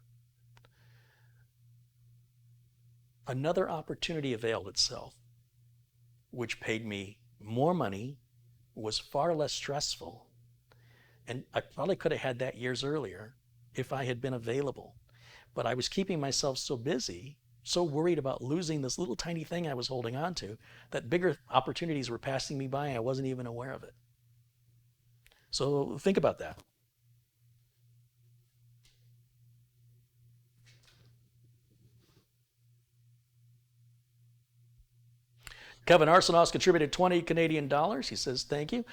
Another opportunity availed itself, which paid me more money, was far less stressful, and I probably could have had that years earlier if I had been available. But I was keeping myself so busy, so worried about losing this little tiny thing I was holding on to, that bigger opportunities were passing me by and I wasn't even aware of it. So think about that. Kevin Arsenault contributed 20 Canadian dollars. He says, thank you.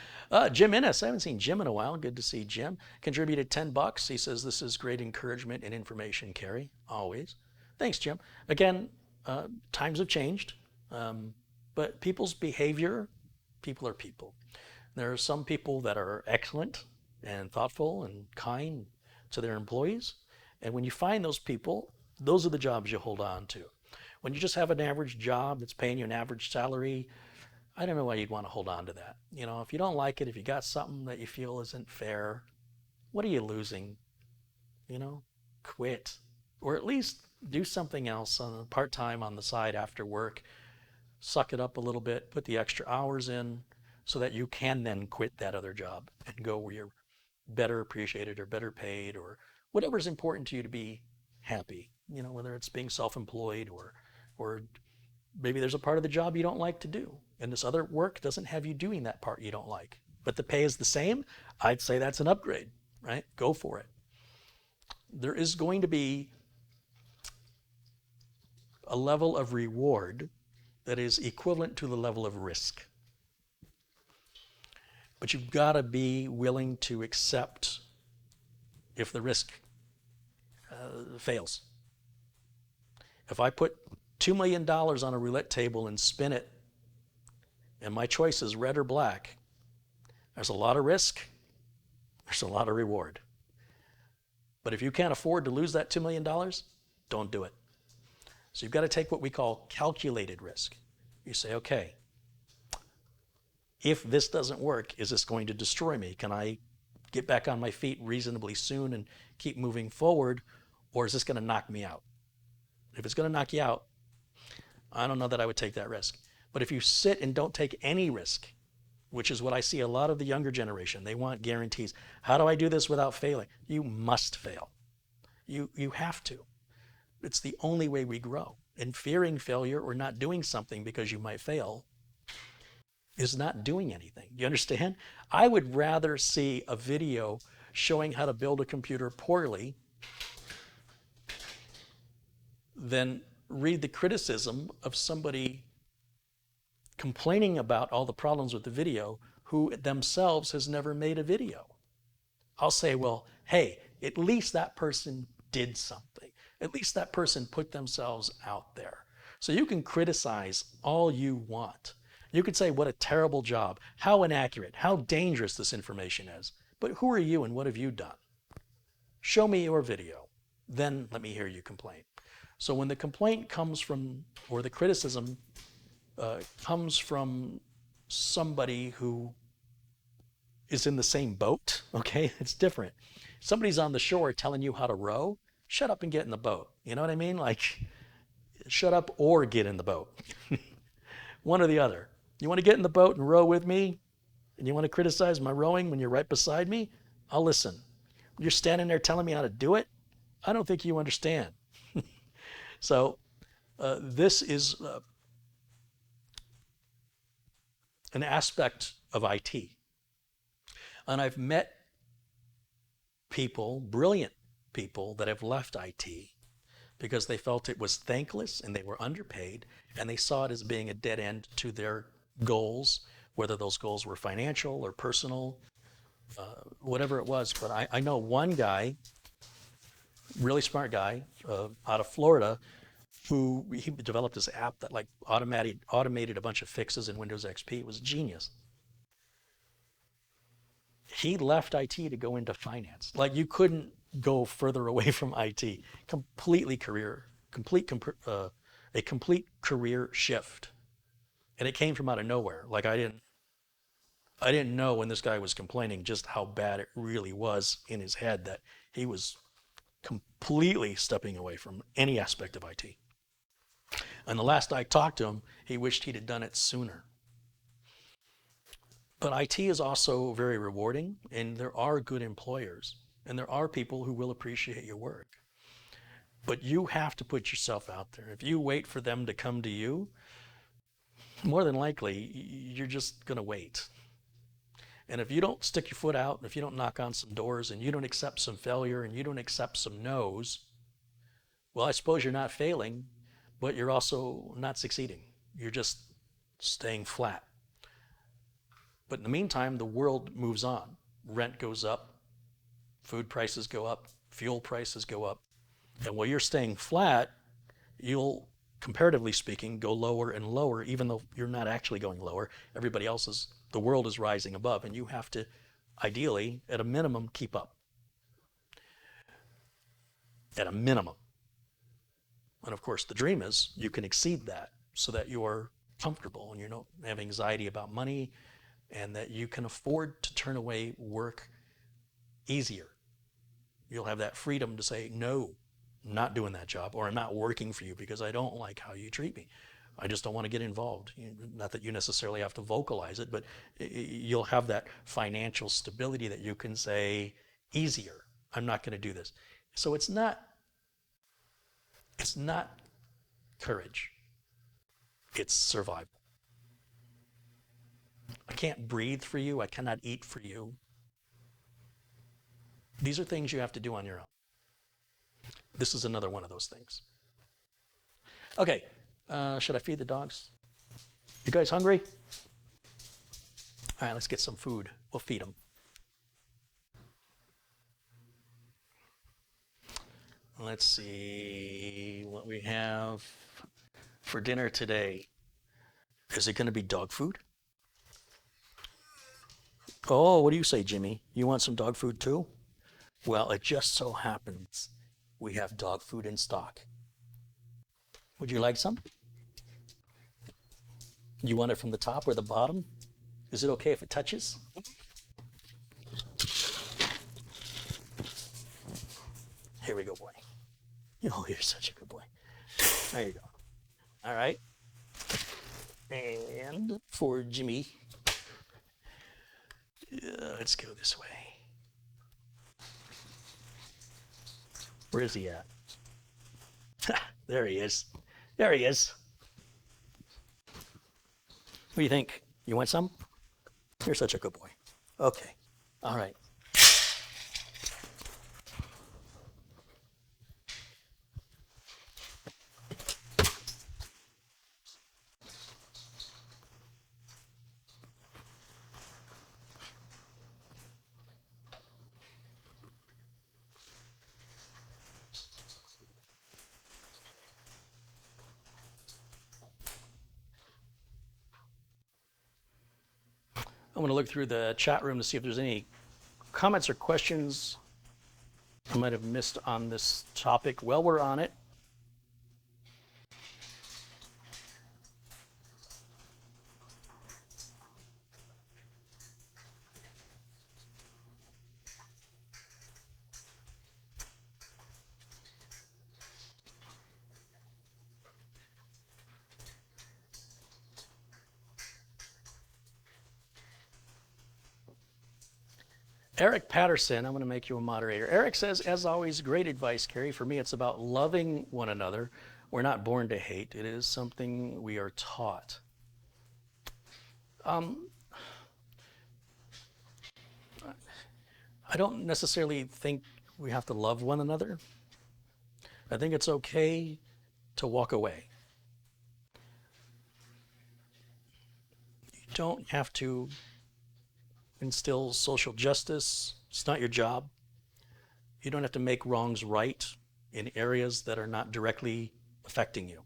Jim Innes, I haven't seen Jim in a while. Good to see Jim. Contributed 10 bucks. He says, this is great encouragement and information, Carey. Always. Thanks, Jim. Again, times have changed, but people's behavior, people are people. There are some people that are excellent and thoughtful and kind to their employees. And when you find those people, those are the jobs you hold on to. When you just have an average job that's paying you an average salary, I don't know why you'd want to hold on to that. You know, if you don't like it, if you got something that you feel isn't fair, what are you losing? You know, quit. Or at least do something else on part-time on the side after work. Suck it up a little bit, put the extra hours in so that you can then quit that other job and go where you're better appreciated or better paid or whatever's important to you to be happy. You know, whether it's being self-employed or maybe there's a part of the job you don't like to do, and this other work doesn't have you doing that part you don't like, but the pay is the same. I'd say that's an upgrade, right? Go for it. There is going to be a level of reward that is equivalent to the level of risk. But you've got to be willing to accept if the risk fails. If I put $2 million on a roulette table and spin it, and my choice is red or black, there's a lot of risk, there's a lot of reward. But if you can't afford to lose that $2 million, don't do it. So you've got to take what we call calculated risk. You say, okay, if this doesn't work, is this going to destroy me? Can I get back on my feet reasonably soon and keep moving forward, or is this going to knock me out? If it's going to knock you out, I don't know that I would take that risk. But if you sit and don't take any risk, which is what I see a lot of the younger generation, they want guarantees. How do I do this without failing? You must fail. You have to. It's the only way we grow. And fearing failure or not doing something because you might fail is not doing anything. You understand? I would rather see a video showing how to build a computer poorly than read the criticism of somebody complaining about all the problems with the video who themselves has never made a video. I'll say, well, hey, at least that person did something. At least that person put themselves out there. So you can criticize all you want. You could say what a terrible job, how inaccurate, how dangerous this information is. But who are you and what have you done? Show me your video. Then let me hear you complain. So when the complaint comes from, or the criticism comes from somebody who is in the same boat, okay, it's different. Somebody's on the shore telling you how to row, shut up and get in the boat. You know what I mean? Like, shut up or get in the boat. One or the other. You want to get in the boat and row with me, and you want to criticize my rowing when you're right beside me? I'll listen. When you're standing there telling me how to do it, I don't think you understand. So this is an aspect of IT. And I've met people, brilliant people, that have left IT because they felt it was thankless and they were underpaid, and they saw it as being a dead end to their goals, whether those goals were financial or personal, whatever it was. But I know one guy, really smart guy, out of Florida, who he developed this app that like automated a bunch of fixes in Windows XP. It was genius. He left IT to go into finance. Like, you couldn't go further away from IT. A complete career shift. And it came from out of nowhere. Like I didn't know when this guy was complaining just how bad it really was in his head that he was completely stepping away from any aspect of IT. And the last I talked to him, he wished he'd have done it sooner. But IT is also very rewarding, and there are good employers, and there are people who will appreciate your work. But you have to put yourself out there. If you wait for them to come to you, more than likely, you're just going to wait. And if you don't stick your foot out, and if you don't knock on some doors, and you don't accept some failure, and you don't accept some no's, well, I suppose you're not failing, but you're also not succeeding. You're just staying flat. But in the meantime, the world moves on. Rent goes up, food prices go up, fuel prices go up. And while you're staying flat, you'll, comparatively speaking, go lower and lower, even though you're not actually going lower. Everybody else is, the world is rising above, and you have to, ideally, at a minimum, keep up. At a minimum. And of course, the dream is you can exceed that so that you're comfortable and you don't have anxiety about money, and that you can afford to turn away work easier. You'll have that freedom to say, no, I'm not doing that job, or I'm not working for you because I don't like how you treat me. I just don't want to get involved. Not that you necessarily have to vocalize it, but you'll have that financial stability that you can say, easier, I'm not going to do this. So it's not courage, it's survival. I can't breathe for you, I cannot eat for you. These are things you have to do on your own. This is another one of those things. Okay, should I feed the dogs? You guys hungry? All right, let's get some food. We'll feed them. Let's see what we have for dinner today. Is it going to be dog food? Oh, what do you say, Jimmy? You want some dog food too? Well, it just so happens we have dog food in stock. Would you like some? You want it from the top or the bottom? Is it okay if it touches? Here we go, boy. Oh, you're such a good boy. There you go. All right. And for Jimmy, let's go this way. Where is he at? There he is. There he is. What do you think? You want some? You're such a good boy. Okay. All right. I'm going to look through the chat room to see if there's any comments or questions I might have missed on this topic while we're on it. Eric Patterson, I'm going to make you a moderator. Eric says, as always, great advice, Carey. For me, it's about loving one another. We're not born to hate. It is something we are taught. I don't necessarily think we have to love one another. I think it's okay to walk away. You don't have to instill social justice. It's not your job. You don't have to make wrongs right in areas that are not directly affecting you.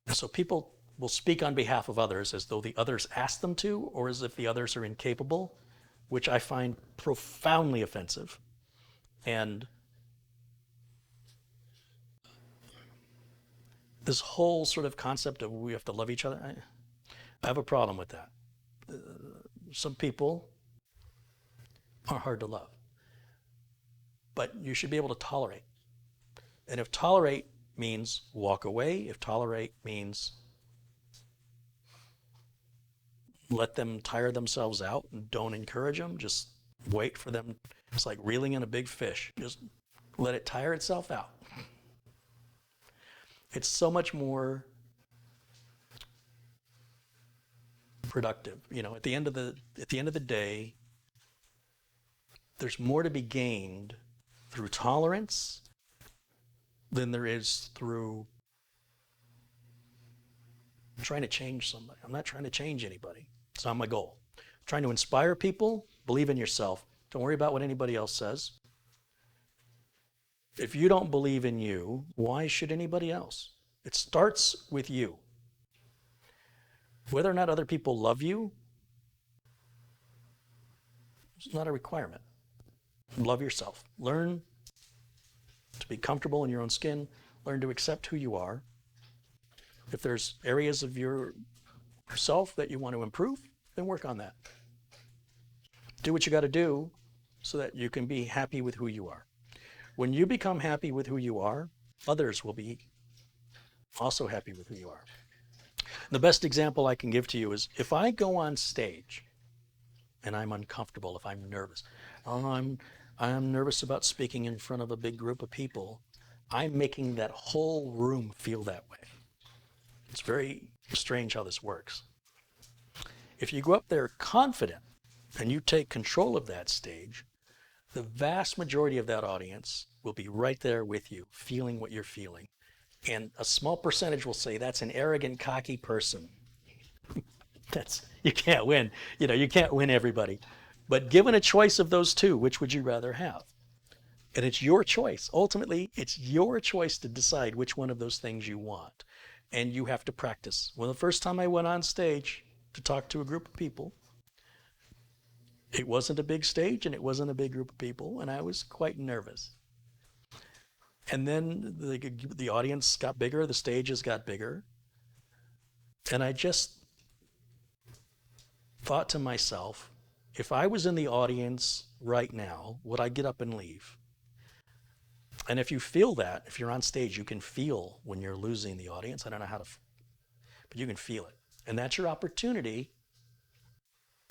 So people will speak on behalf of others as though the others asked them to, or as if the others are incapable, which I find profoundly offensive. And this whole sort of concept of we have to love each other, I have a problem with that. Some people are hard to love, but you should be able to tolerate. And if tolerate means walk away, if tolerate means let them tire themselves out and don't encourage them, just wait for them. It's like reeling in a big fish. Just let it tire itself out. It's so much more productive. You know, at the end of the day, there's more to be gained through tolerance than there is through trying to change somebody. I'm not trying to change anybody. It's not my goal. I'm trying to inspire people. Believe in yourself. Don't worry about what anybody else says. If you don't believe in you, why should anybody else? It starts with you. Whether or not other people love you, it's not a requirement. Love yourself. Learn to be comfortable in your own skin. Learn to accept who you are. If there's areas of yourself that you want to improve, then work on that. Do what you got to do so that you can be happy with who you are. When you become happy with who you are, others will be also happy with who you are. The best example I can give to you is if I go on stage and I'm uncomfortable, if I'm nervous, I'm nervous about speaking in front of a big group of people, I'm making that whole room feel that way. It's very strange how this works. If you go up there confident and you take control of that stage, the vast majority of that audience will be right there with you, feeling what you're feeling. And a small percentage will say, that's an arrogant, cocky person. You can't win. You know, you can't win everybody. But given a choice of those two, which would you rather have? And it's your choice. Ultimately, it's your choice to decide which one of those things you want. And you have to practice. Well, the first time I went on stage to talk to a group of people, it wasn't a big stage and it wasn't a big group of people, and I was quite nervous. And then the audience got bigger, the stages got bigger, and I just thought to myself, if I was in the audience right now, would I get up and leave? And if you feel that, if you're on stage, you can feel when you're losing the audience. I don't know how to, but you can feel it. And that's your opportunity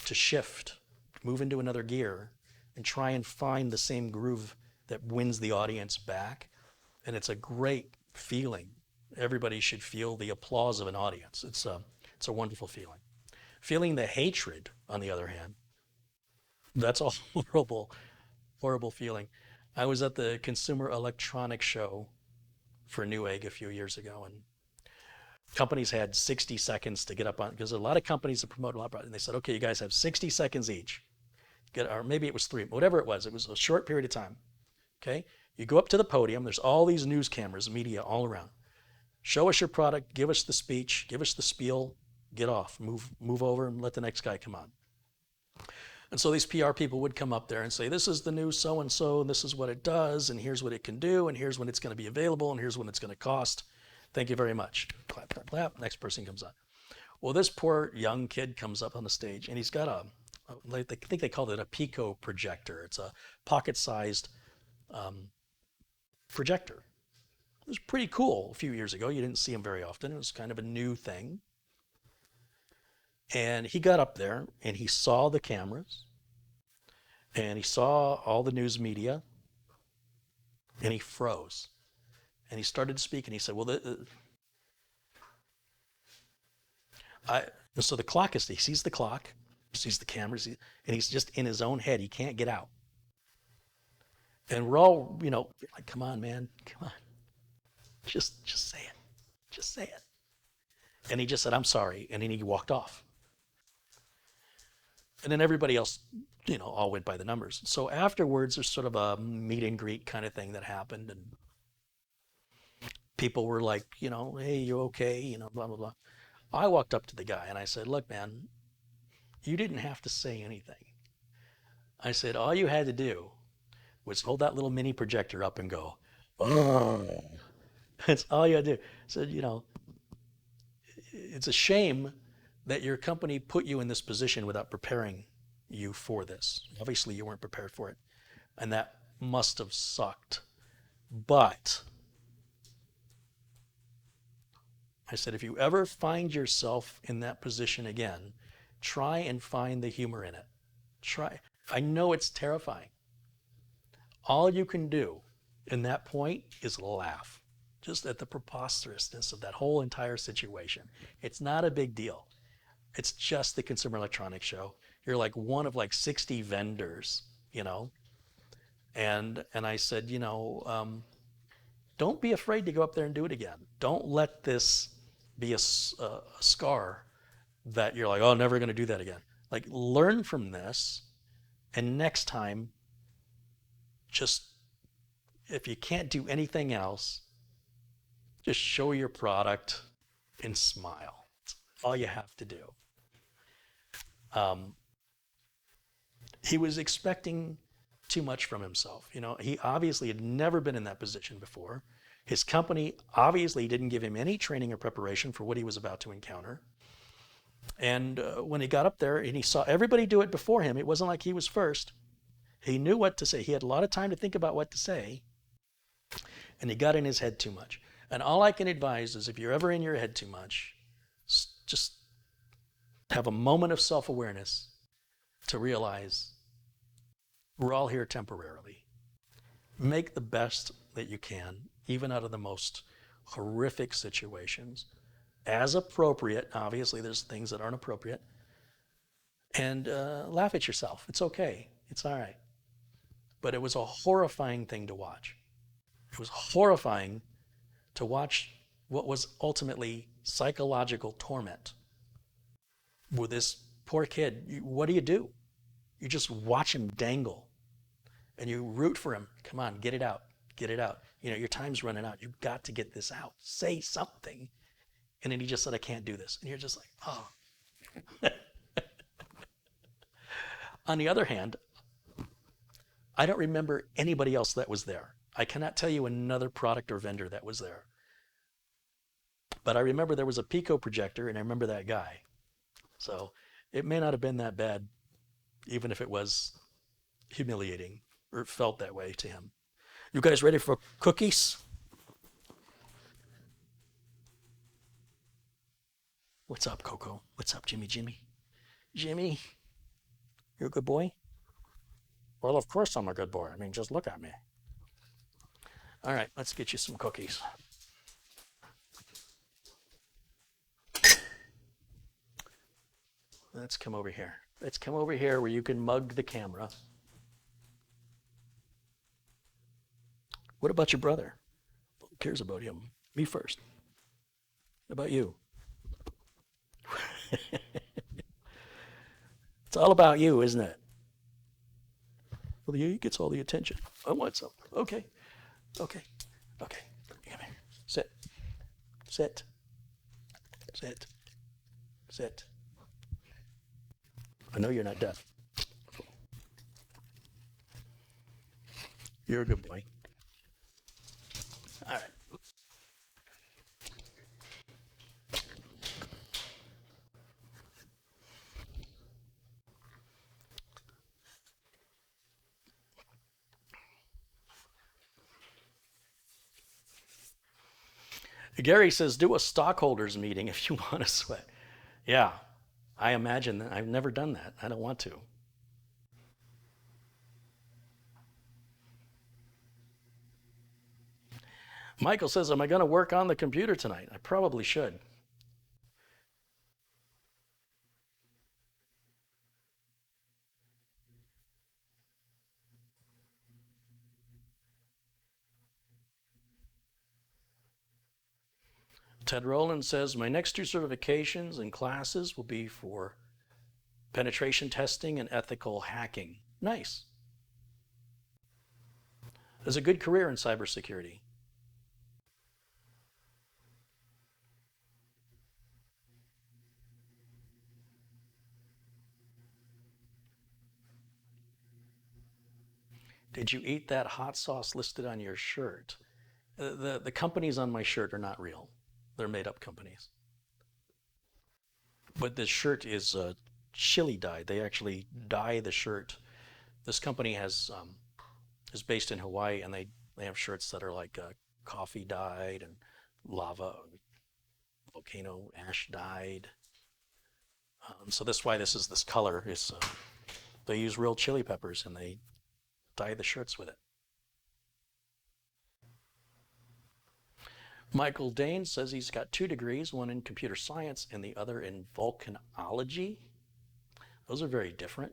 to shift, move into another gear, and try and find the same groove that wins the audience back. And it's a great feeling. Everybody should feel the applause of an audience. It's a wonderful feeling. Feeling the hatred, on the other hand, that's a horrible, horrible feeling. I was at the Consumer Electronics Show for Newegg a few years ago, and companies had 60 seconds to get up on, because a lot of companies that promote a lot of products, and they said, okay, you guys have 60 seconds each. Or maybe it was 3, whatever it was a short period of time. Okay? You go up to the podium, there's all these news cameras, media all around. Show us your product, give us the speech, give us the spiel, get off, move over and let the next guy come on. And so these PR people would come up there and say, this is the new so-and-so, and this is what it does, and here's what it can do, and here's when it's going to be available, and here's when it's going to cost. Thank you very much. Clap, clap, clap. Next person comes on. Well, this poor young kid comes up on the stage, and he's got I think they called it a Pico projector. It's a pocket-sized projector. It was pretty cool a few years ago. You didn't see them very often. It was kind of a new thing. And he got up there and he saw the cameras and he saw all the news media and he froze. And he started to speak and he said, well, so the clock he sees the clock, sees the cameras, and he's just in his own head. He can't get out. And we're all, like, come on, man, come on. Just say it. Just say it. And he just said, I'm sorry. And then he walked off. And then everybody else, all went by the numbers. So afterwards, there's sort of a meet and greet kind of thing that happened. And people were like, hey, you okay? Blah, blah, blah. I walked up to the guy and I said, look, man, you didn't have to say anything. I said, all you had to do was hold that little mini projector up and go, oh. That's all you gotta do. So, it's a shame that your company put you in this position without preparing you for this. Obviously, you weren't prepared for it, and that must have sucked. But I said, if you ever find yourself in that position again, try and find the humor in it. Try. I know it's terrifying. All you can do in that point is laugh just at the preposterousness of that whole entire situation. It's not a big deal. It's just the Consumer Electronics Show. You're like one of like 60 vendors, you know. And I said, don't be afraid to go up there and do it again. Don't let this be a scar that you're like, oh, never going to do that again. Like, learn from this, and next time, just if you can't do anything else, just show your product and smile. That's all you have to do. He was expecting too much from himself. He obviously had never been in that position before. His company obviously didn't give him any training or preparation for what he was about to encounter. And when he got up there and he saw everybody do it before him, it wasn't like he was first. He knew what to say. He had a lot of time to think about what to say, and he got in his head too much. And all I can advise is if you're ever in your head too much, just have a moment of self-awareness to realize we're all here temporarily. Make the best that you can, even out of the most horrific situations, as appropriate. Obviously, there's things that aren't appropriate. And laugh at yourself. It's okay. It's all right. But it was a horrifying thing to watch. It was horrifying to watch what was ultimately psychological torment with this poor kid. What do? You just watch him dangle and you root for him. Come on, get it out. Get it out. Your time's running out. You've got to get this out. Say something. And then he just said, I can't do this. And you're just like, oh. On the other hand, I don't remember anybody else that was there. I cannot tell you another product or vendor that was there. But I remember there was a Pico projector, and I remember that guy. So it may not have been that bad, even if it was humiliating or felt that way to him. You guys ready for cookies? What's up, Coco? What's up, Jimmy? Jimmy, you're a good boy? Well, of course I'm a good boy. I mean, just look at me. All right, let's get you some cookies. Let's come over here. Let's come over here where you can mug the camera. What about your brother? Who cares about him? Me first. What about you? It's all about you, isn't it? Well, he gets all the attention. I want some. Okay. Come here. Sit. I know you're not deaf. You're a good boy. All right. Gary says, do a stockholders meeting if you want to sweat. Yeah, I imagine that. I've never done that. I don't want to. Michael says, am I going to work on the computer tonight? I probably should. Ted Rowland says, my next 2 certifications and classes will be for penetration testing and ethical hacking. Nice. There's a good career in cybersecurity. Did you eat that hot sauce listed on your shirt? The companies on my shirt are not real. They're made up companies. But this shirt is chili dyed. They actually dye the shirt. This company is based in Hawaii, and they have shirts that are like coffee dyed and lava, volcano ash dyed. So that's why this color is. They use real chili peppers and they dye the shirts with it. Michael Dane says he's got 2 degrees, one in computer science and the other in volcanology. Those are very different.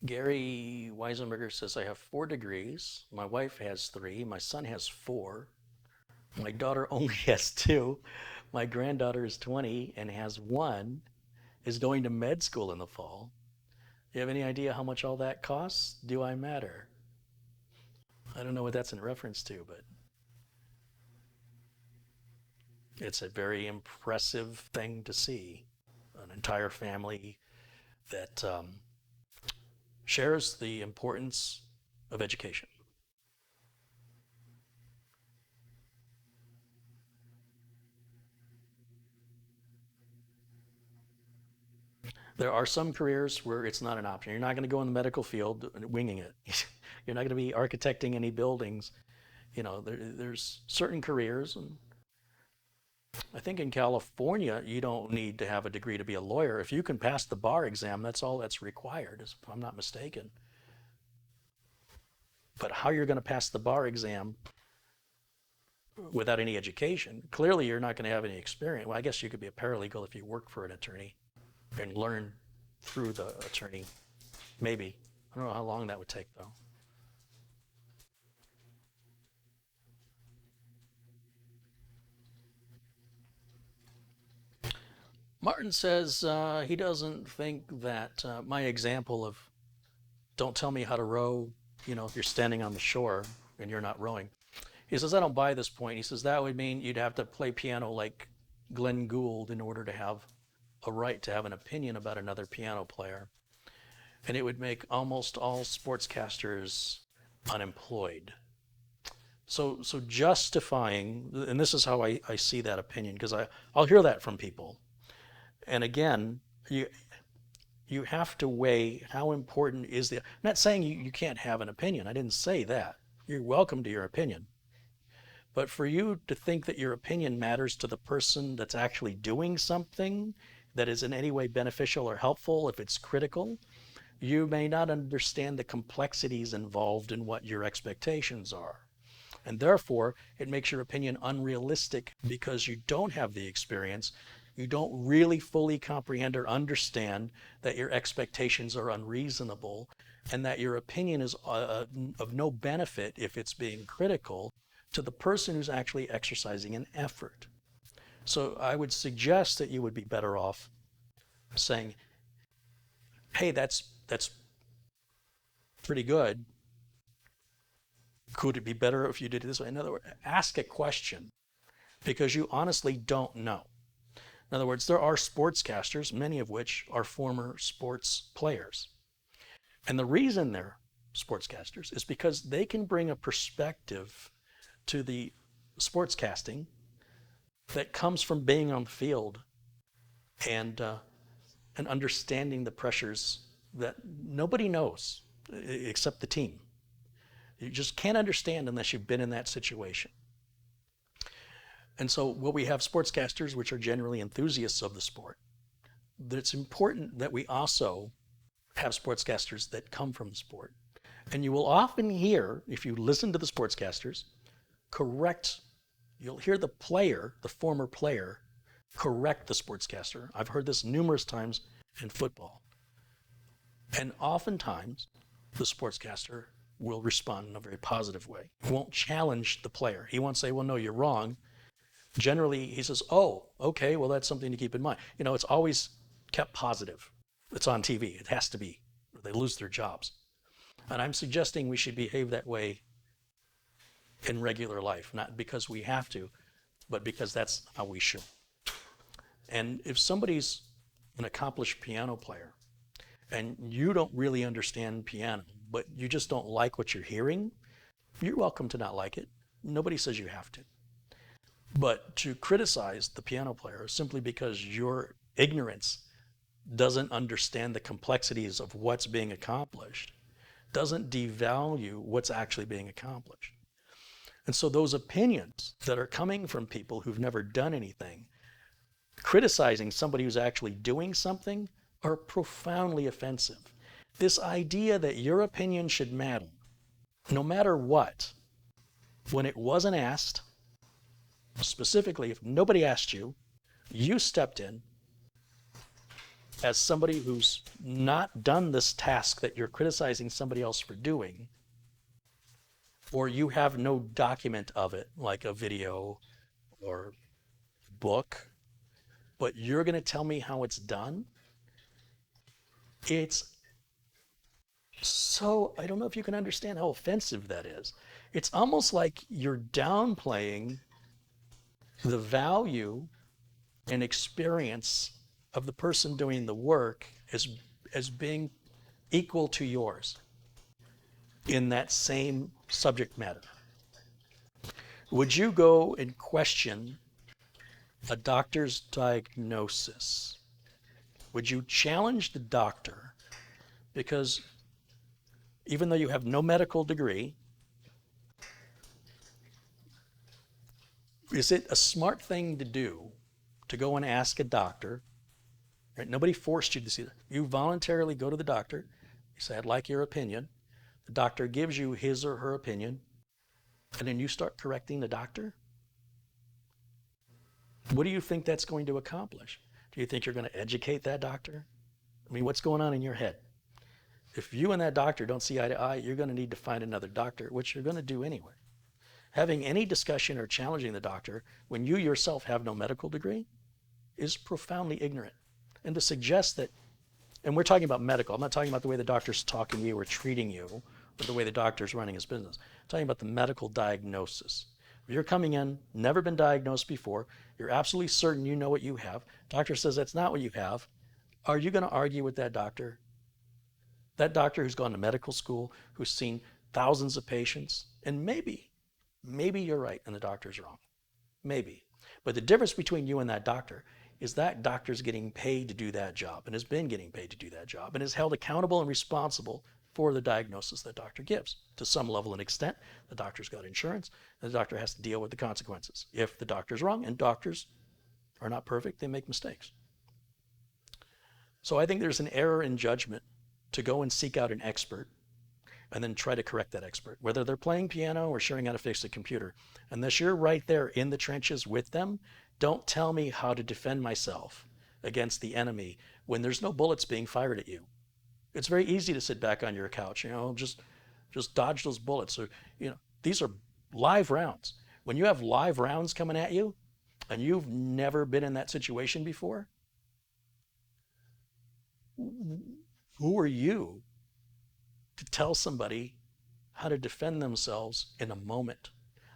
Gary Weisenberger says, I have 4 degrees. My wife has 3. My son has 4. My daughter only has 2. My granddaughter is 20 and has 1, is going to med school in the fall. Do you have any idea how much all that costs? Do I matter? I don't know what that's in reference to, but it's a very impressive thing to see. An entire family that shares the importance of education. There are some careers where it's not an option. You're not going to go in the medical field winging it. You're not going to be architecting any buildings. There's certain careers, and I think in California, you don't need to have a degree to be a lawyer. If you can pass the bar exam, that's all that's required, if I'm not mistaken. But how you're going to pass the bar exam without any education, clearly you're not going to have any experience. Well, I guess you could be a paralegal if you work for an attorney and learn through the attorney. Maybe. I don't know how long that would take, though. Martin says he doesn't think that my example of don't tell me how to row, if you're standing on the shore and you're not rowing. He says, I don't buy this point. He says, that would mean you'd have to play piano like Glenn Gould in order to have a right to have an opinion about another piano player. And it would make almost all sportscasters unemployed. So justifying, and this is how I see that opinion, because I'll hear that from people. And again, you have to weigh how important is the. I'm not saying you can't have an opinion. I didn't say that. You're welcome to your opinion. But for you to think that your opinion matters to the person that's actually doing something that is in any way beneficial or helpful, if it's critical, you may not understand the complexities involved in what your expectations are. And therefore, it makes your opinion unrealistic because you don't have the experience. You don't really fully comprehend or understand that your expectations are unreasonable and that your opinion is of no benefit if it's being critical to the person who's actually exercising an effort. So I would suggest that you would be better off saying, hey, that's pretty good. Could it be better if you did it this way? In other words, ask a question because you honestly don't know. In other words, there are sportscasters, many of which are former sports players. And the reason they're sportscasters is because they can bring a perspective to the sportscasting that comes from being on the field and understanding the pressures that nobody knows except the team. You just can't understand unless you've been in that situation. And so what we have sportscasters, which are generally enthusiasts of the sport, it's important that we also have sportscasters that come from the sport. And you will often hear, if you listen to the sportscasters, you'll hear the player, the former player, correct the sportscaster. I've heard this numerous times in football. And oftentimes, the sportscaster will respond in a very positive way. He won't challenge the player. He won't say, well, no, you're wrong. Generally, he says, oh, okay, well, that's something to keep in mind. You know, it's always kept positive. It's on TV. It has to be, or they lose their jobs. And I'm suggesting we should behave that way in regular life, not because we have to, but because that's how we should. And if somebody's an accomplished piano player and you don't really understand piano, but you just don't like what you're hearing, you're welcome to not like it. Nobody says you have to. But to criticize the piano player simply because your ignorance doesn't understand the complexities of what's being accomplished doesn't devalue what's actually being accomplished. And so those opinions that are coming from people who've never done anything, criticizing somebody who's actually doing something, are profoundly offensive. This idea that your opinion should matter, no matter what, when it wasn't asked, specifically if nobody asked you, you stepped in as somebody who's not done this task that you're criticizing somebody else for doing, or you have no document of it, like a video or book, but you're going to tell me how it's done? It's so, I don't know if you can understand how offensive that is. It's almost like you're downplaying the value and experience of the person doing the work as being equal to yours in that same subject matter. Would you go and question a doctor's diagnosis? Would you challenge the doctor because even though you have no medical degree, is it a smart thing to do to go and ask a doctor, right? Nobody forced you to see that. You voluntarily go to the doctor, you say, I'd like your opinion. The doctor gives you his or her opinion, and then you start correcting the doctor? What do you think that's going to accomplish? Do you think you're going to educate that doctor? I mean, what's going on in your head? If you and that doctor don't see eye to eye, you're going to need to find another doctor, which you're going to do anyway. Having any discussion or challenging the doctor when you yourself have no medical degree is profoundly ignorant. And to suggest that, and we're talking about medical, I'm not talking about the way the doctor's talking to you or treating you, or the way the doctor's running his business. I'm talking about the medical diagnosis. If you're coming in, never been diagnosed before, you're absolutely certain you know what you have, doctor says that's not what you have, are you going to argue with that doctor? That doctor who's gone to medical school, who's seen thousands of patients, and maybe you're right and the doctor's wrong. Maybe. But the difference between you and that doctor is that doctor's getting paid to do that job and has been getting paid to do that job and is held accountable and responsible for the diagnosis that doctor gives. To some level and extent, the doctor's got insurance and the doctor has to deal with the consequences if the doctor's wrong, and doctors are not perfect, they make mistakes. So I think there's an error in judgment to go and seek out an expert and then try to correct that expert, whether they're playing piano or showing how to fix a computer. Unless you're right there in the trenches with them, don't tell me how to defend myself against the enemy when there's no bullets being fired at you. It's very easy to sit back on your couch, just dodge those bullets. Or, these are live rounds. When you have live rounds coming at you and you've never been in that situation before, who are you to tell somebody how to defend themselves in a moment,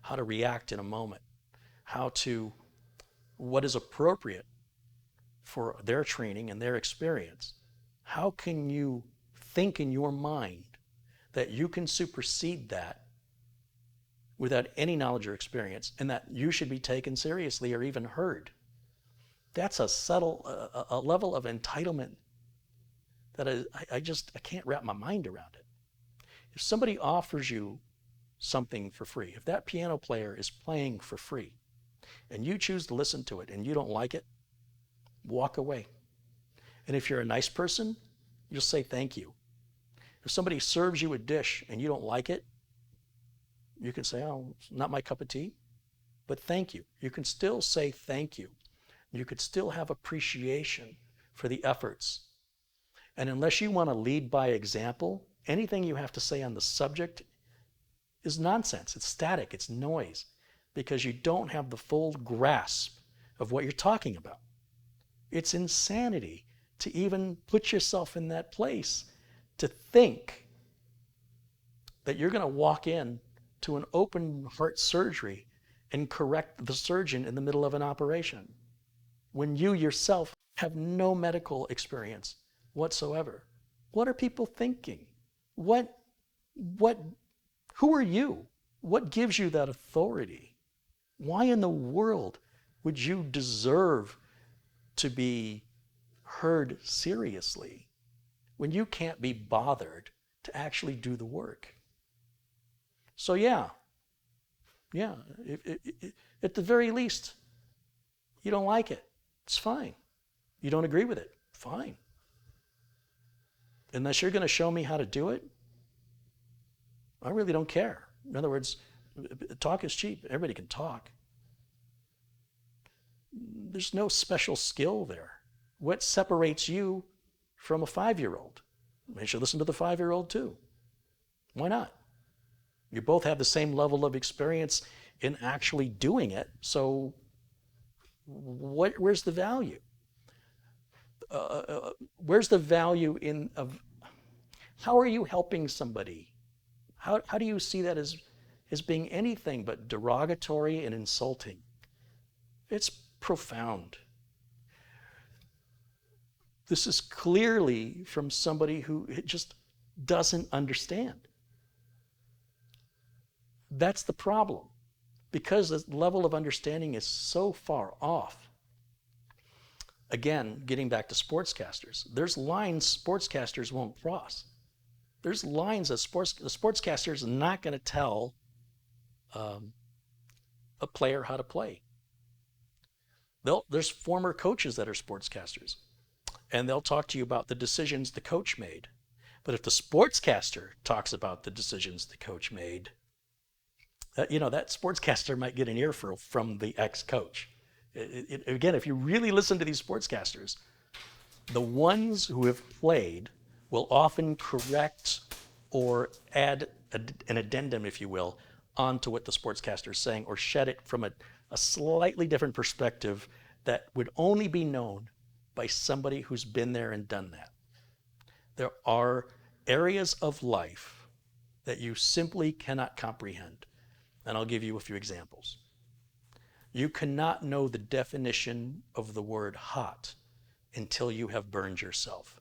how to react in a moment, what is appropriate for their training and their experience? How can you think in your mind that you can supersede that without any knowledge or experience, and that you should be taken seriously or even heard? That's a level of entitlement that I can't wrap my mind around it. If somebody offers you something for free, if that piano player is playing for free and you choose to listen to it and you don't like it, walk away. And if you're a nice person, you'll say thank you. If somebody serves you a dish and you don't like it, you can say, oh, it's not my cup of tea, but thank you. You can still say thank you. You could still have appreciation for the efforts. And unless you want to lead by example, anything you have to say on the subject is nonsense. It's static. It's noise because you don't have the full grasp of what you're talking about. It's insanity to even put yourself in that place to think that you're going to walk in to an open heart surgery and correct the surgeon in the middle of an operation when you yourself have no medical experience whatsoever. What are people thinking? Who are you? What gives you that authority? Why in the world would you deserve to be heard seriously when you can't be bothered to actually do the work? So yeah, at the very least, you don't like it. It's fine. You don't agree with it. Fine. Unless you're going to show me how to do it, I really don't care. In other words, talk is cheap. Everybody can talk. There's no special skill there. What separates you from a 5-year-old? You should listen to the 5-year-old too. Why not? You both have the same level of experience in actually doing it. So where's the value? Where's the value of how are you helping somebody? How do you see that as being anything but derogatory and insulting? It's profound. This is clearly from somebody who just doesn't understand. That's the problem. Because the level of understanding is so far off. Again, getting back to sportscasters, there's lines sportscasters won't cross. There's lines that the sportscaster is not going to tell a player how to play. There's former coaches that are sportscasters, and they'll talk to you about the decisions the coach made. But if the sportscaster talks about the decisions the coach made, that sportscaster might get an earful from the ex-coach. Again, if you really listen to these sportscasters, the ones who have played will often correct or add an addendum, if you will, onto what the sportscaster is saying, or shed it from a slightly different perspective that would only be known by somebody who's been there and done that. There are areas of life that you simply cannot comprehend. And I'll give you a few examples. You cannot know the definition of the word hot until you have burned yourself.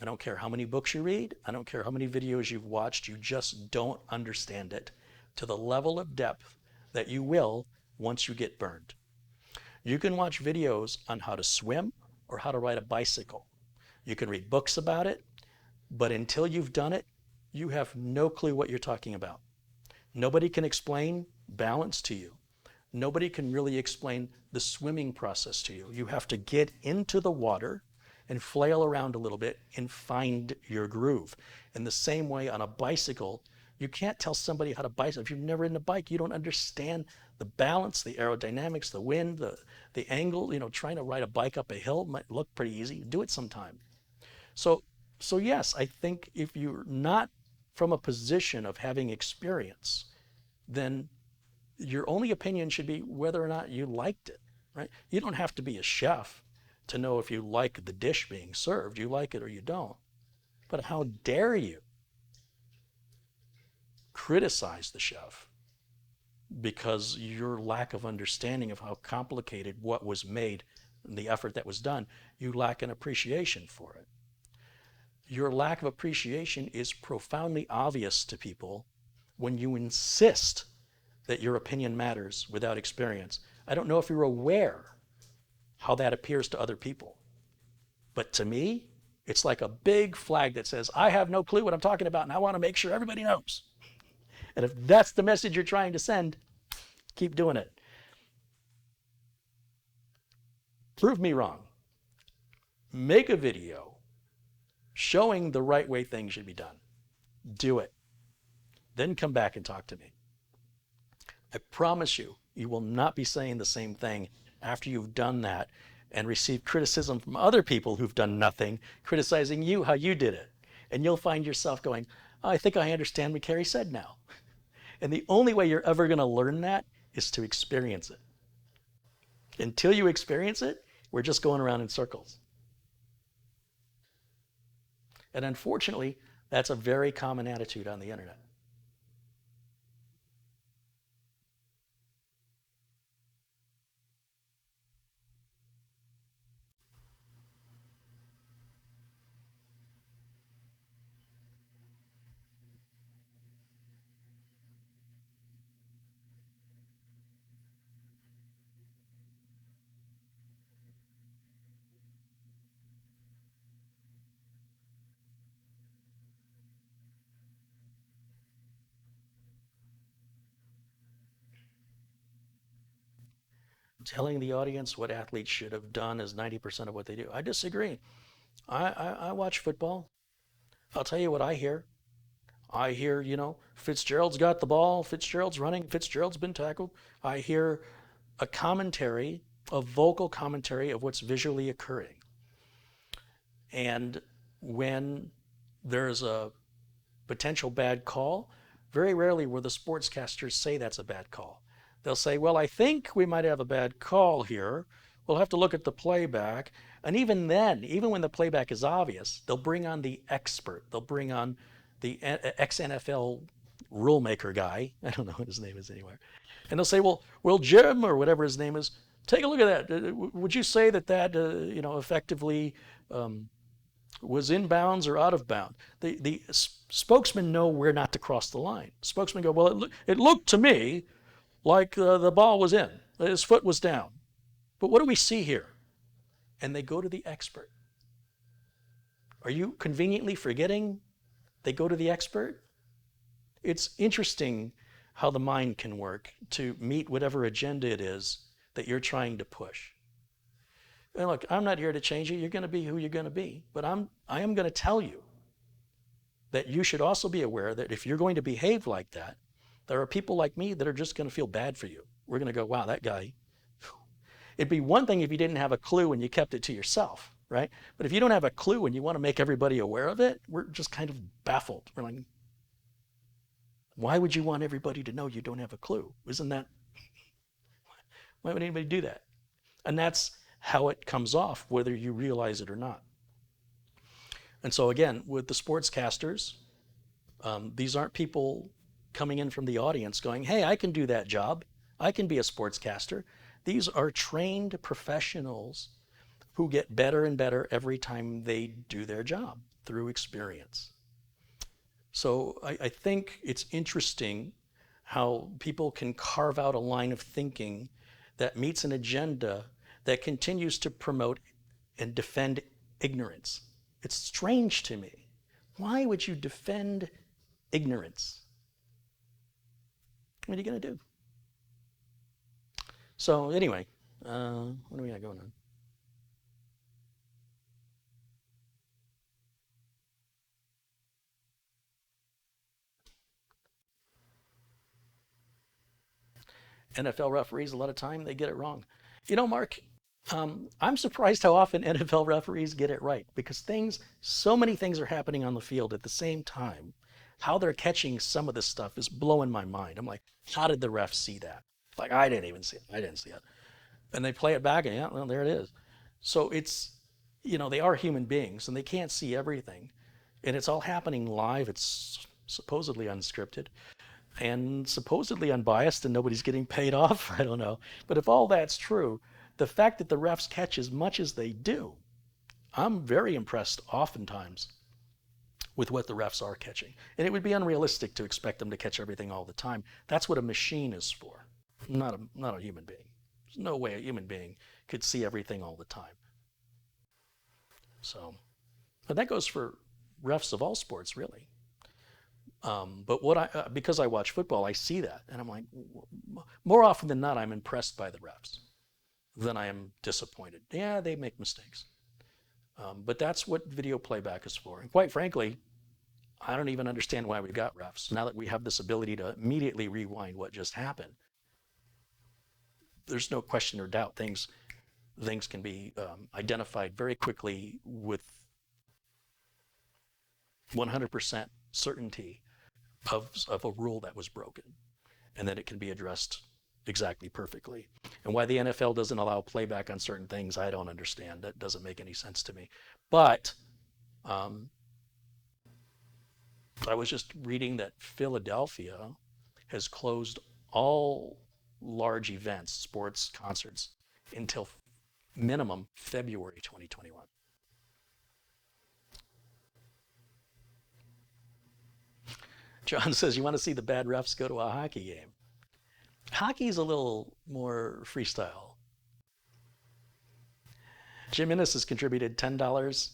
I don't care how many books you read. I don't care how many videos you've watched. You just don't understand it to the level of depth that you will once you get burned. You can watch videos on how to swim or how to ride a bicycle. You can read books about it, but until you've done it, you have no clue what you're talking about. Nobody can explain balance to you. Nobody can really explain the swimming process to you. You have to get into the water and flail around a little bit and find your groove. In the same way on a bicycle, you can't tell somebody how to bicycle. If you've never ridden a bike, you don't understand the balance, the aerodynamics, the wind, the angle. Trying to ride a bike up a hill might look pretty easy. Do it sometime. So yes, I think if you're not from a position of having experience, then your only opinion should be whether or not you liked it, right? You don't have to be a chef to know if you like the dish being served. You like it or you don't. But how dare you criticize the chef because your lack of understanding of how complicated what was made and the effort that was done, you lack an appreciation for it. Your lack of appreciation is profoundly obvious to people when you insist that your opinion matters without experience. I don't know if you're aware how that appears to other people, but to me, it's like a big flag that says, I have no clue what I'm talking about and I want to make sure everybody knows. And if that's the message you're trying to send, keep doing it. Prove me wrong. Make a video showing the right way things should be done. Do it. Then come back and talk to me. I promise you, you will not be saying the same thing after you've done that and received criticism from other people who've done nothing, criticizing you how you did it. And you'll find yourself going, oh, I think I understand what Carey said now. And the only way you're ever going to learn that is to experience it. Until you experience it, we're just going around in circles. And unfortunately, that's a very common attitude on the internet. Telling the audience what athletes should have done is 90% of what they do. I disagree. I watch football. I'll tell you what I hear. I hear, Fitzgerald's got the ball, Fitzgerald's running, Fitzgerald's been tackled. I hear a commentary, a vocal commentary of what's visually occurring. And when there's a potential bad call, very rarely will the sportscasters say that's a bad call. They'll say, well, I think we might have a bad call here. We'll have to look at the playback. And even then, even when the playback is obvious, they'll bring on the expert. They'll bring on the ex-NFL rule maker guy. I don't know what his name is anywhere. And they'll say, well, Jim, or whatever his name is, take a look at that. Would you say that effectively was in bounds or out of bounds? The spokesmen know where not to cross the line. Spokesmen go, well, it looked to me like the ball was in. His foot was down. But what do we see here? And they go to the expert. Are you conveniently forgetting they go to the expert? It's interesting how the mind can work to meet whatever agenda it is that you're trying to push. And look, I'm not here to change you. You're going to be who you're going to be. But I am going to tell you that you should also be aware that if you're going to behave like that, there are people like me that are just going to feel bad for you. We're going to go, wow, that guy. It'd be one thing if you didn't have a clue and you kept it to yourself, right? But if you don't have a clue and you want to make everybody aware of it, we're just kind of baffled. We're like, why would you want everybody to know you don't have a clue? Isn't that, why would anybody do that? And that's how it comes off, whether you realize it or not. And so again, with the sportscasters, these aren't people coming in from the audience going, hey, I can do that job. I can be a sportscaster. These are trained professionals who get better and better every time they do their job through experience. So I think it's interesting how people can carve out a line of thinking that meets an agenda that continues to promote and defend ignorance. It's strange to me. Why would you defend ignorance? What are you going to do? So anyway, what do we got going on? NFL referees, a lot of time, they get it wrong. Mark, I'm surprised how often NFL referees get it right because so many things are happening on the field at the same time. How they're catching some of this stuff is blowing my mind. I'm like, how did the ref see that? Like, I didn't even see it. I didn't see it. And they play it back and yeah, well, there it is. So it's, they are human beings and they can't see everything. And it's all happening live. It's supposedly unscripted and supposedly unbiased and nobody's getting paid off. I don't know. But if all that's true, the fact that the refs catch as much as they do, I'm very impressed oftentimes with what the refs are catching. And it would be unrealistic to expect them to catch everything all the time. That's what a machine is for, not a human being. There's no way a human being could see everything all the time. So, but that goes for refs of all sports, really. But because I watch football, I see that, and I'm like, more often than not, I'm impressed by the refs than I am disappointed. Yeah, they make mistakes. But that's what video playback is for. And quite frankly, I don't even understand why we've got refs. Now that we have this ability to immediately rewind what just happened, there's no question or doubt things can be identified very quickly with 100% certainty of a rule that was broken. and that it can be addressed exactly perfectly. And why the NFL doesn't allow playback on certain things, I don't understand. That doesn't make any sense to me. But I was just reading that Philadelphia has closed all large events, sports, concerts, until minimum February 2021. John says, you want to see the bad refs, go to a hockey game. Hockey's a little more freestyle. Jim Innes has contributed $10.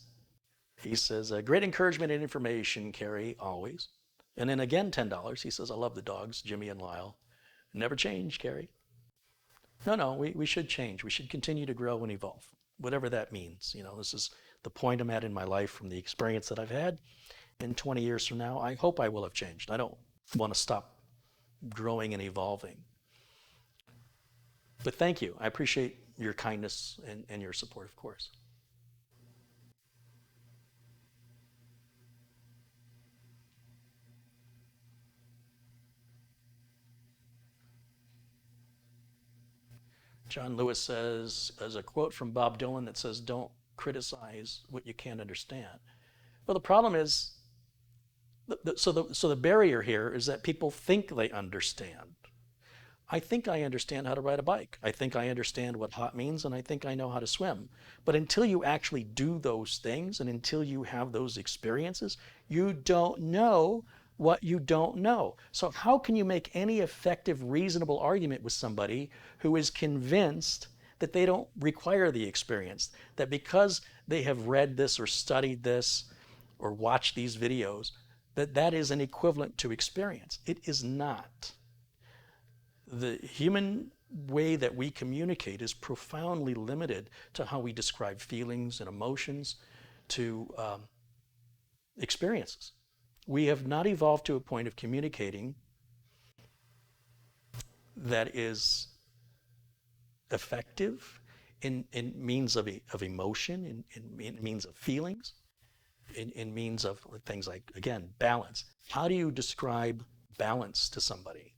He says, great encouragement and information, Carey, always. And then again, $10. He says, I love the dogs, Jimmy and Lyle. Never change, Carey. No, we should change. We should continue to grow and evolve, whatever that means. You know, this is the point I'm at in my life from the experience that I've had. In 20 years from now, I hope I will have changed. I don't want to stop growing and evolving. But thank you. I appreciate your kindness and your support, of course. John Lewis says, as a quote from Bob Dylan that says, don't criticize what you can't understand. Well, the problem is, so the barrier here is that people think they understand. I think I understand how to ride a bike. I think I understand what hot means, and I think I know how to swim. But until you actually do those things, and until you have those experiences, you don't know what you don't know. So how can you make any effective, reasonable argument with somebody who is convinced that they don't require the experience, that because they have read this or studied this or watched these videos, that is an equivalent to experience? It is not. The human way that we communicate is profoundly limited to how we describe feelings and emotions, to experiences. We have not evolved to a point of communicating that is effective in means of emotion, in means of feelings, in means of things like, again, balance. How do you describe balance to somebody?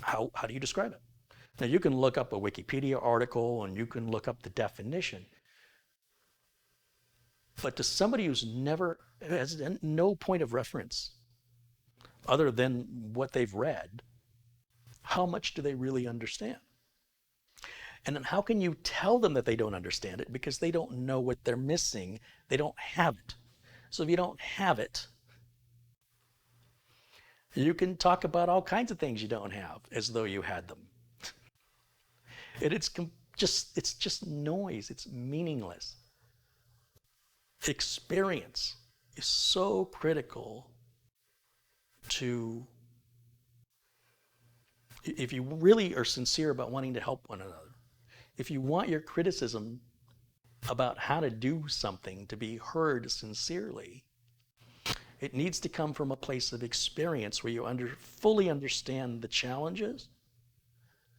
How do you describe it? Now, you can look up a Wikipedia article and you can look up the definition. But to somebody who's has no point of reference other than what they've read, how much do they really understand? And then how can you tell them that they don't understand it? Because they don't know what they're missing. They don't have it. So if you don't have it, you can talk about all kinds of things you don't have as though you had them. And it's just noise. It's meaningless. Experience is so critical to, if you really are sincere about wanting to help one another, if you want your criticism about how to do something to be heard sincerely, it needs to come from a place of experience where you fully understand the challenges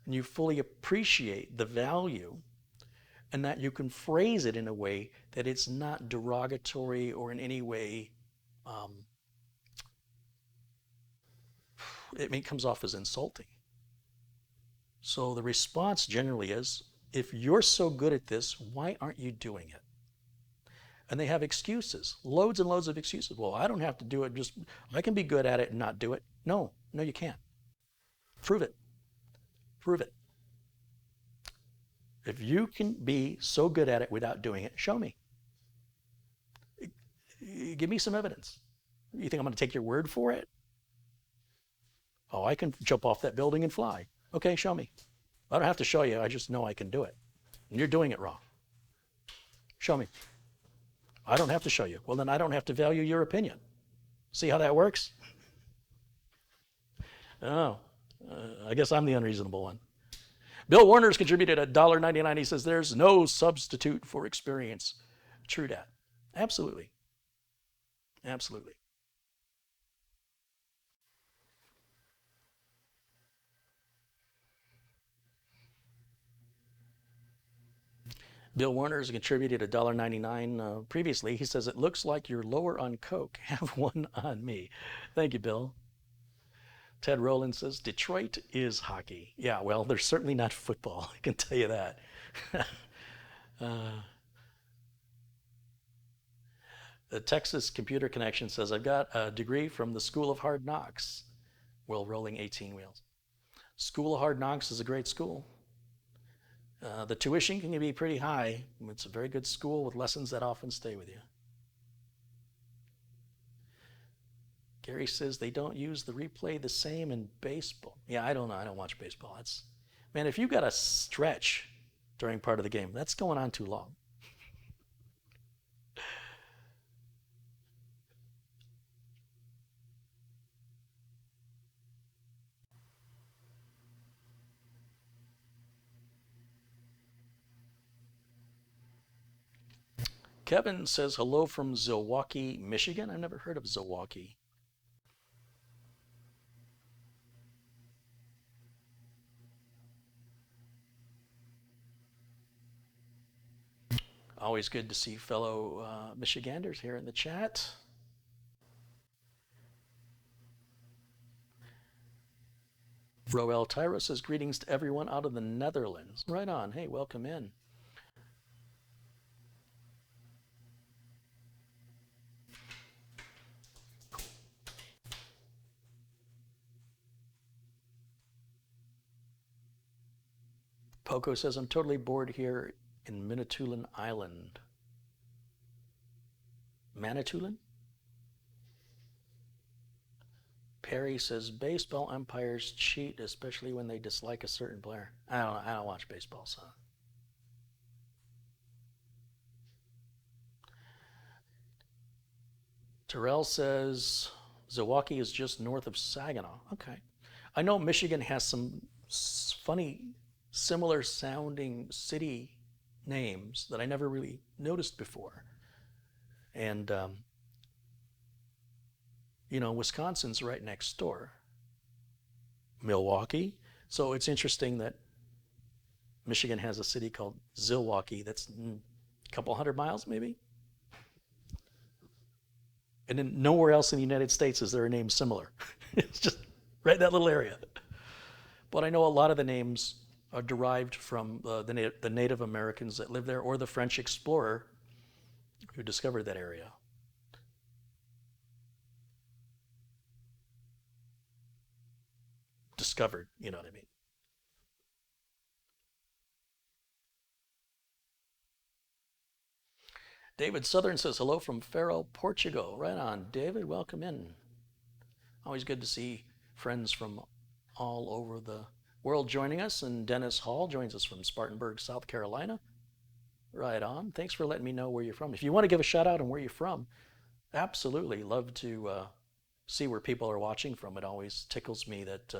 and you fully appreciate the value, and that you can phrase it in a way that it's not derogatory or in any way, it comes off as insulting. So the response generally is, if you're so good at this, why aren't you doing it? And they have excuses, loads and loads of excuses. Well, I don't have to do it, I can be good at it and not do it. No, you can't. Prove it. Prove it. If you can be so good at it without doing it, show me. Give me some evidence. You think I'm going to take your word for it? Oh, I can jump off that building and fly. Okay, show me. I don't have to show you. I just know I can do it. And you're doing it wrong. Show me. I don't have to show you. Well, then I don't have to value your opinion. See how that works? Oh, I guess I'm the unreasonable one. Bill Warner's contributed $1.99. He says, there's no substitute for experience. True that. Absolutely. Absolutely. Bill Warner has contributed $1.99 previously. He says, it looks like you're lower on Coke. Have one on me. Thank you, Bill. Ted Rowland says, Detroit is hockey. Yeah, well, they're certainly not football. I can tell you that. The Texas Computer Connection says, I've got a degree from the School of Hard Knocks while rolling 18 wheels. School of Hard Knocks is a great school. The tuition can be pretty high. It's a very good school with lessons that often stay with you. Gary says they don't use the replay the same in baseball. Yeah, I don't know. I don't watch baseball. Man, if you've got a stretch during part of the game, that's going on too long. Kevin says hello from Zilwaukee, Michigan. I've never heard of Zilwaukee. Always good to see fellow Michiganders here in the chat. Roel Tyro says greetings to everyone out of the Netherlands. Right on. Hey, welcome in. Poco says, I'm totally bored here in Manitoulin Island. Manitoulin? Perry says, baseball umpires cheat, especially when they dislike a certain player. I don't watch baseball, so. Terrell says, Zilwaukee is just north of Saginaw. Okay. I know Michigan has some funny, similar sounding city names that I never really noticed before. And, Wisconsin's right next door. Milwaukee. So it's interesting that Michigan has a city called Zilwaukee that's a couple hundred miles maybe. And then nowhere else in the United States is there a name similar. It's just right in that little area. But I know a lot of the names are derived from the Native Americans that live there or the French explorer who discovered that area. Discovered, you know what I mean. David Southern says hello from Faro, Portugal. Right on, David. Welcome in. Always good to see friends from all over the world joining us. And Dennis Hall joins us from Spartanburg, South Carolina. Right on. Thanks for letting me know where you're from. If you want to give a shout out on where you're from, absolutely love to see where people are watching from. It always tickles me that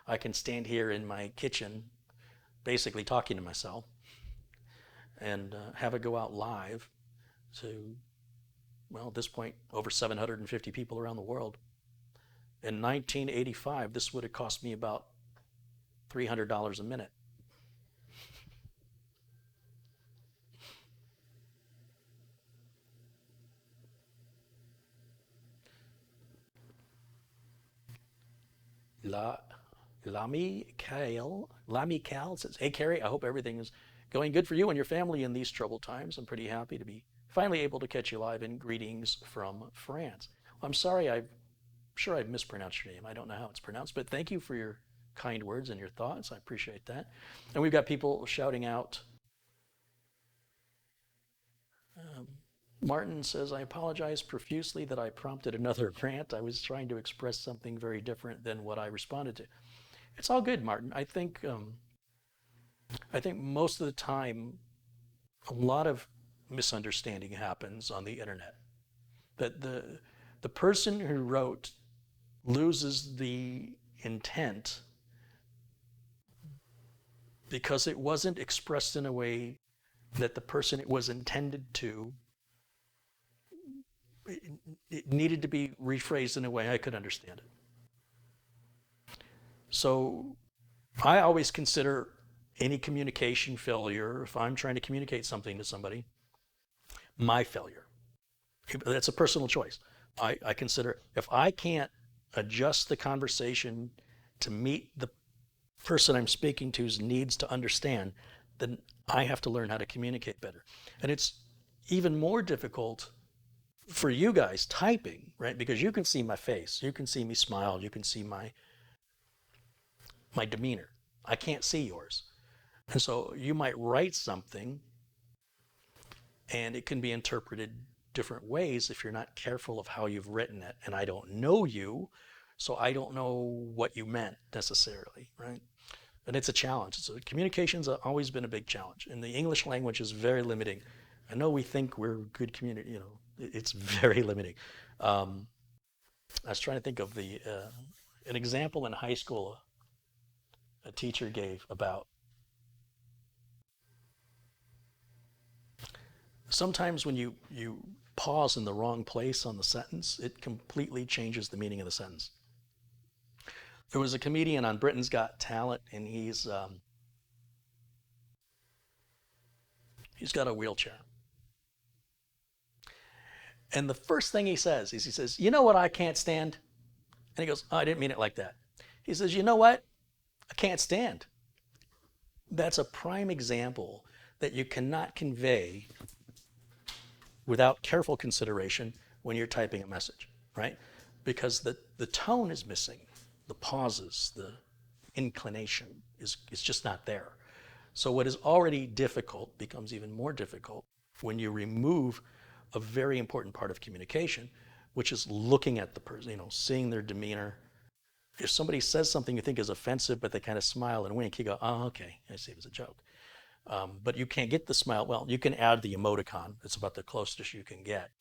I can stand here in my kitchen, basically talking to myself, and have it go out live to, well, at this point, over 750 people around the world. In 1985, this would have cost me about $300 a minute. Lami Cal says, hey, Carey, I hope everything is going good for you and your family in these troubled times. I'm pretty happy to be finally able to catch you live, and greetings from France. Well, I'm sorry, I'm sure I've mispronounced your name. I don't know how it's pronounced, but thank you for your kind words and your thoughts. I appreciate that. And we've got people shouting out. Martin says, I apologize profusely that I prompted another rant. I was trying to express something very different than what I responded to. It's all good, Martin. I think most of the time, a lot of misunderstanding happens on the internet. That the person who wrote loses the intent because it wasn't expressed in a way that the person it was intended to, it needed to be rephrased in a way I could understand it. So I always consider any communication failure, if I'm trying to communicate something to somebody, my failure. That's a personal choice. I consider if I can't adjust the conversation to meet the person I'm speaking to's needs to understand, then I have to learn how to communicate better. And it's even more difficult for you guys typing, right? Because you can see my face, you can see me smile, you can see my demeanor. I can't see yours. And so you might write something and it can be interpreted different ways if you're not careful of how you've written it. And I don't know you, so I don't know what you meant necessarily, right? And it's a challenge. So communication's always been a big challenge. And the English language is very limiting. I know we think we're good community, you know, it's very limiting. I was trying to think of an example in high school a teacher gave about sometimes when you pause in the wrong place on the sentence, it completely changes the meaning of the sentence. There was a comedian on Britain's Got Talent, and he's got a wheelchair. And the first thing he says is, he says, "You know what I can't stand?" And he goes, "Oh, I didn't mean it like that." He says, "You know what? I can't stand." That's a prime example that you cannot convey without careful consideration when you're typing a message, right? Because the tone is missing, the pauses, the inclination is just not there. So what is already difficult becomes even more difficult when you remove a very important part of communication, which is looking at the person, you know, seeing their demeanor. If somebody says something you think is offensive, but they kind of smile and wink, you go, "Oh, okay, I see it was a joke." But you can't get the smile. Well, you can add the emoticon. It's about the closest you can get.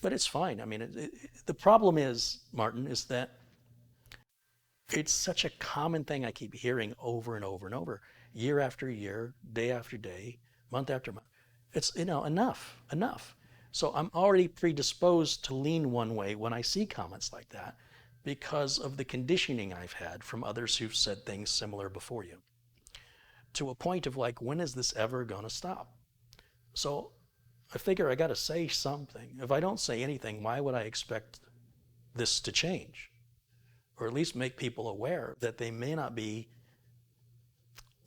But it's fine. I mean, the problem is, Martin, is that it's such a common thing I keep hearing over and over and over, year after year, day after day, month after month. It's, you know, enough. So I'm already predisposed to lean one way when I see comments like that because of the conditioning I've had from others who've said things similar before you, to a point of like, when is this ever going to stop? So I figure I got to say something. If I don't say anything, why would I expect this to change? Or at least make people aware that they may not be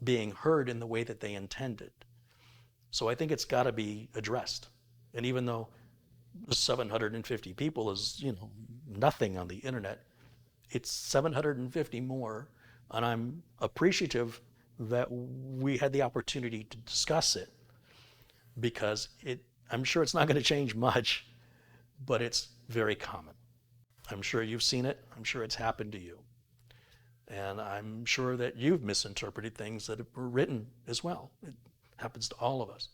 being heard in the way that they intended. So I think it's got to be addressed. And even though 750 people is, you know, nothing on the internet, it's 750 more, and I'm appreciative that we had the opportunity to discuss it, because I'm sure it's not going to change much, but it's very common. I'm sure you've seen it. I'm sure it's happened to you. And I'm sure that you've misinterpreted things that were written as well. It happens to all of us.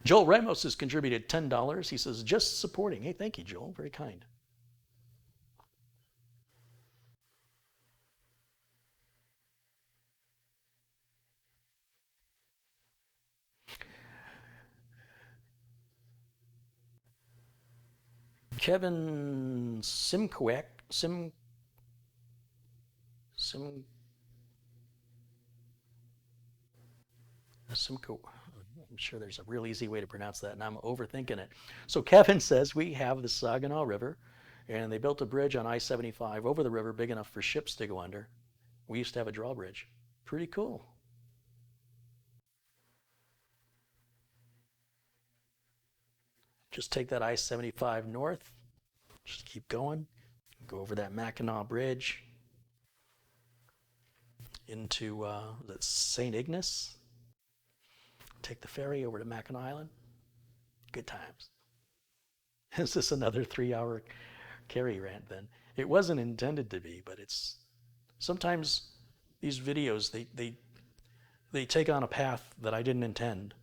Joel Ramos has contributed $10. He says, "Just supporting." Hey, thank you, Joel. Very kind. Kevin Simcoe, I'm sure there's a real easy way to pronounce that, and I'm overthinking it. So Kevin says, "We have the Saginaw River, and they built a bridge on I-75 over the river big enough for ships to go under. We used to have a drawbridge." Pretty cool. Just take that I-75 north, just keep going, go over that Mackinac Bridge into St. Ignace, take the ferry over to Mackinac Island. Good times. Is this another 3-hour Carey rant then? It wasn't intended to be, but it's sometimes these videos, they take on a path that I didn't intend.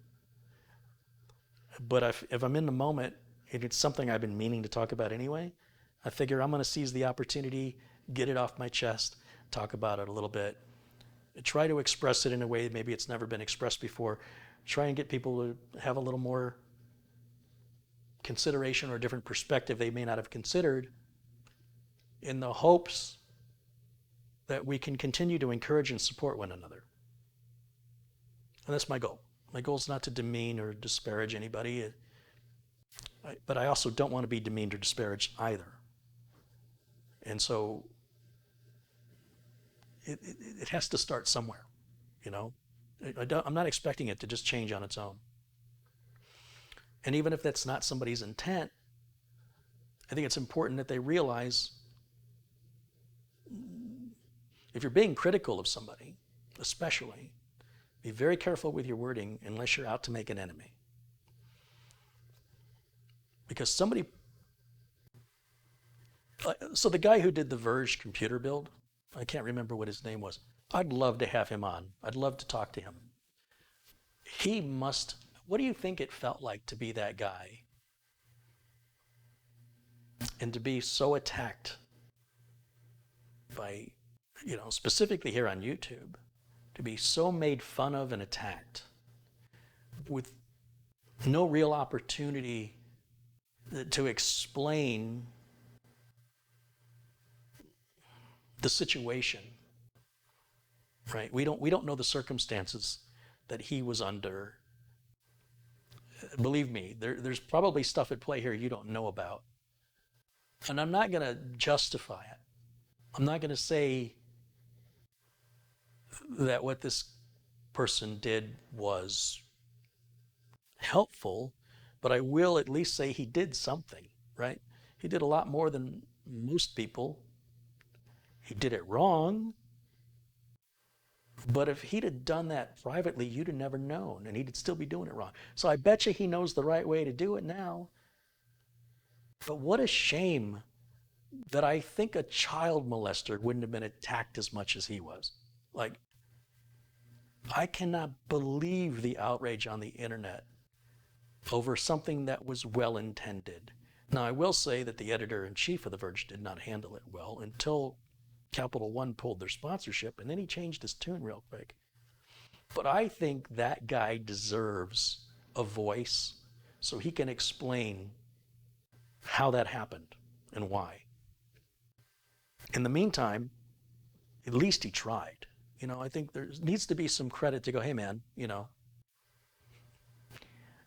But if I'm in the moment and it's something I've been meaning to talk about anyway, I figure I'm going to seize the opportunity, get it off my chest, talk about it a little bit, try to express it in a way that maybe it's never been expressed before, try and get people to have a little more consideration or a different perspective they may not have considered, in the hopes that we can continue to encourage and support one another. And that's my goal. My goal is not to demean or disparage anybody, but I also don't want to be demeaned or disparaged either. And so it has to start somewhere, you know. I'm not expecting it to just change on its own. And even if that's not somebody's intent, I think it's important that they realize if you're being critical of somebody, especially, be very careful with your wording unless you're out to make an enemy. Because somebody, so the guy who did the Verge computer build, I can't remember what his name was. I'd love to have him on. I'd love to talk to him. He must, what do you think it felt like to be that guy and to be so attacked by, you know, specifically here on YouTube, to be so made fun of and attacked with no real opportunity to explain the situation, right? We don't know the circumstances that he was under. Believe me, there's probably stuff at play here you don't know about. And I'm not going to justify it. I'm not going to say that what this person did was helpful, but I will at least say he did something, right? He did a lot more than most people. He did it wrong, but if he'd have done that privately, you'd have never known, and he'd still be doing it wrong. So I bet you he knows the right way to do it now. But what a shame that I think a child molester wouldn't have been attacked as much as he was. Like, I cannot believe the outrage on the internet over something that was well intended. Now, I will say that the editor-in-chief of The Verge did not handle it well until Capital One pulled their sponsorship, and then he changed his tune real quick. But I think that guy deserves a voice so he can explain how that happened and why. In the meantime, at least he tried. You know, I think there needs to be some credit to go, hey man, you know,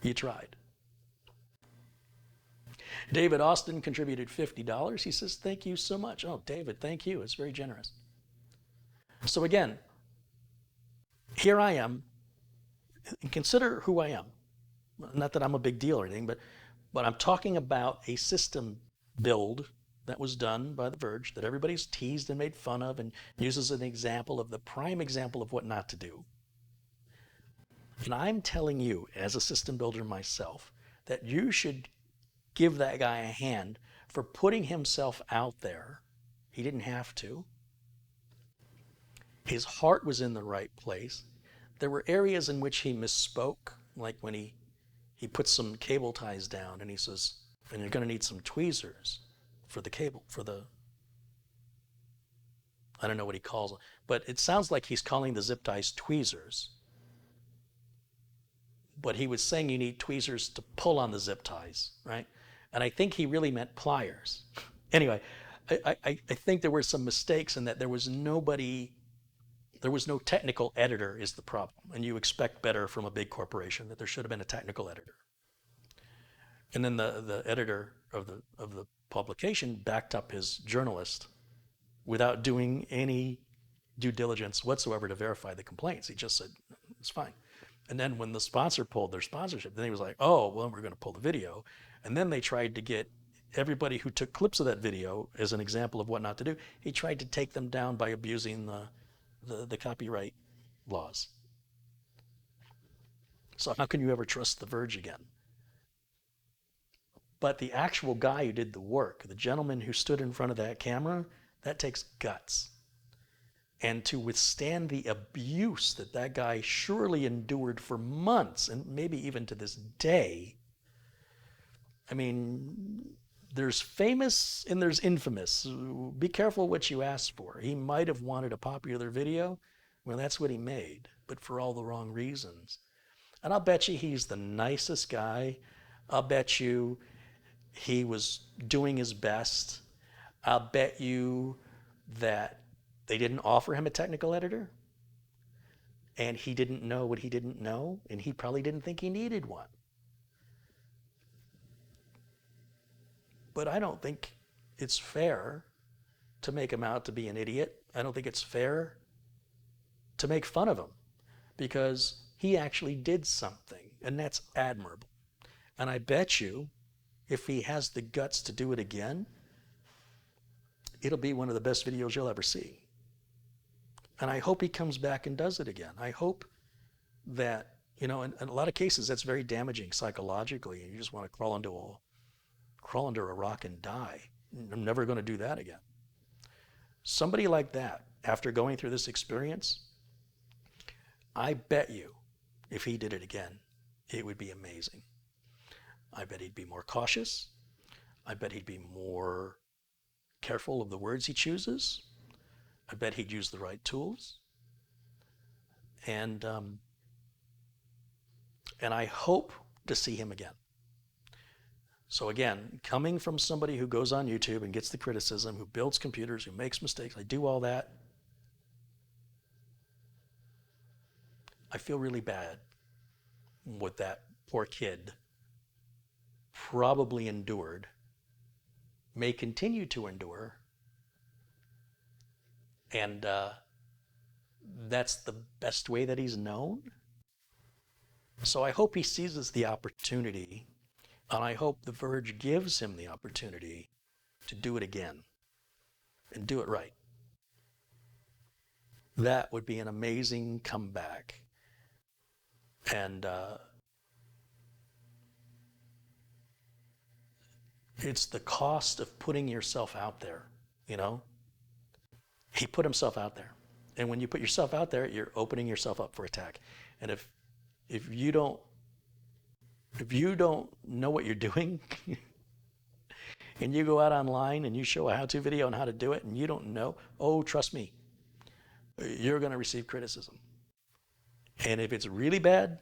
you tried. David Austin contributed $50. He says, thank you so much. Oh, David, thank you. It's very generous. So again, here I am. And consider who I am. Not that I'm a big deal or anything, but I'm talking about a system build that was done by The Verge that everybody's teased and made fun of and uses an example of the prime example of what not to do. And I'm telling you, as a system builder myself, that you should give that guy a hand for putting himself out there. He didn't have to. His heart was in the right place. There were areas in which he misspoke, like when he puts some cable ties down and he says, and you're going to need some tweezers for the cable, for the, I don't know what he calls them, but it sounds like he's calling the zip ties tweezers. But he was saying you need tweezers to pull on the zip ties, right? And I think he really meant pliers. Anyway, I think there were some mistakes in that there was no technical editor is the problem. And you expect better from a big corporation, that there should have been a technical editor. And then the editor of the publication backed up his journalist without doing any due diligence whatsoever to verify the complaints. He just said, it's fine. And then when the sponsor pulled their sponsorship, then he was like, oh, well, we're going to pull the video. And then they tried to get everybody who took clips of that video as an example of what not to do. He tried to take them down by abusing the copyright laws. So how can you ever trust The Verge again? But the actual guy who did the work, the gentleman who stood in front of that camera, that takes guts. And to withstand the abuse that that guy surely endured for months, and maybe even to this day, I mean, there's famous and there's infamous. Be careful what you ask for. He might have wanted a popular video. Well, that's what he made, but for all the wrong reasons. And I'll bet you he's the nicest guy. I'll bet you he was doing his best. I'll bet you that they didn't offer him a technical editor, and he didn't know what he didn't know, and he probably didn't think he needed one. But I don't think it's fair to make him out to be an idiot. I don't think it's fair to make fun of him because he actually did something, and that's admirable. And I bet you if he has the guts to do it again, it'll be one of the best videos you'll ever see. And I hope he comes back and does it again. I hope that, in a lot of cases, that's very damaging psychologically. You just want to crawl under a rock and die. I'm never going to do that again. Somebody like that, after going through this experience, I bet you, if he did it again, it would be amazing. I bet he'd be more cautious. I bet he'd be more careful of the words he chooses. I bet he'd use the right tools. And I hope to see him again. So again, coming from somebody who goes on YouTube and gets the criticism, who builds computers, who makes mistakes, I do all that. I feel really bad what that poor kid probably endured, may continue to endure, and that's the best way that he's known. So I hope he seizes the opportunity, and I hope The Verge gives him the opportunity to do it again and do it right. That would be an amazing comeback. And it's the cost of putting yourself out there, He put himself out there. And when you put yourself out there, you're opening yourself up for attack. And if you don't know what you're doing and you go out online and you show a how-to video on how to do it and you don't know, trust me, you're going to receive criticism. And if it's really bad,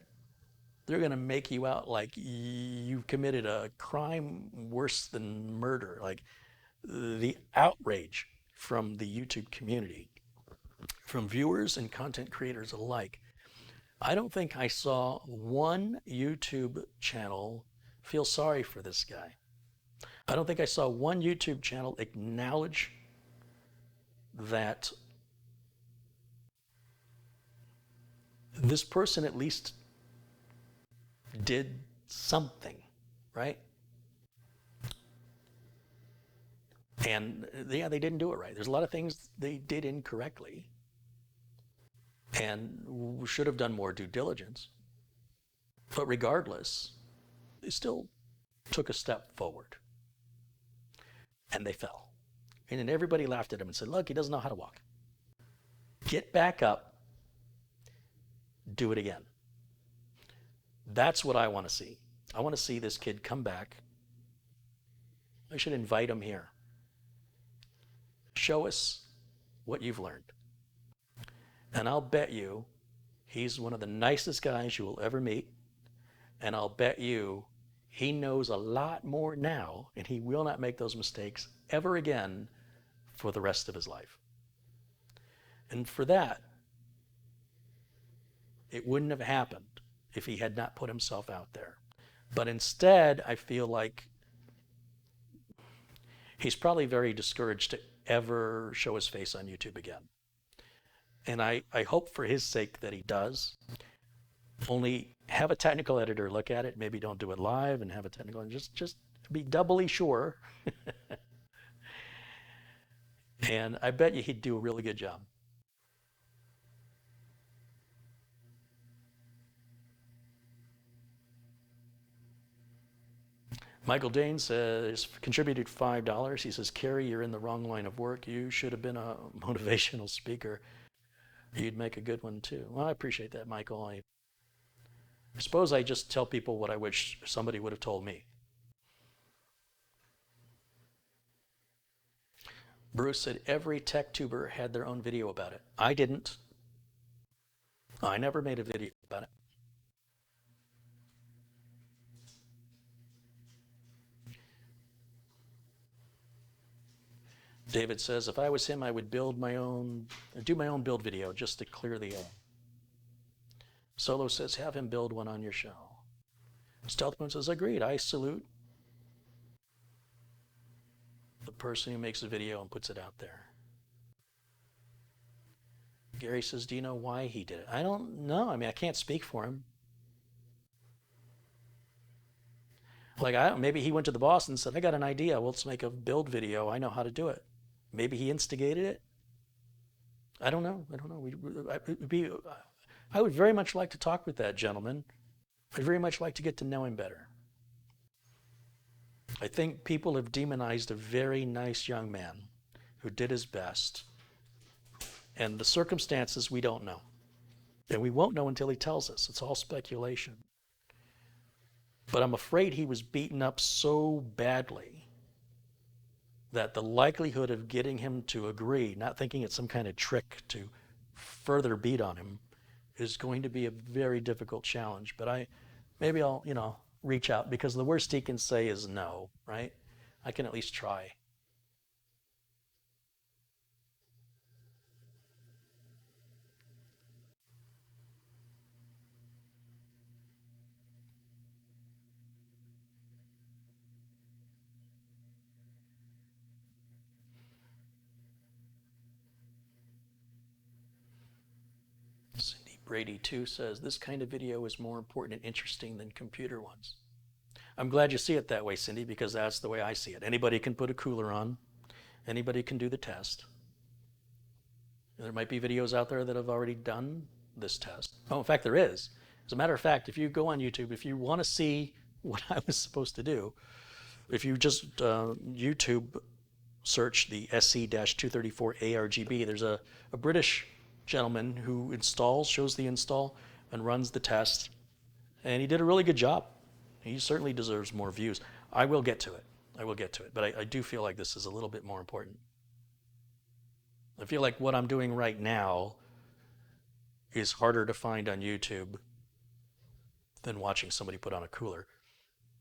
they're going to make you out like you've committed a crime worse than murder. Like the outrage from the YouTube community, from viewers and content creators alike. I don't think I saw one YouTube channel feel sorry for this guy. I don't think I saw one YouTube channel acknowledge that this person at least did something, right? And yeah, they didn't do it right. There's a lot of things they did incorrectly and should have done more due diligence. But regardless, they still took a step forward. And they fell. And then everybody laughed at him and said, look, he doesn't know how to walk. Get back up. Do it again. That's what I want to see. I want to see this kid come back. I should invite him here. Show us what you've learned. And I'll bet you he's one of the nicest guys you will ever meet. And I'll bet you he knows a lot more now, and he will not make those mistakes ever again for the rest of his life. And for that, it wouldn't have happened if he had not put himself out there. But instead, I feel like he's probably very discouraged to ever show his face on YouTube again. And I hope for his sake that he does. Only have a technical editor look at it. Maybe don't do it live, and have a technical, just be doubly sure. And I bet you he'd do a really good job. Michael Dane says, contributed $5. He says, Carey, you're in the wrong line of work. You should have been a motivational speaker. You'd make a good one too. Well, I appreciate that, Michael. I suppose I just tell people what I wish somebody would have told me. Bruce said every tech tuber had their own video about it. I didn't. I never made a video about it. David says, if I was him, I would do my own build video just to clear the air. Solo says, have him build one on your show. Stealthmoon says, agreed. I salute the person who makes a video and puts it out there. Gary says, do you know why he did it? I don't know. I mean, I can't speak for him. Like, maybe he went to the boss and said, I got an idea. Well, let's make a build video. I know how to do it. Maybe he instigated it. I don't know. I don't know. I would very much like to talk with that gentleman. I'd very much like to get to know him better. I think people have demonized a very nice young man who did his best. And the circumstances we don't know. And we won't know until he tells us. It's all speculation. But I'm afraid he was beaten up so badly that the likelihood of getting him to agree, not thinking it's some kind of trick to further beat on him, is going to be a very difficult challenge. But maybe I'll, reach out, because the worst he can say is no, right? I can at least try. Cindy Brady 2 says, this kind of video is more important and interesting than computer ones. I'm glad you see it that way, Cindy, because that's the way I see it. Anybody can put a cooler on. Anybody can do the test. There might be videos out there that have already done this test. Oh, in fact, there is. As a matter of fact, if you go on YouTube, if you want to see what I was supposed to do, if you just YouTube search the SE-234-ARGB, there's a British gentleman who shows the install and runs the test, and he did a really good job. He certainly deserves more views. I will get to it. But I do feel like this is a little bit more important. I feel like what I'm doing right now is harder to find on YouTube than watching somebody put on a cooler.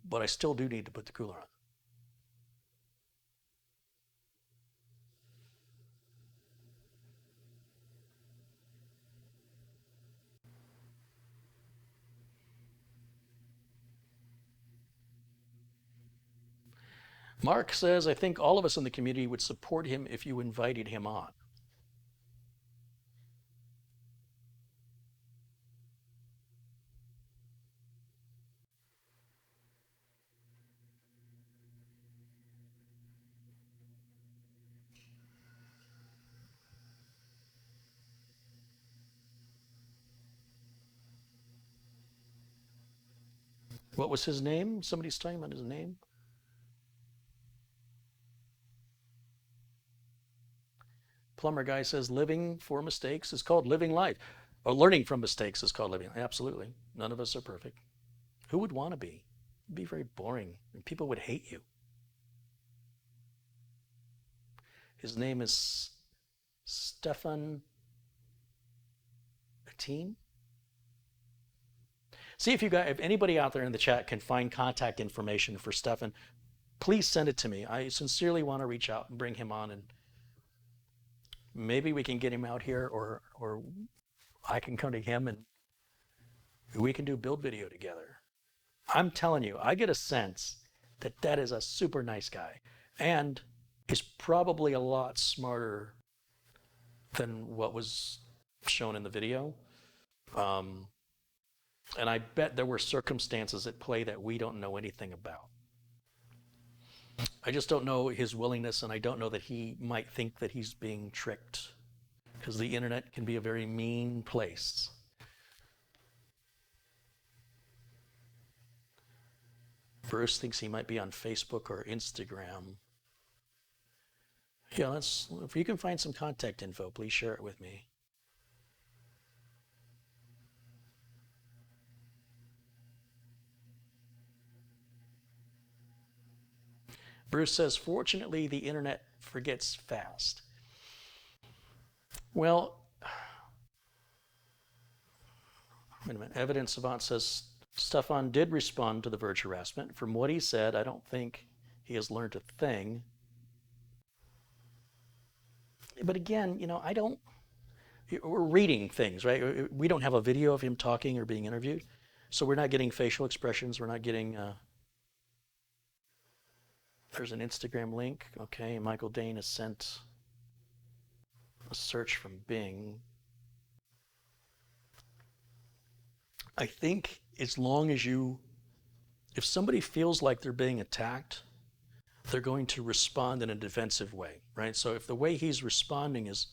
But I still do need to put the cooler on. Mark says, I think all of us in the community would support him if you invited him on. What was his name? Somebody's talking about his name? Plumber guy says, living for mistakes is called living life. Or learning from mistakes is called living. Absolutely. None of us are perfect. Who would want to be? It'd be very boring. And people would hate you. His name is Stefan Ateen. See if anybody out there in the chat can find contact information for Stefan, please send it to me. I sincerely want to reach out and bring him on, and maybe we can get him out here, or I can come to him and we can do build video together. I'm telling you, I get a sense that that is a super nice guy and is probably a lot smarter than what was shown in the video. And I bet there were circumstances at play that we don't know anything about. I just don't know his willingness, and I don't know that he might think that he's being tricked, because the internet can be a very mean place. Bruce thinks he might be on Facebook or Instagram. Yeah, if you can find some contact info, please share it with me. Bruce says, fortunately, the internet forgets fast. Well, wait a minute. Evidence Savant says, Stefan did respond to the Verge harassment. From what he said, I don't think he has learned a thing. But again, we're reading things, right? We don't have a video of him talking or being interviewed. So we're not getting facial expressions. We're not getting... There's an Instagram link. Okay, Michael Dane has sent a search from Bing. I think as long as if somebody feels like they're being attacked, they're going to respond in a defensive way, right? So if the way he's responding is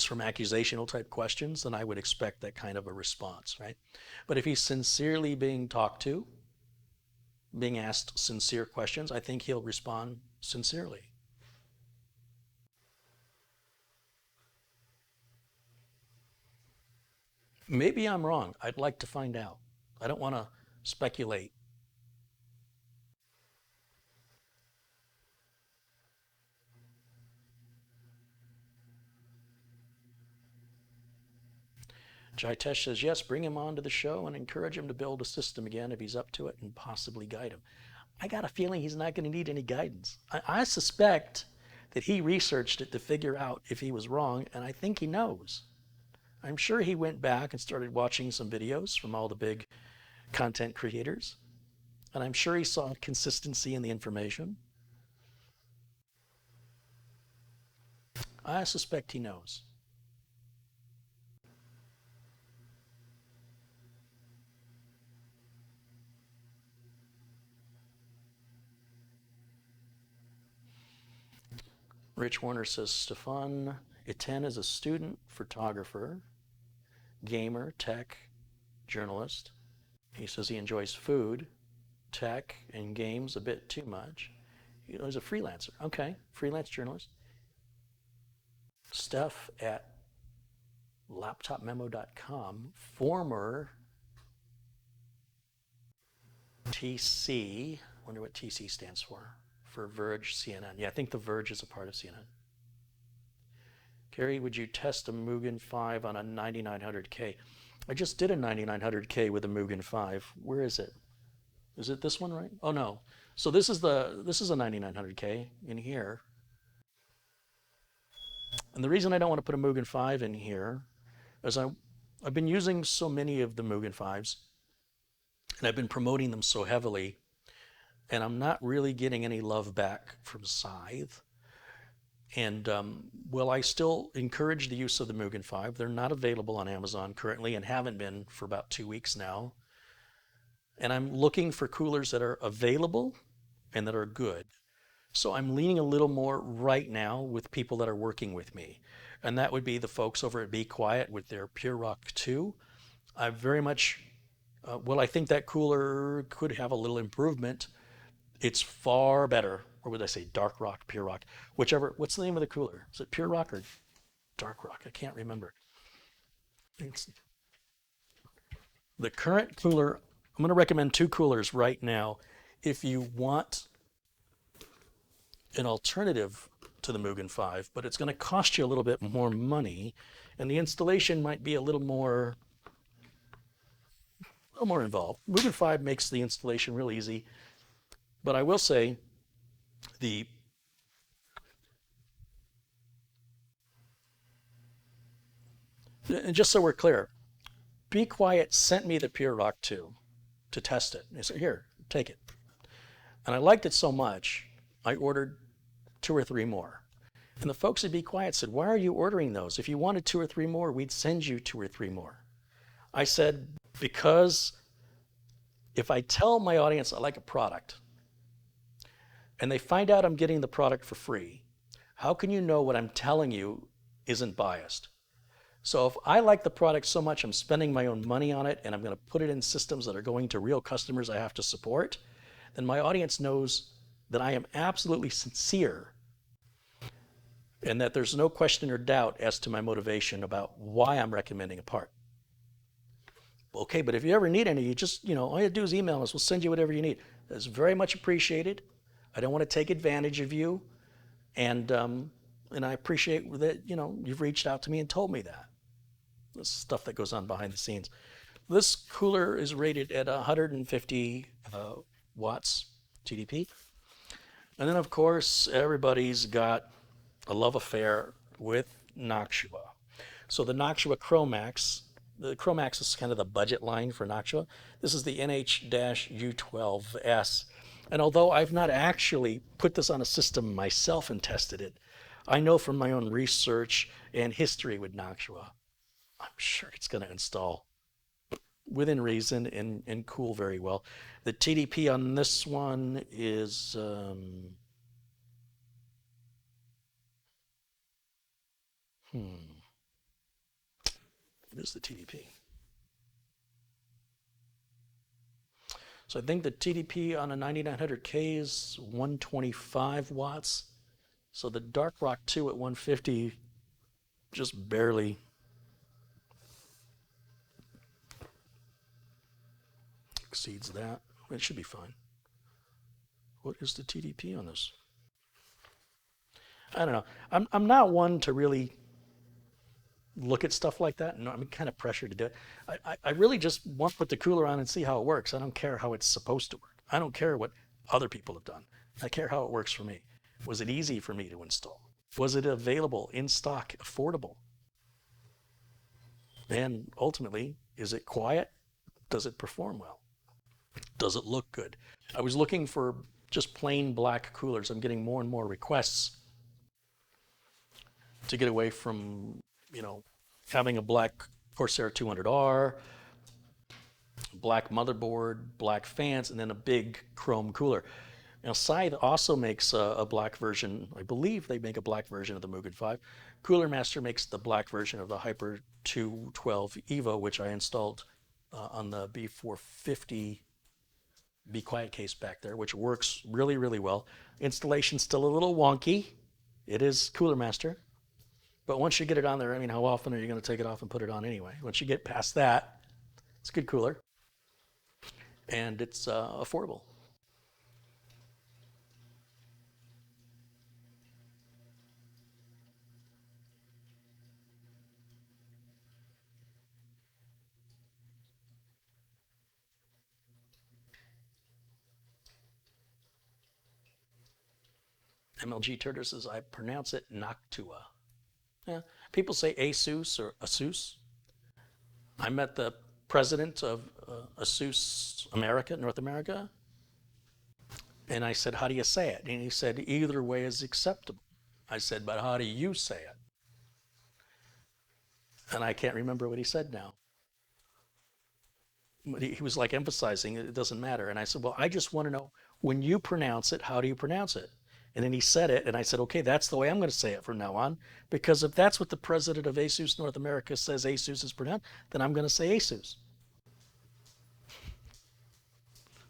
from accusational type questions, then I would expect that kind of a response, right? But if he's sincerely being talked to, being asked sincere questions, I think he'll respond sincerely. Maybe I'm wrong. I'd like to find out. I don't want to speculate. Jitesh says, yes, bring him on to the show and encourage him to build a system again if he's up to it and possibly guide him. I got a feeling he's not going to need any guidance. I suspect that he researched it to figure out if he was wrong, and I think he knows. I'm sure he went back and started watching some videos from all the big content creators, and I'm sure he saw consistency in the information. I suspect he knows. Rich Warner says, Stefan Etienne is a student, photographer, gamer, tech, journalist. He says he enjoys food, tech, and games a bit too much. He's a freelancer. Okay, freelance journalist. Steph at laptopmemo.com, former TC, wonder what TC stands for Verge CNN. Yeah, I think the Verge is a part of CNN. Carey, would you test a Mugen 5 on a 9900K? I just did a 9900K with a Mugen 5. Where is it? Is it this one, right? Oh no. So this is a 9900K in here. And the reason I don't want to put a Mugen 5 in here is I've been using so many of the Mugen 5s and I've been promoting them so heavily, and I'm not really getting any love back from Scythe. And well, I still encourage the use of the Mugen 5. They're not available on Amazon currently and haven't been for about 2 weeks now. And I'm looking for coolers that are available and that are good. So I'm leaning a little more right now with people that are working with me. And that would be the folks over at Be Quiet with their Pure Rock 2. I very much, well, I think that cooler could have a little improvement. It's far better, or would I say Dark Rock, Pure Rock, whichever. What's the name of the cooler? Is it Pure Rock or Dark Rock? I can't remember. It's the current cooler. I'm going to recommend two coolers right now if you want an alternative to the Mugen 5, but it's going to cost you a little bit more money, and the installation might be a little more involved. Mugen 5 makes the installation real easy, but I will say and just so we're clear, Be Quiet sent me the Pure Rock 2 to test it. They said, here, take it. And I liked it so much, I ordered 2 or 3 more. And the folks at Be Quiet said, why are you ordering those? If you wanted 2 or 3 more, we'd send you 2 or 3 more. I said, because if I tell my audience I like a product and they find out I'm getting the product for free, how can you know what I'm telling you isn't biased? So if I like the product so much, I'm spending my own money on it and I'm going to put it in systems that are going to real customers I have to support, then my audience knows that I am absolutely sincere and that there's no question or doubt as to my motivation about why I'm recommending a part. Okay, but if you ever need any, you just, all you have to do is email us. We'll send you whatever you need. That's very much appreciated. I don't want to take advantage of you. And I appreciate that, you've reached out to me and told me that. This stuff that goes on behind the scenes. This cooler is rated at 150 watts TDP. And then, of course, everybody's got a love affair with Noctua. So the Noctua Chromax, the Chromax is kind of the budget line for Noctua. This is the NH-U12S. And although I've not actually put this on a system myself and tested it, I know from my own research and history with Noctua, I'm sure it's going to install within reason and cool very well. The TDP on this one is what is the TDP? So I think the TDP on a 9900K is 125 watts. So the Dark Rock 2 at 150 just barely exceeds that. It should be fine. What is the TDP on this? I don't know. I'm not one to really look at stuff like that, and I'm kind of pressured to do it. I really just want to put the cooler on and see how it works. I don't care how it's supposed to work. I don't care what other people have done. I care how it works for me. Was it easy for me to install? Was it available, in stock, affordable? And ultimately, is it quiet? Does it perform well? Does it look good? I was looking for just plain black coolers. I'm getting more and more requests to get away from, having a black Corsair 200R, black motherboard, black fans, and then a big chrome cooler. Now, Scythe also makes a black version. I believe they make a black version of the Mugen 5. Cooler Master makes the black version of the Hyper 212 Evo, which I installed on the B450 Be Quiet case back there, which works really, really well. Installation's still a little wonky. It is Cooler Master. But once you get it on there, how often are you going to take it off and put it on anyway? Once you get past that, it's a good cooler. And it's affordable. MLG Turtle says, I pronounce it Noctua. Yeah. People say Asus or Asus. I met the president of Asus America, North America, and I said, how do you say it? And he said, either way is acceptable. I said, but how do you say it? And I can't remember what he said now. But he was like emphasizing it doesn't matter. And I said, well, I just want to know, when you pronounce it, how do you pronounce it? And then he said it, and I said, okay, that's the way I'm going to say it from now on, because if that's what the president of Asus North America says Asus is pronounced, then I'm going to say Asus.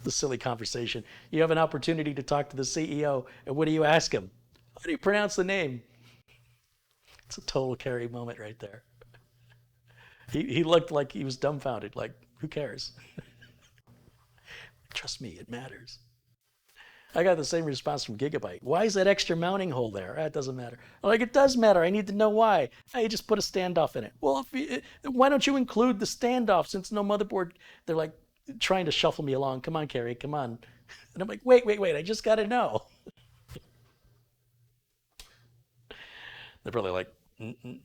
The silly conversation. You have an opportunity to talk to the CEO, and what do you ask him? How do you pronounce the name? It's a total Carey moment right there. He looked like he was dumbfounded, like, who cares? Trust me, it matters. I got the same response from Gigabyte. Why is that extra mounting hole there? That doesn't matter. I'm like, it does matter. I need to know why. I just put a standoff in it. Well, why don't you include the standoff since no motherboard? They're like trying to shuffle me along. Come on, Carey, come on. And I'm like, wait. I just got to know. They're probably like,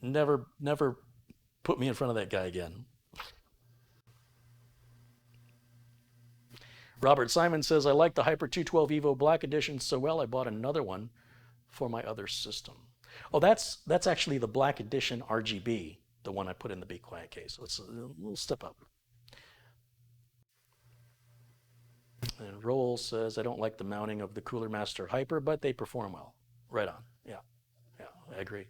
never put me in front of that guy again. Robert Simon says, I like the Hyper 212 Evo Black Edition so well, I bought another one for my other system. Oh, that's actually the Black Edition RGB, the one I put in the Be Quiet case. So it's a little step up. And Roll says, I don't like the mounting of the Cooler Master Hyper, but they perform well. Right on. Yeah, I agree.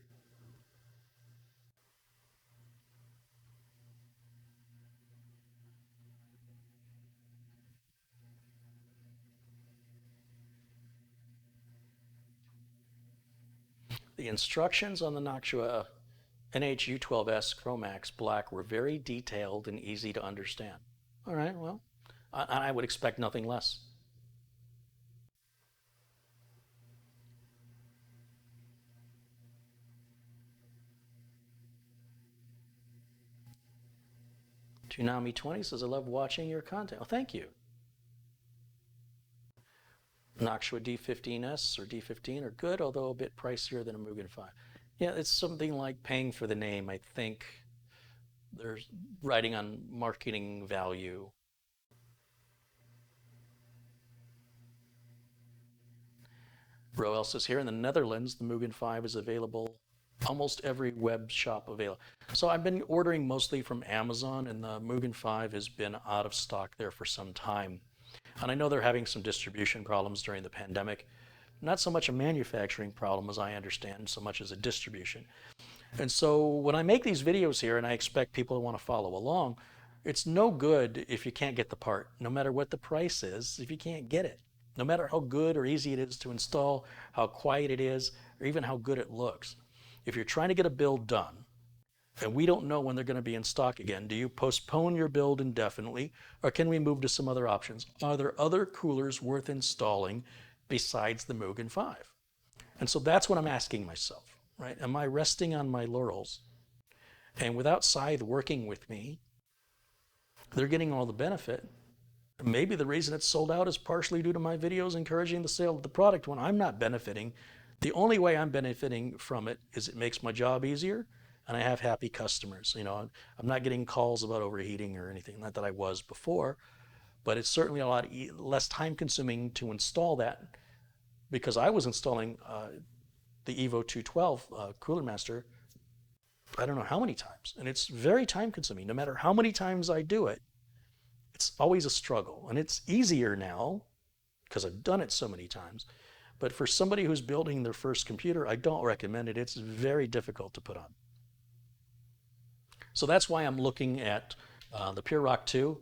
The instructions on the Noctua NHU12S Chromax Black were very detailed and easy to understand. All right, well, I would expect nothing less. Toonami20 says, I love watching your content. Well, thank you. Noctua D15S or D15 are good, although a bit pricier than a Mugen 5. Yeah, it's something like paying for the name. I think they're writing on marketing value. Roel says, here in the Netherlands, the Mugen 5 is available almost every web shop available. So I've been ordering mostly from Amazon, and the Mugen 5 has been out of stock there for some time. And I know they're having some distribution problems during the pandemic. Not so much a manufacturing problem as I understand, so much as a distribution. And so when I make these videos here and I expect people to want to follow along, it's no good if you can't get the part, no matter what the price is, if you can't get it. No matter how good or easy it is to install, how quiet it is, or even how good it looks. If you're trying to get a build done, and we don't know when they're going to be in stock again, do you postpone your build indefinitely, or can we move to some other options? Are there other coolers worth installing besides the Mugen 5? And so that's what I'm asking myself, right? Am I resting on my laurels? And without Scythe working with me, they're getting all the benefit. Maybe the reason it's sold out is partially due to my videos encouraging the sale of the product when I'm not benefiting. The only way I'm benefiting from it is it makes my job easier and I have happy customers. You know, I'm not getting calls about overheating or anything, not that I was before, but it's certainly a lot less time consuming to install that because I was installing the Evo 212 Cooler Master, I don't know how many times, and it's very time consuming. No matter how many times I do it, it's always a struggle. And it's easier now because I've done it so many times. But for somebody who's building their first computer, I don't recommend it. It's very difficult to put on. So that's why I'm looking at the Pure Rock 2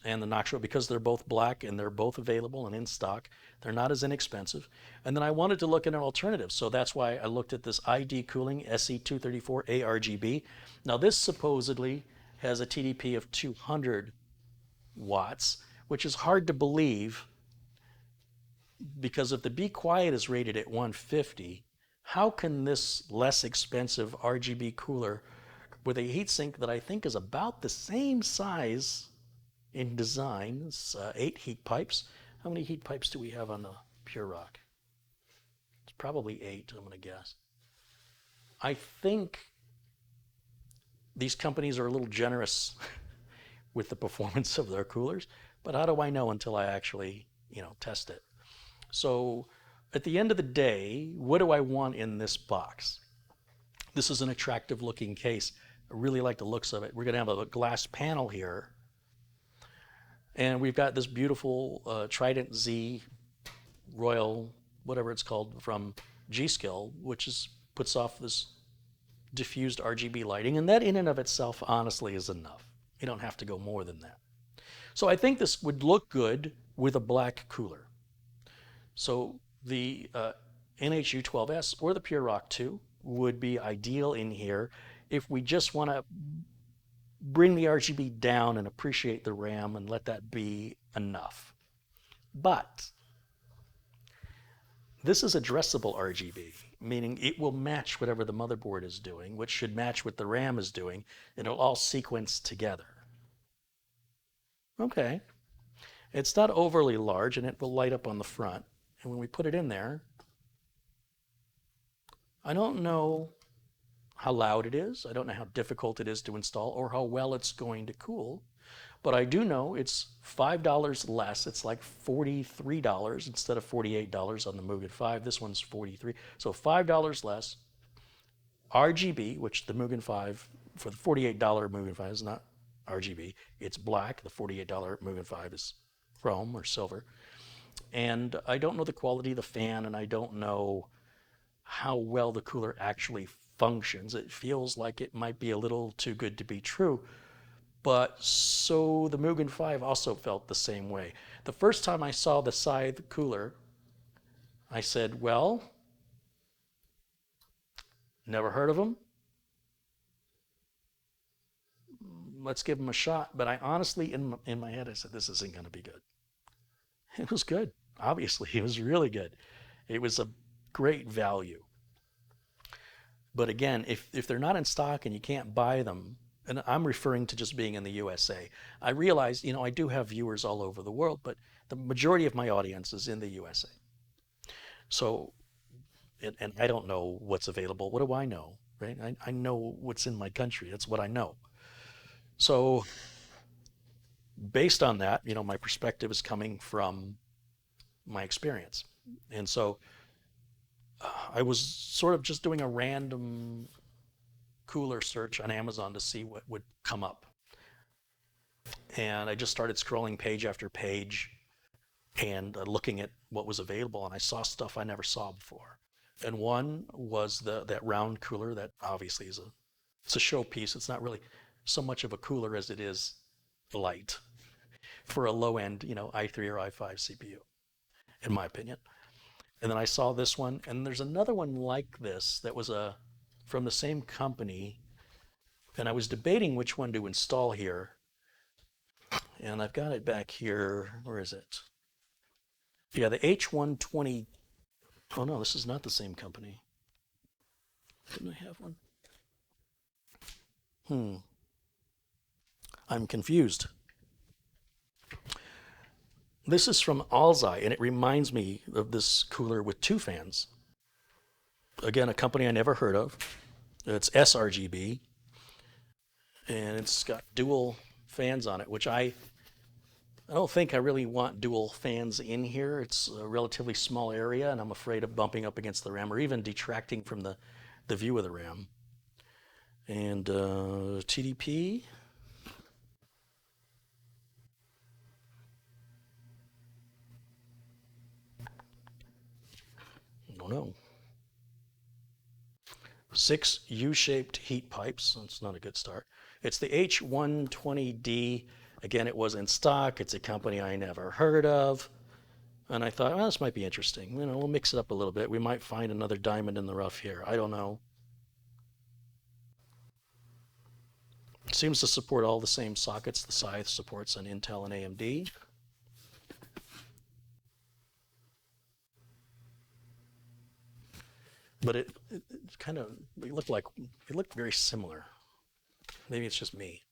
and the Knox, because they're both black and they're both available and in stock. They're not as inexpensive. And then I wanted to look at an alternative. So that's why I looked at this ID Cooling SE-234-ARGB. Now this supposedly has a TDP of 200 watts, which is hard to believe because if the Be Quiet is rated at 150, how can this less expensive RGB cooler with a heatsink that I think is about the same size in design, 8 heat pipes. How many heat pipes do we have on the Pure Rock? It's probably 8, I'm going to guess. I think these companies are a little generous with the performance of their coolers, but how do I know until I actually, test it? So at the end of the day, what do I want in this box? This is an attractive looking case. I really like the looks of it. We're going to have a glass panel here. And we've got this beautiful Trident Z Royal, whatever it's called, from G-Skill, which puts off this diffused RGB lighting. And that in and of itself, honestly, is enough. You don't have to go more than that. So I think this would look good with a black cooler. So the NHU12S or the Pure Rock 2 would be ideal in here if we just want to bring the RGB down and appreciate the RAM and let that be enough. But this is addressable RGB, meaning it will match whatever the motherboard is doing, which should match what the RAM is doing, and it'll all sequence together. Okay. It's not overly large, and it will light up on the front. And when we put it in there, I don't know how loud it is. I don't know how difficult it is to install or how well it's going to cool. But I do know it's $5 less. It's like $43 instead of $48 on the Mugen 5. This one's $43. So $5 less. RGB, which the Mugen 5, for the $48 Mugen 5 is not RGB. It's black. The $48 Mugen 5 is chrome or silver. And I don't know the quality of the fan, and I don't know how well the cooler actually functions. It feels like it might be a little too good to be true. But so the Mugen 5 also felt the same way. The first time I saw the Scythe cooler, I said, well, never heard of them. Let's give them a shot. But I honestly, in my head, I said, this isn't going to be good. It was good. Obviously, it was really good. It was a great value. But again, if they're not in stock and you can't buy them, and I'm referring to just being in the USA, I realize, I do have viewers all over the world, but the majority of my audience is in the USA. So, and I don't know what's available. What do I know, right? I know what's in my country. That's what I know. So, based on that, my perspective is coming from my experience. And so, I was sort of just doing a random cooler search on Amazon to see what would come up. And I just started scrolling page after page and looking at what was available, and I saw stuff I never saw before. And one was that round cooler that obviously it's a showpiece. It's not really so much of a cooler as it is light for a low end, i3 or i5 CPU, in my opinion. And then I saw this one, and there's another one like this that was from the same company, and I was debating which one to install here. And I've got it back here. Where is it? Yeah, the H120. Oh no, this is not the same company. Didn't I have one? I'm confused. This is from Alzai, and it reminds me of this cooler with 2 fans. Again, a company I never heard of. It's sRGB, and it's got dual fans on it, which I don't think I really want dual fans in here. It's a relatively small area, and I'm afraid of bumping up against the RAM or even detracting from the view of the RAM. And TDP. I don't know. 6 U-shaped heat pipes. That's not a good start. It's the H120D. Again, it was in stock. It's a company I never heard of. And I thought, well, this might be interesting. We'll mix it up a little bit. We might find another diamond in the rough here. I don't know. It seems to support all the same sockets. The Scythe supports an Intel and AMD. But it kind of, it looked very similar. Maybe it's just me.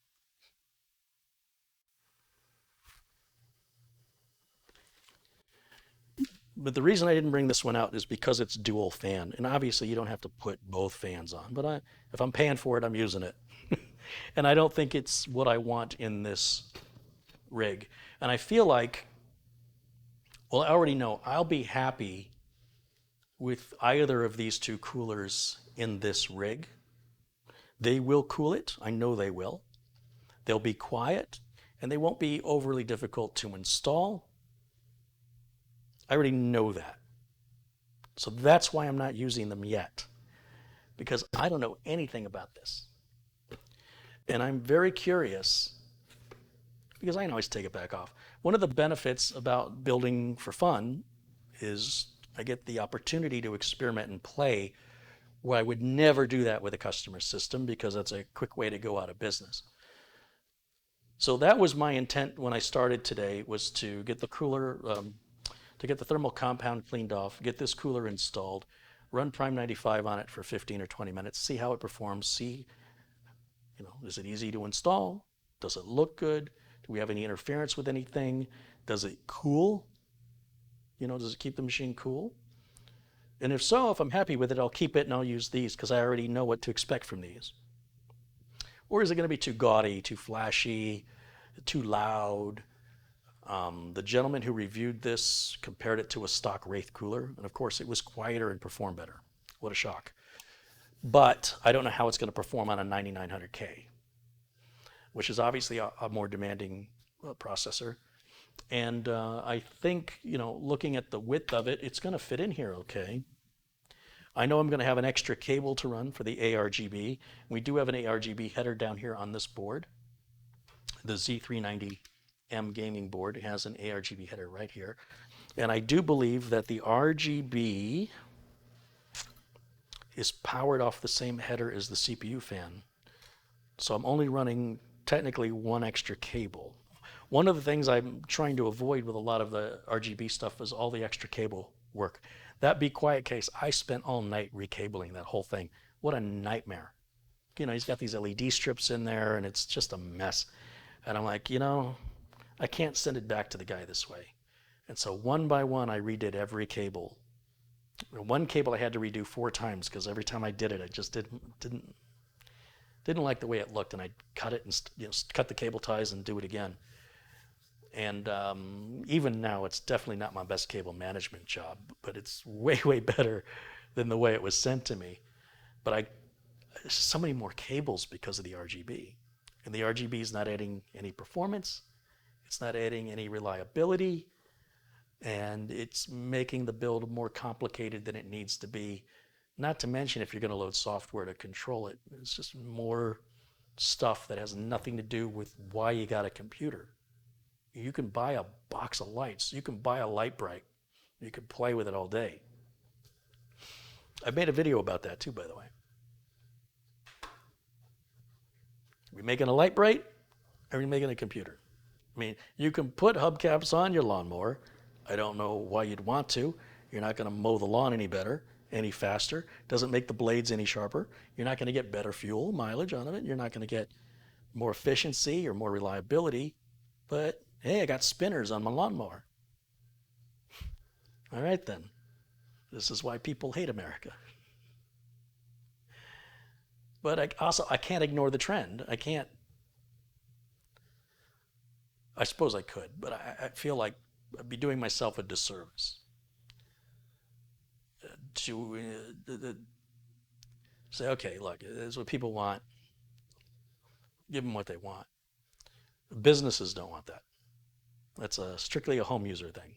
But the reason I didn't bring this one out is because it's dual fan. And obviously you don't have to put both fans on. But if I'm paying for it, I'm using it. And I don't think it's what I want in this rig. And I feel like, well, I already know I'll be happy with either of these 2 coolers in this rig. They will cool it. I know they will. They'll be quiet, and they won't be overly difficult to install. I already know that. So that's why I'm not using them yet, because I don't know anything about this. And I'm very curious, because I can always take it back off. One of the benefits about building for fun is I get the opportunity to experiment and play where I would never do that with a customer system, because that's a quick way to go out of business. So that was my intent when I started today, was to get the cooler, to get the thermal compound cleaned off, get this cooler installed, run Prime 95 on it for 15 or 20 minutes, see how it performs, see, is it easy to install? Does it look good? Do we have any interference with anything? Does it cool? Does it keep the machine cool? And if so, if I'm happy with it, I'll keep it and I'll use these, because I already know what to expect from these. Or is it going to be too gaudy, too flashy, too loud? The gentleman who reviewed this compared it to a stock Wraith cooler, and of course it was quieter and performed better. What a shock. But I don't know how it's going to perform on a 9900K, which is obviously a more demanding processor. And I think, looking at the width of it, it's going to fit in here okay. I know I'm going to have an extra cable to run for the ARGB. We do have an ARGB header down here on this board. The Z390M gaming board has an ARGB header right here. And I do believe that the RGB is powered off the same header as the CPU fan. So I'm only running technically 1 extra cable. One of the things I'm trying to avoid with a lot of the RGB stuff is all the extra cable work. That Be Quiet case, I spent all night recabling that whole thing. What a nightmare. He's got these LED strips in there, and it's just a mess. And I'm like, I can't send it back to the guy this way. And so one by one, I redid every cable. One cable I had to redo 4 times, because every time I did it, I just didn't like the way it looked, and I'd cut it and cut the cable ties and do it again. And even now, it's definitely not my best cable management job, but it's way, way better than the way it was sent to me. But so many more cables because of the RGB. And the RGB is not adding any performance. It's not adding any reliability. And it's making the build more complicated than it needs to be. Not to mention if you're going to load software to control it. It's just more stuff that has nothing to do with why you got a computer. You can buy a box of lights. You can buy a light bright. You can play with it all day. I made a video about that too, by the way. Are we making a light bright? Or are we making a computer? I mean, you can put hubcaps on your lawnmower. I don't know why you'd want to. You're not going to mow the lawn any better, any faster. Doesn't make the blades any sharper. You're not going to get better fuel mileage out of it. You're not going to get more efficiency or more reliability. But hey, I got spinners on my lawnmower. All right then. This is why people hate America. But I can't ignore the trend. I suppose I could, but I feel like I'd be doing myself a disservice to say, okay, look, this is what people want. Give them what they want. Businesses don't want that. That's strictly a home user thing.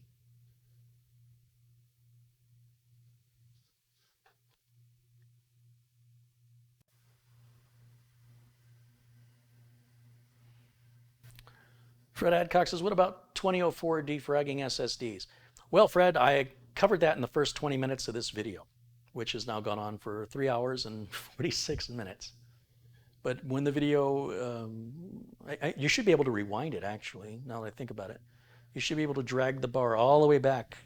Fred Adcock says, what about 2004 defragging SSDs? Well, Fred, I covered that in the first 20 minutes of this video, which has now gone on for 3 hours and 46 minutes. But when the video, you should be able to rewind it, actually, now that I think about it. You should be able to drag the bar all the way back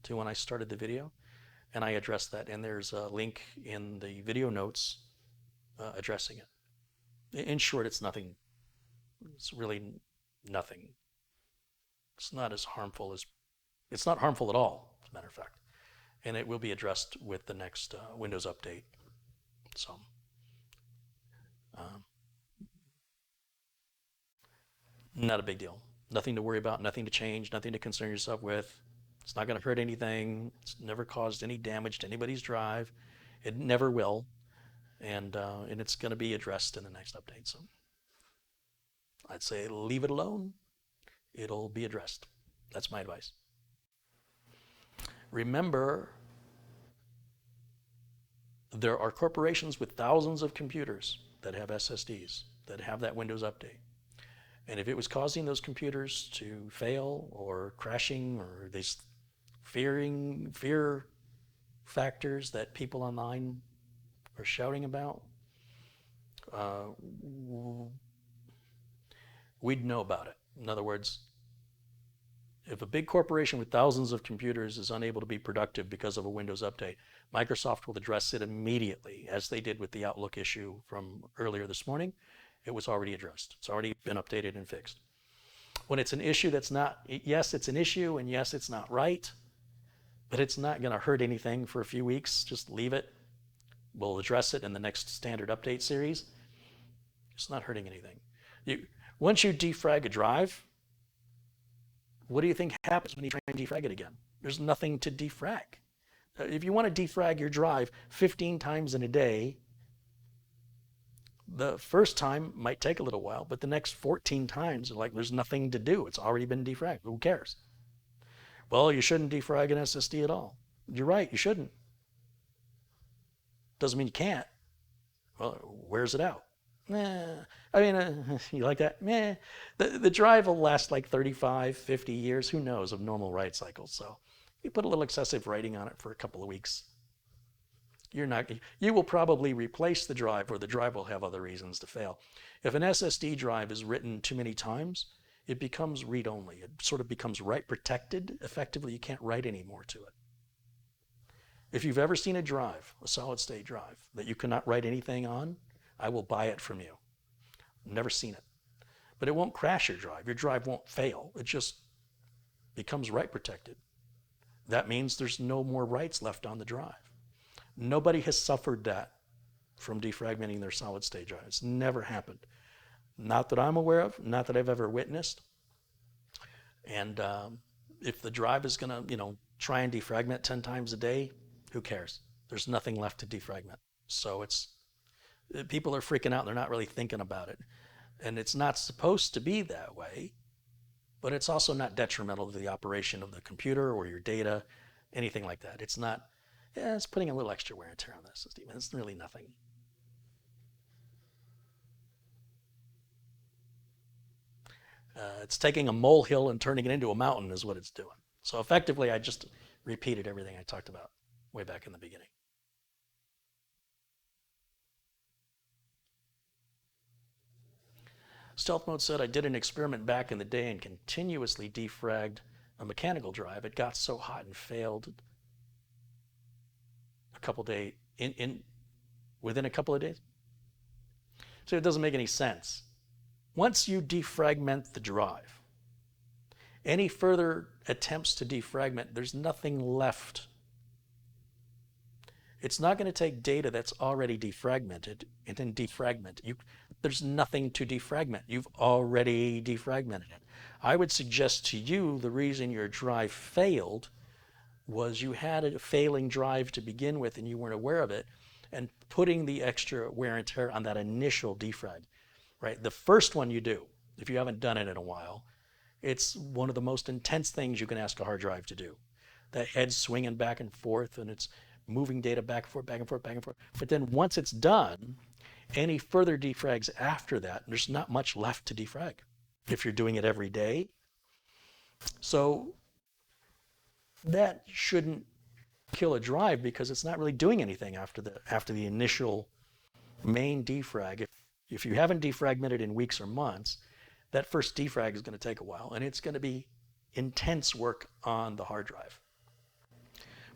to when I started the video, and I addressed that. And there's a link in the video notes addressing it. In short, it's nothing. It's really nothing. It's not as harmful as, it's not harmful at all, as a matter of fact. And it will be addressed with the next Windows update. So, not a big deal. Nothing to worry about, nothing to change, nothing to concern yourself with. It's not going to hurt anything. It's never caused any damage to anybody's drive. It never will. And it's going to be addressed in the next update. So I'd say leave it alone. It'll be addressed. That's my advice. Remember, there are corporations with thousands of computers that have SSDs that have that Windows update. And if it was causing those computers to fail or crashing or these fear factors that people online are shouting about, we'd know about it. In other words, if a big corporation with thousands of computers is unable to be productive because of a Windows update, Microsoft will address it immediately, as they did with the Outlook issue from earlier this morning. It was already addressed. It's already been updated and fixed. When it's an issue that's not, yes, it's an issue, and yes, it's not right, but it's not going to hurt anything for a few weeks. Just leave it. We'll address it in the next standard update series. It's not hurting anything. Once you defrag a drive, what do you think happens when you try and defrag it again? There's nothing to defrag. If you want to defrag your drive 15 times in a day, the first time might take a little while, but the next 14 times, like, there's nothing to do. It's already been defragged. Who cares? Well, you shouldn't defrag an SSD at all. You're right, you shouldn't. Doesn't mean you can't. Well, where's it out? I mean, you like that? The drive will last like 35, 50 years, who knows, of normal write cycles. So you put a little excessive writing on it for a couple of weeks. You will probably replace the drive, or the drive will have other reasons to fail. If an SSD drive is written too many times, it becomes read-only. It sort of becomes write protected. Effectively, you can't write any more to it. If you've ever seen a drive, a solid-state drive, that you cannot write anything on, I will buy it from you. Never seen it. But it won't crash your drive. Your drive won't fail. It just becomes write protected. That means there's no more writes left on the drive. Nobody has suffered that from defragmenting their solid-state drive. It's never happened. Not that I'm aware of, not that I've ever witnessed. And if the drive is going to, try and defragment 10 times a day, who cares? There's nothing left to defragment. So people are freaking out. They're not really thinking about it. And it's not supposed to be that way, but it's also not detrimental to the operation of the computer or your data, anything like that. It's not, yeah, it's putting a little extra wear and tear on the system. It's really nothing. It's taking a molehill and turning it into a mountain is what it's doing. So effectively, I just repeated everything I talked about way back in the beginning. Stealth Mode said, I did an experiment back in the day and continuously defragged a mechanical drive. It got so hot and failed a couple days, within a couple of days. So it doesn't make any sense. Once you defragment the drive, any further attempts to defragment, there's nothing left. It's not going to take data that's already defragmented and then defragment. There's nothing to defragment. You've already defragmented it. I would suggest to you the reason your drive failed was you had a failing drive to begin with and you weren't aware of it, and putting the extra wear and tear on that initial defrag. Right? The first one you do, if you haven't done it in a while, it's one of the most intense things you can ask a hard drive to do. That head's swinging back and forth and it's moving data back and forth, back and forth, back and forth. But then once it's done, any further defrags after that, there's not much left to defrag if you're doing it every day. So that shouldn't kill a drive because it's not really doing anything after the initial main defrag. If you haven't defragmented in weeks or months, that first defrag is going to take a while, and it's going to be intense work on the hard drive.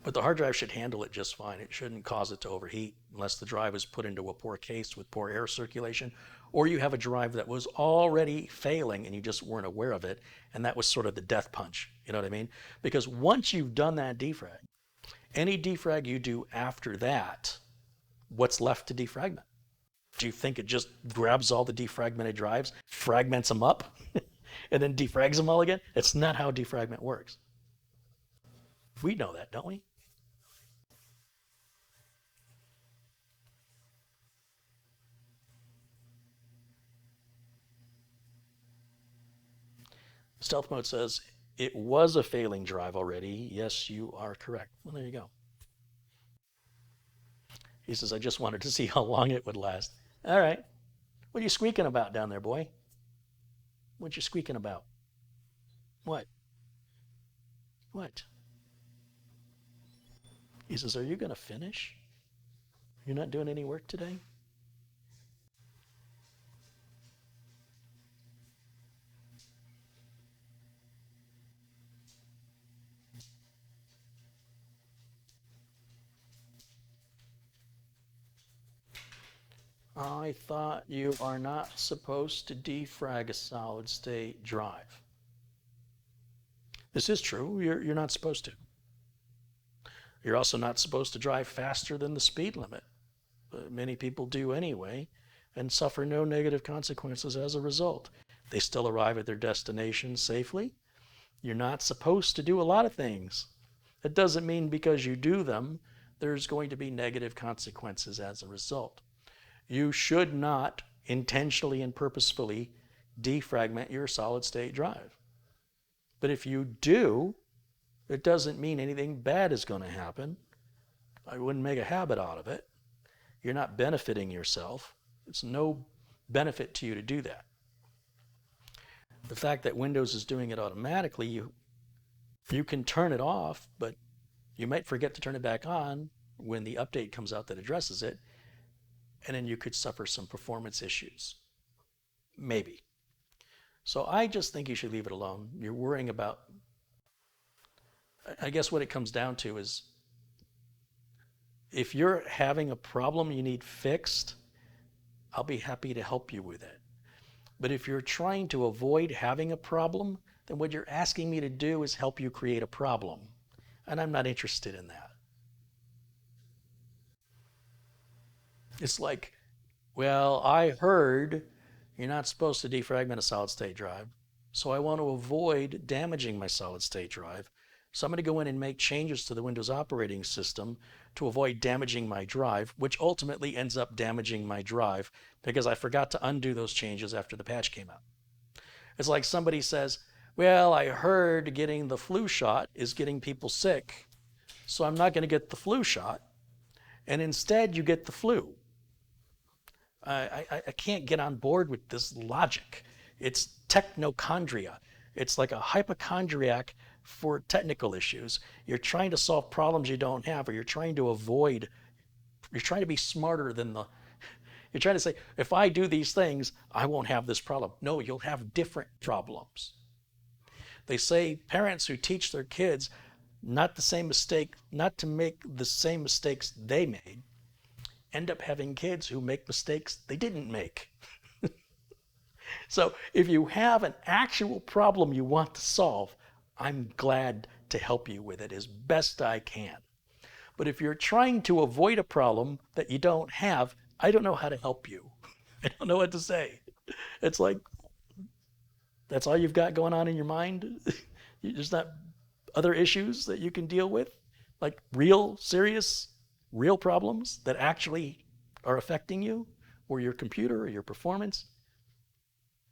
But the hard drive should handle it just fine. It shouldn't cause it to overheat unless the drive is put into a poor case with poor air circulation, or you have a drive that was already failing and you just weren't aware of it, and that was sort of the death punch. You know what I mean? Because once you've done that defrag, any defrag you do after that, what's left to defragment? Do you think it just grabs all the defragmented drives, fragments them up, and then defrags them all again? It's not how defragment works. We know that, don't we? Stealth Mode says, it was a failing drive already. Yes, you are correct. Well, there you go. He says, I just wanted to see how long it would last. All right. What are you squeaking about down there, boy? What you squeaking about? What? What? He says, are you going to finish? You're not doing any work today? I thought you are not supposed to defrag a solid state drive. This is true. You're not supposed to. You're also not supposed to drive faster than the speed limit. But many people do anyway and suffer no negative consequences as a result. They still arrive at their destination safely. You're not supposed to do a lot of things. It doesn't mean because you do them, there's going to be negative consequences as a result. You should not intentionally and purposefully defragment your solid state drive. But if you do, it doesn't mean anything bad is going to happen. I wouldn't make a habit out of it. You're not benefiting yourself. It's no benefit to you to do that. The fact that Windows is doing it automatically, you can turn it off, but you might forget to turn it back on when the update comes out that addresses it, and then you could suffer some performance issues. Maybe. So I just think you should leave it alone. You're worrying about, I guess what it comes down to is, if you're having a problem you need fixed, I'll be happy to help you with it. But if you're trying to avoid having a problem, then what you're asking me to do is help you create a problem. And I'm not interested in that. It's like, well, I heard you're not supposed to defragment a solid state drive, so I want to avoid damaging my solid state drive. So I'm going to go in and make changes to the Windows operating system to avoid damaging my drive, which ultimately ends up damaging my drive because I forgot to undo those changes after the patch came out. It's like somebody says, well, I heard getting the flu shot is getting people sick, so I'm not going to get the flu shot, and instead you get the flu. I can't get on board with this logic. It's technochondria. It's like a hypochondriac for technical issues. You're trying to solve problems you don't have, or you're trying to avoid, you're trying to be smarter than the, you're trying to say, if I do these things, I won't have this problem. No, you'll have different problems. They say parents who teach their kids not to make the same mistakes they made, end up having kids who make mistakes they didn't make. So if you have an actual problem you want to solve, I'm glad to help you with it as best I can. But if you're trying to avoid a problem that you don't have, I don't know how to help you. I don't know what to say. It's like, that's all you've got going on in your mind? There's not other issues that you can deal with? Like real, serious, real problems that actually are affecting you or your computer or your performance?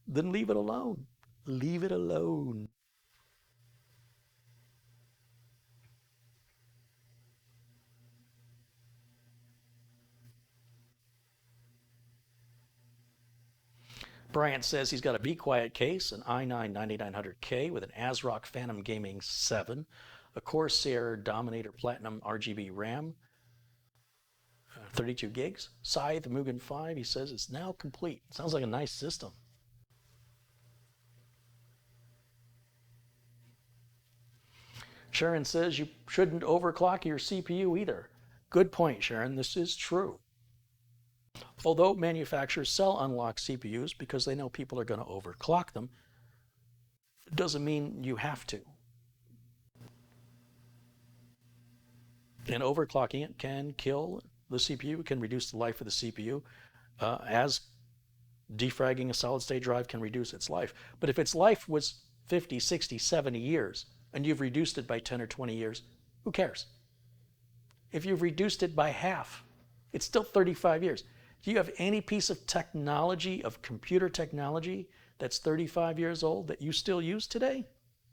Then leave it alone. Leave it alone. Bryant says he's got a Be Quiet case, an i9-9900K with an ASRock Phantom Gaming 7, a Corsair Dominator Platinum RGB RAM, 32 gigs, Scythe Mugen 5. He says it's now complete. Sounds like a nice system. Sharon says you shouldn't overclock your CPU either. Good point, Sharon. This is true. Although manufacturers sell unlocked CPUs because they know people are going to overclock them, it doesn't mean you have to. And overclocking it can kill the CPU, can reduce the life of the CPU, as defragging a solid state drive can reduce its life. But if its life was 50, 60, 70 years, and you've reduced it by 10 or 20 years, who cares? If you've reduced it by half, it's still 35 years. Do you have any piece of technology, of computer technology, that's 35 years old that you still use today?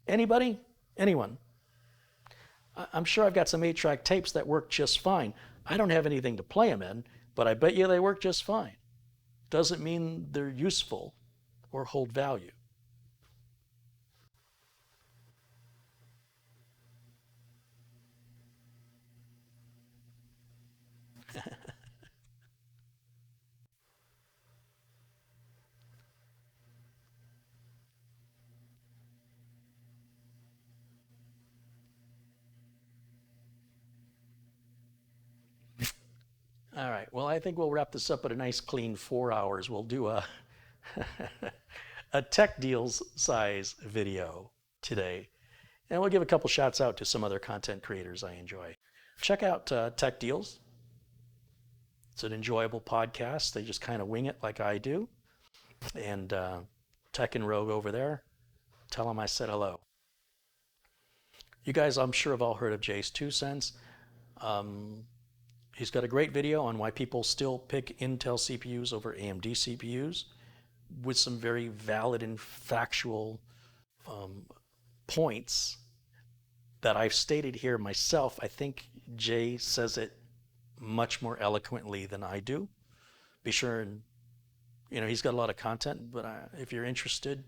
Anybody? Anyone? I'm sure I've got some 8-track tapes that work just fine. I don't have anything to play them in, but I bet you they work just fine. Doesn't mean they're useful or hold value. All right, well, I think we'll wrap this up at a nice clean 4 hours. We'll do a, a tech deals size video today. And we'll give a couple shouts out to some other content creators I enjoy. Check out Tech Deals. It's an enjoyable podcast. They just kind of wing it like I do. And Tech and Rogue over there, tell them I said hello. You guys, I'm sure, have all heard of JayzTwoCents. He's got a great video on why people still pick Intel CPUs over AMD CPUs with some very valid and factual points that I've stated here myself. I think Jay says it much more eloquently than I do. Be sure and, he's got a lot of content, but if you're interested,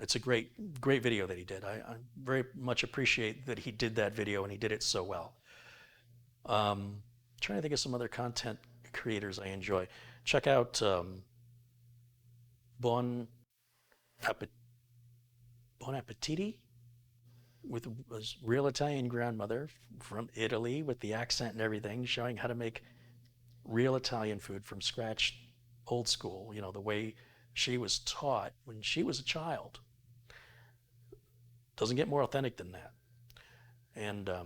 it's a great video that he did. I very much appreciate that he did that video and he did it so well. Trying to think of some other content creators I enjoy. Check out Bon Appetiti with a real Italian grandmother from Italy with the accent and everything, showing how to make real Italian food from scratch, old school, the way she was taught when she was a child. Doesn't get more authentic than that. And I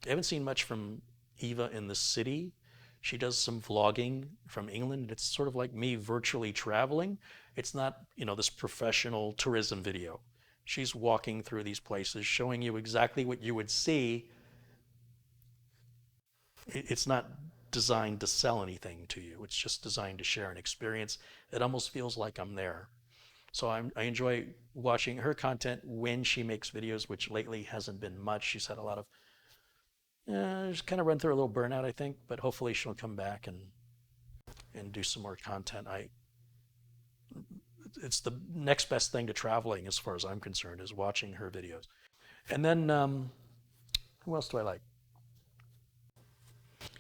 haven't seen much from Eva in the City. She does some vlogging from England. It's sort of like me virtually traveling. It's not, this professional tourism video. She's walking through these places, showing you exactly what you would see. It's not designed to sell anything to you. It's just designed to share an experience. It almost feels like I'm there. So I enjoy watching her content when she makes videos, which lately hasn't been much. She's had a lot of, just kind of run through a little burnout, I think, but hopefully she'll come back and do some more content. It's the next best thing to traveling, as far as I'm concerned, is watching her videos. And then, who else do I like?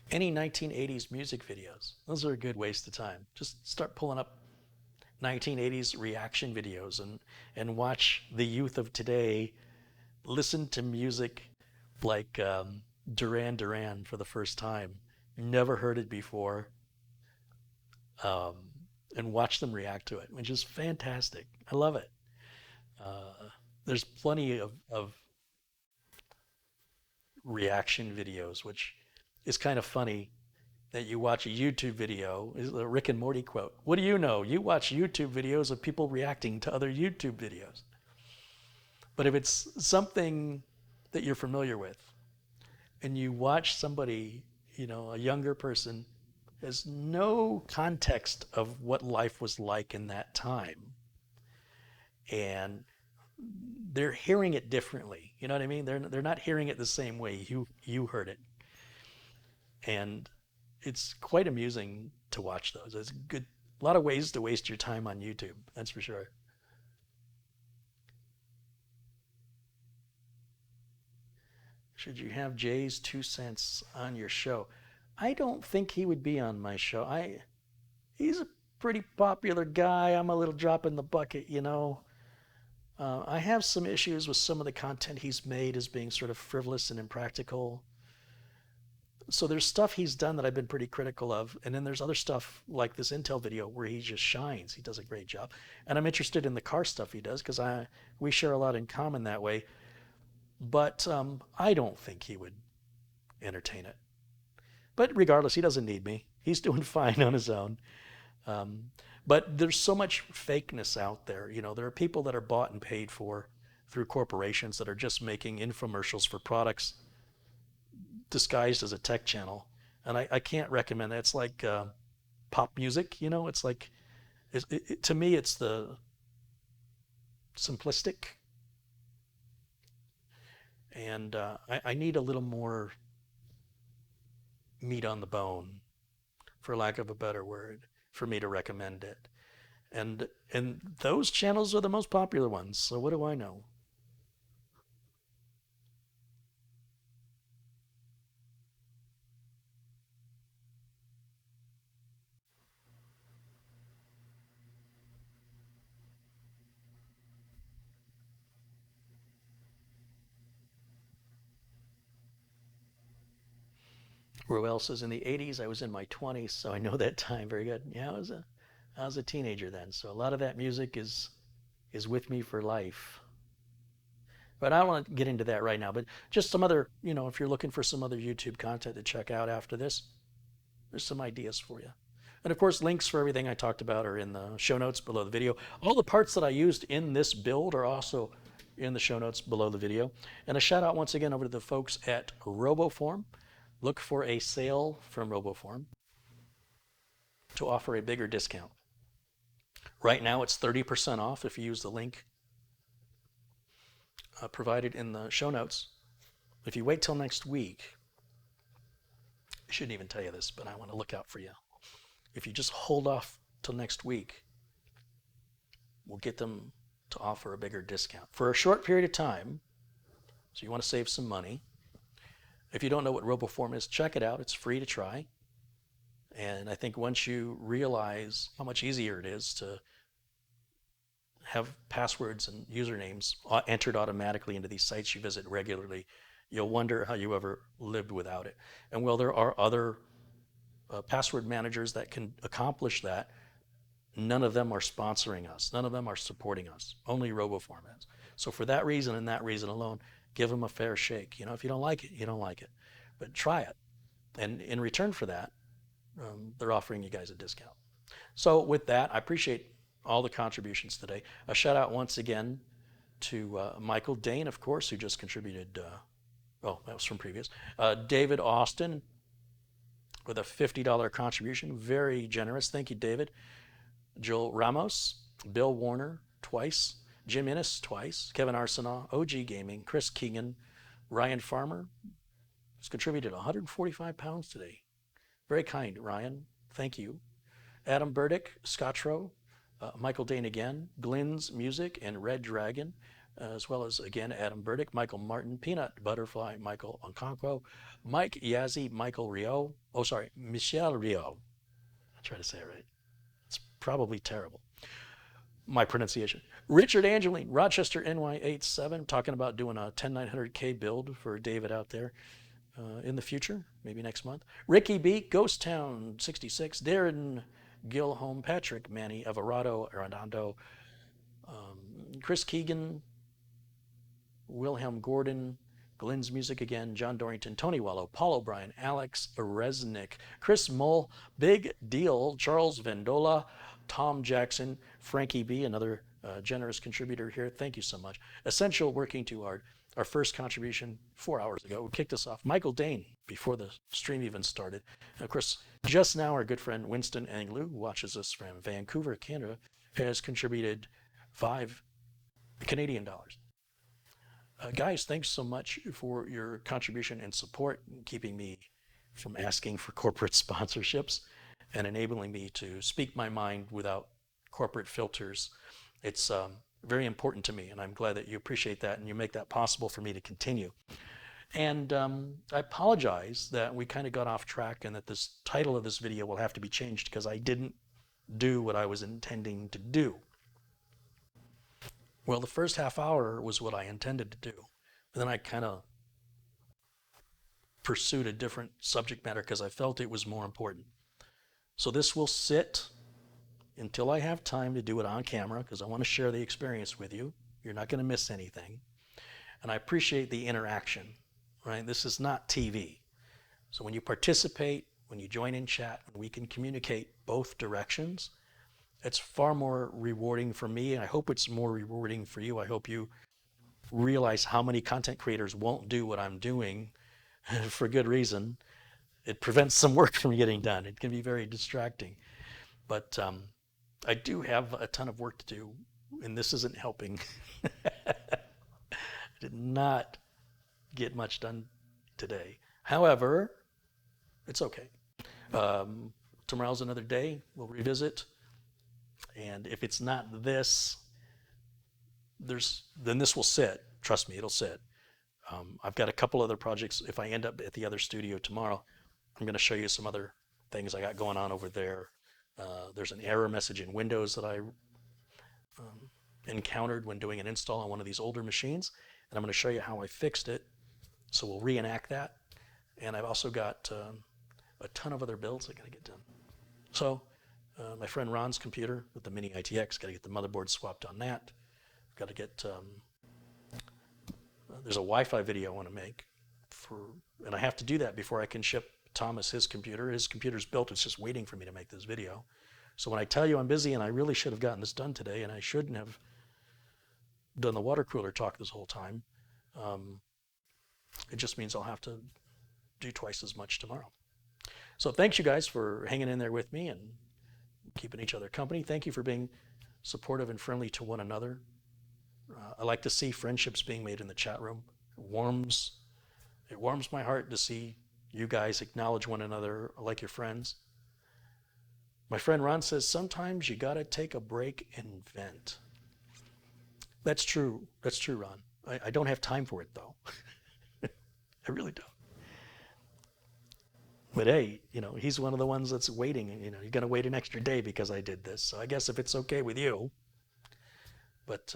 Any 1980s music videos. Those are a good waste of time. Just start pulling up 1980s reaction videos and watch the youth of today listen to music like Duran Duran for the first time. Never heard it before. Um, and watch them react to it, which is fantastic. I love it. There's plenty of reaction videos, which is kind of funny that you watch a YouTube video, is a Rick and Morty quote. What do you know? You watch YouTube videos of people reacting to other YouTube videos. But if it's something that you're familiar with and you watch somebody, a younger person, has no context of what life was like in that time, and they're hearing it differently. You know what I mean? They're not hearing it the same way you heard it. And it's quite amusing to watch those. It's good, a lot of ways to waste your time on YouTube, that's for sure. Should you have JayzTwoCents on your show? I don't think he would be on my show. He's a pretty popular guy. I'm a little drop in the bucket. I have some issues with some of the content he's made as being sort of frivolous and impractical. So there's stuff he's done that I've been pretty critical of, and then there's other stuff like this Intel video where he just shines. He does a great job, and I'm interested in the car stuff he does because we share a lot in common that way. But I don't think he would entertain it. But regardless, he doesn't need me. He's doing fine on his own. Um, but there's so much fakeness out there. There are people that are bought and paid for through corporations that are just making infomercials for products disguised as a tech channel. And I can't recommend that. It's like pop music, it's like, to me, it's the simplistic. And I need a little more meat on the bone, for lack of a better word, for me to recommend it. And those channels are the most popular ones. So what do I know? Ruel says, in the 80s, I was in my 20s, so I know that time very good. Yeah, I was a teenager then, so a lot of that music is with me for life. But I don't want to get into that right now. But just some other, if you're looking for some other YouTube content to check out after this, there's some ideas for you. And of course, links for everything I talked about are in the show notes below the video. All the parts that I used in this build are also in the show notes below the video. And a shout out once again over to the folks at RoboForm. Look for a sale from RoboForm to offer a bigger discount. Right now it's 30% off if you use the link provided in the show notes. If you wait till next week, I shouldn't even tell you this, but I want to look out for you. If you just hold off till next week, we'll get them to offer a bigger discount for a short period of time. So you want to save some money. If you don't know what RoboForm is, check it out. It's free to try. And I think once you realize how much easier it is to have passwords and usernames entered automatically into these sites you visit regularly, you'll wonder how you ever lived without it. And while there are other password managers that can accomplish that, none of them are sponsoring us. None of them are supporting us. Only RoboForm is. So for that reason and that reason alone, give them a fair shake. If you don't like it, you don't like it. But try it. And in return for that, they're offering you guys a discount. So with that, I appreciate all the contributions today. A shout out once again to Michael Dane, of course, who just contributed. Oh, that was from previous. David Austin with a $50 contribution. Very generous. Thank you, David. Joel Ramos, Bill Warner, twice. Jim Innes, twice. Kevin Arsenault, OG Gaming, Chris Keegan, Ryan Farmer, who's contributed 145 pounds today. Very kind, Ryan. Thank you. Adam Burdick, Scotro, Michael Dane again, Glenn's Music, and Red Dragon, as well as, again, Adam Burdick, Michael Martin, Peanut Butterfly, Michael Onconquo, Mike Yazzie, Michael Rio, Michel Rio. I'll try to say it right. It's probably terrible, my pronunciation. Richard Angeline, Rochester NY87, talking about doing a 10900K build for David out there in the future, maybe next month. Ricky B, Ghost Town 66, Darren Gilhome, Patrick Manny, Everardo, Arredondo, Chris Keegan, Wilhelm Gordon, Glenn's Music again, John Dorrington, Tony Wallow, Paul O'Brien, Alex Resnick, Chris Mull, Big Deal, Charles Vendola, Tom Jackson, Frankie B, another generous contributor here. Thank you so much. Essential Working Too Hard. Our first contribution 4 hours ago. We kicked us off. Michael Dane, before the stream even started. And of course, just now, our good friend Winston Anglu, who watches us from Vancouver, Canada, has contributed $5 Canadian. Guys, thanks so much for your contribution and support, keeping me from asking for corporate sponsorships and enabling me to speak my mind without corporate filters. It's very important to me, and I'm glad that you appreciate that and you make that possible for me to continue. And I apologize that we kind of got off track and that this title of this video will have to be changed because I didn't do what I was intending to do. Well, the first half hour was what I intended to do. But then I kind of pursued a different subject matter because I felt it was more important. So this will sit until I have time to do it on camera because I want to share the experience with you. You're not going to miss anything. And I appreciate the interaction, right? This is not TV. So when you participate, when you join in chat, when we can communicate both directions, it's far more rewarding for me. And I hope it's more rewarding for you. I hope you realize how many content creators won't do what I'm doing for good reason. It prevents some work from getting done. It can be very distracting. But I do have a ton of work to do, and this isn't helping. I did not get much done today. However, it's okay. Tomorrow's another day. We'll revisit. And if it's not this, then this will sit. Trust me, it'll sit. I've got a couple other projects. If I end up at the other studio tomorrow, I'm going to show you some other things I got going on over there. There's an error message in Windows that I encountered when doing an install on one of these older machines, and I'm going to show you how I fixed it. So we'll reenact that. And I've also got a ton of other builds I got to get done. So my friend Ron's computer with the mini ITX, got to get the motherboard swapped on that. Got to get, there's a Wi-Fi video I want to make and I have to do that before I can ship Thomas his computer. His computer's built, it's just waiting for me to make this video. So when I tell you I'm busy and I really should have gotten this done today and I shouldn't have done the water cooler talk this whole time, it just means I'll have to do twice as much tomorrow. So thanks you guys for hanging in there with me and keeping each other company. Thank you for being supportive and friendly to one another. I like to see friendships being made in the chat room. It warms my heart to see you guys acknowledge one another like your friends. My friend Ron says, sometimes you gotta take a break and vent. That's true. That's true, Ron. I don't have time for it though. I really don't. But hey, he's one of the ones that's waiting. You're gonna wait an extra day because I did this. So I guess if it's okay with you. But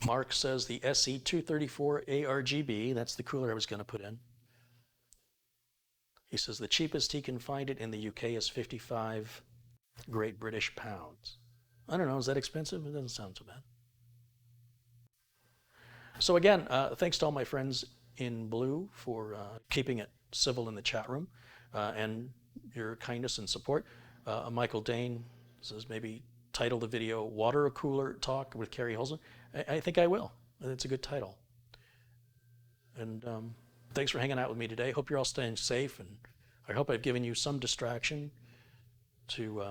Mark says the SE-234-ARGB, that's the cooler I was going to put in. He says the cheapest he can find it in the UK is 55 Great British pounds. I don't know, is that expensive? It doesn't sound too bad. So again, thanks to all my friends in blue for keeping it civil in the chat room and your kindness and support. Michael Dane says maybe title the video Water Cooler Talk with Carey Holzen. I think I will. It's a good title. And thanks for hanging out with me today. Hope you're all staying safe, and I hope I've given you some distraction to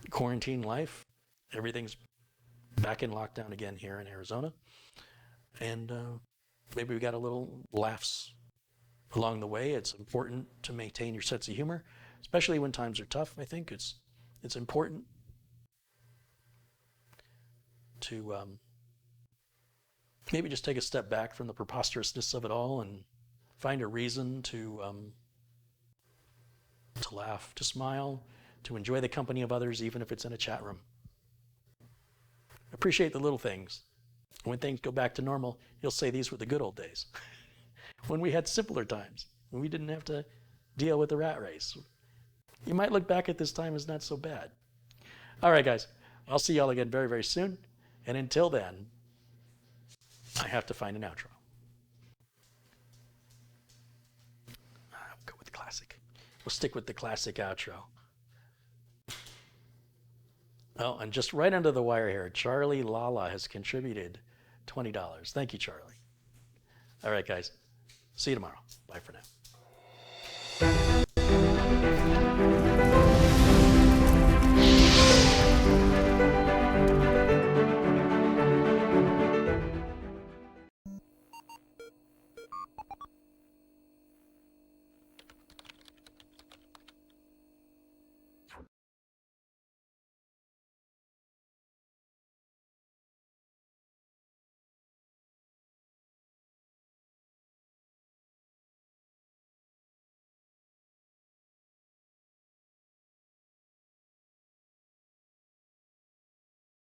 quarantine life. Everything's back in lockdown again here in Arizona. And maybe we got a little laughs along the way. It's important to maintain your sense of humor, especially when times are tough. I think it's important to maybe just take a step back from the preposterousness of it all and find a reason to laugh, to smile, to enjoy the company of others, even if it's in a chat room. Appreciate the little things. When things go back to normal, you'll say these were the good old days. When we had simpler times, when we didn't have to deal with the rat race. You might look back at this time as not so bad. All right, guys. I'll see y'all again very, very soon. And until then, I have to find an outro. We'll go with the classic. We'll stick with the classic outro. Oh, and just right under the wire here, Charlie Lala has contributed $20. Thank you, Charlie. All right, guys. See you tomorrow. Bye for now.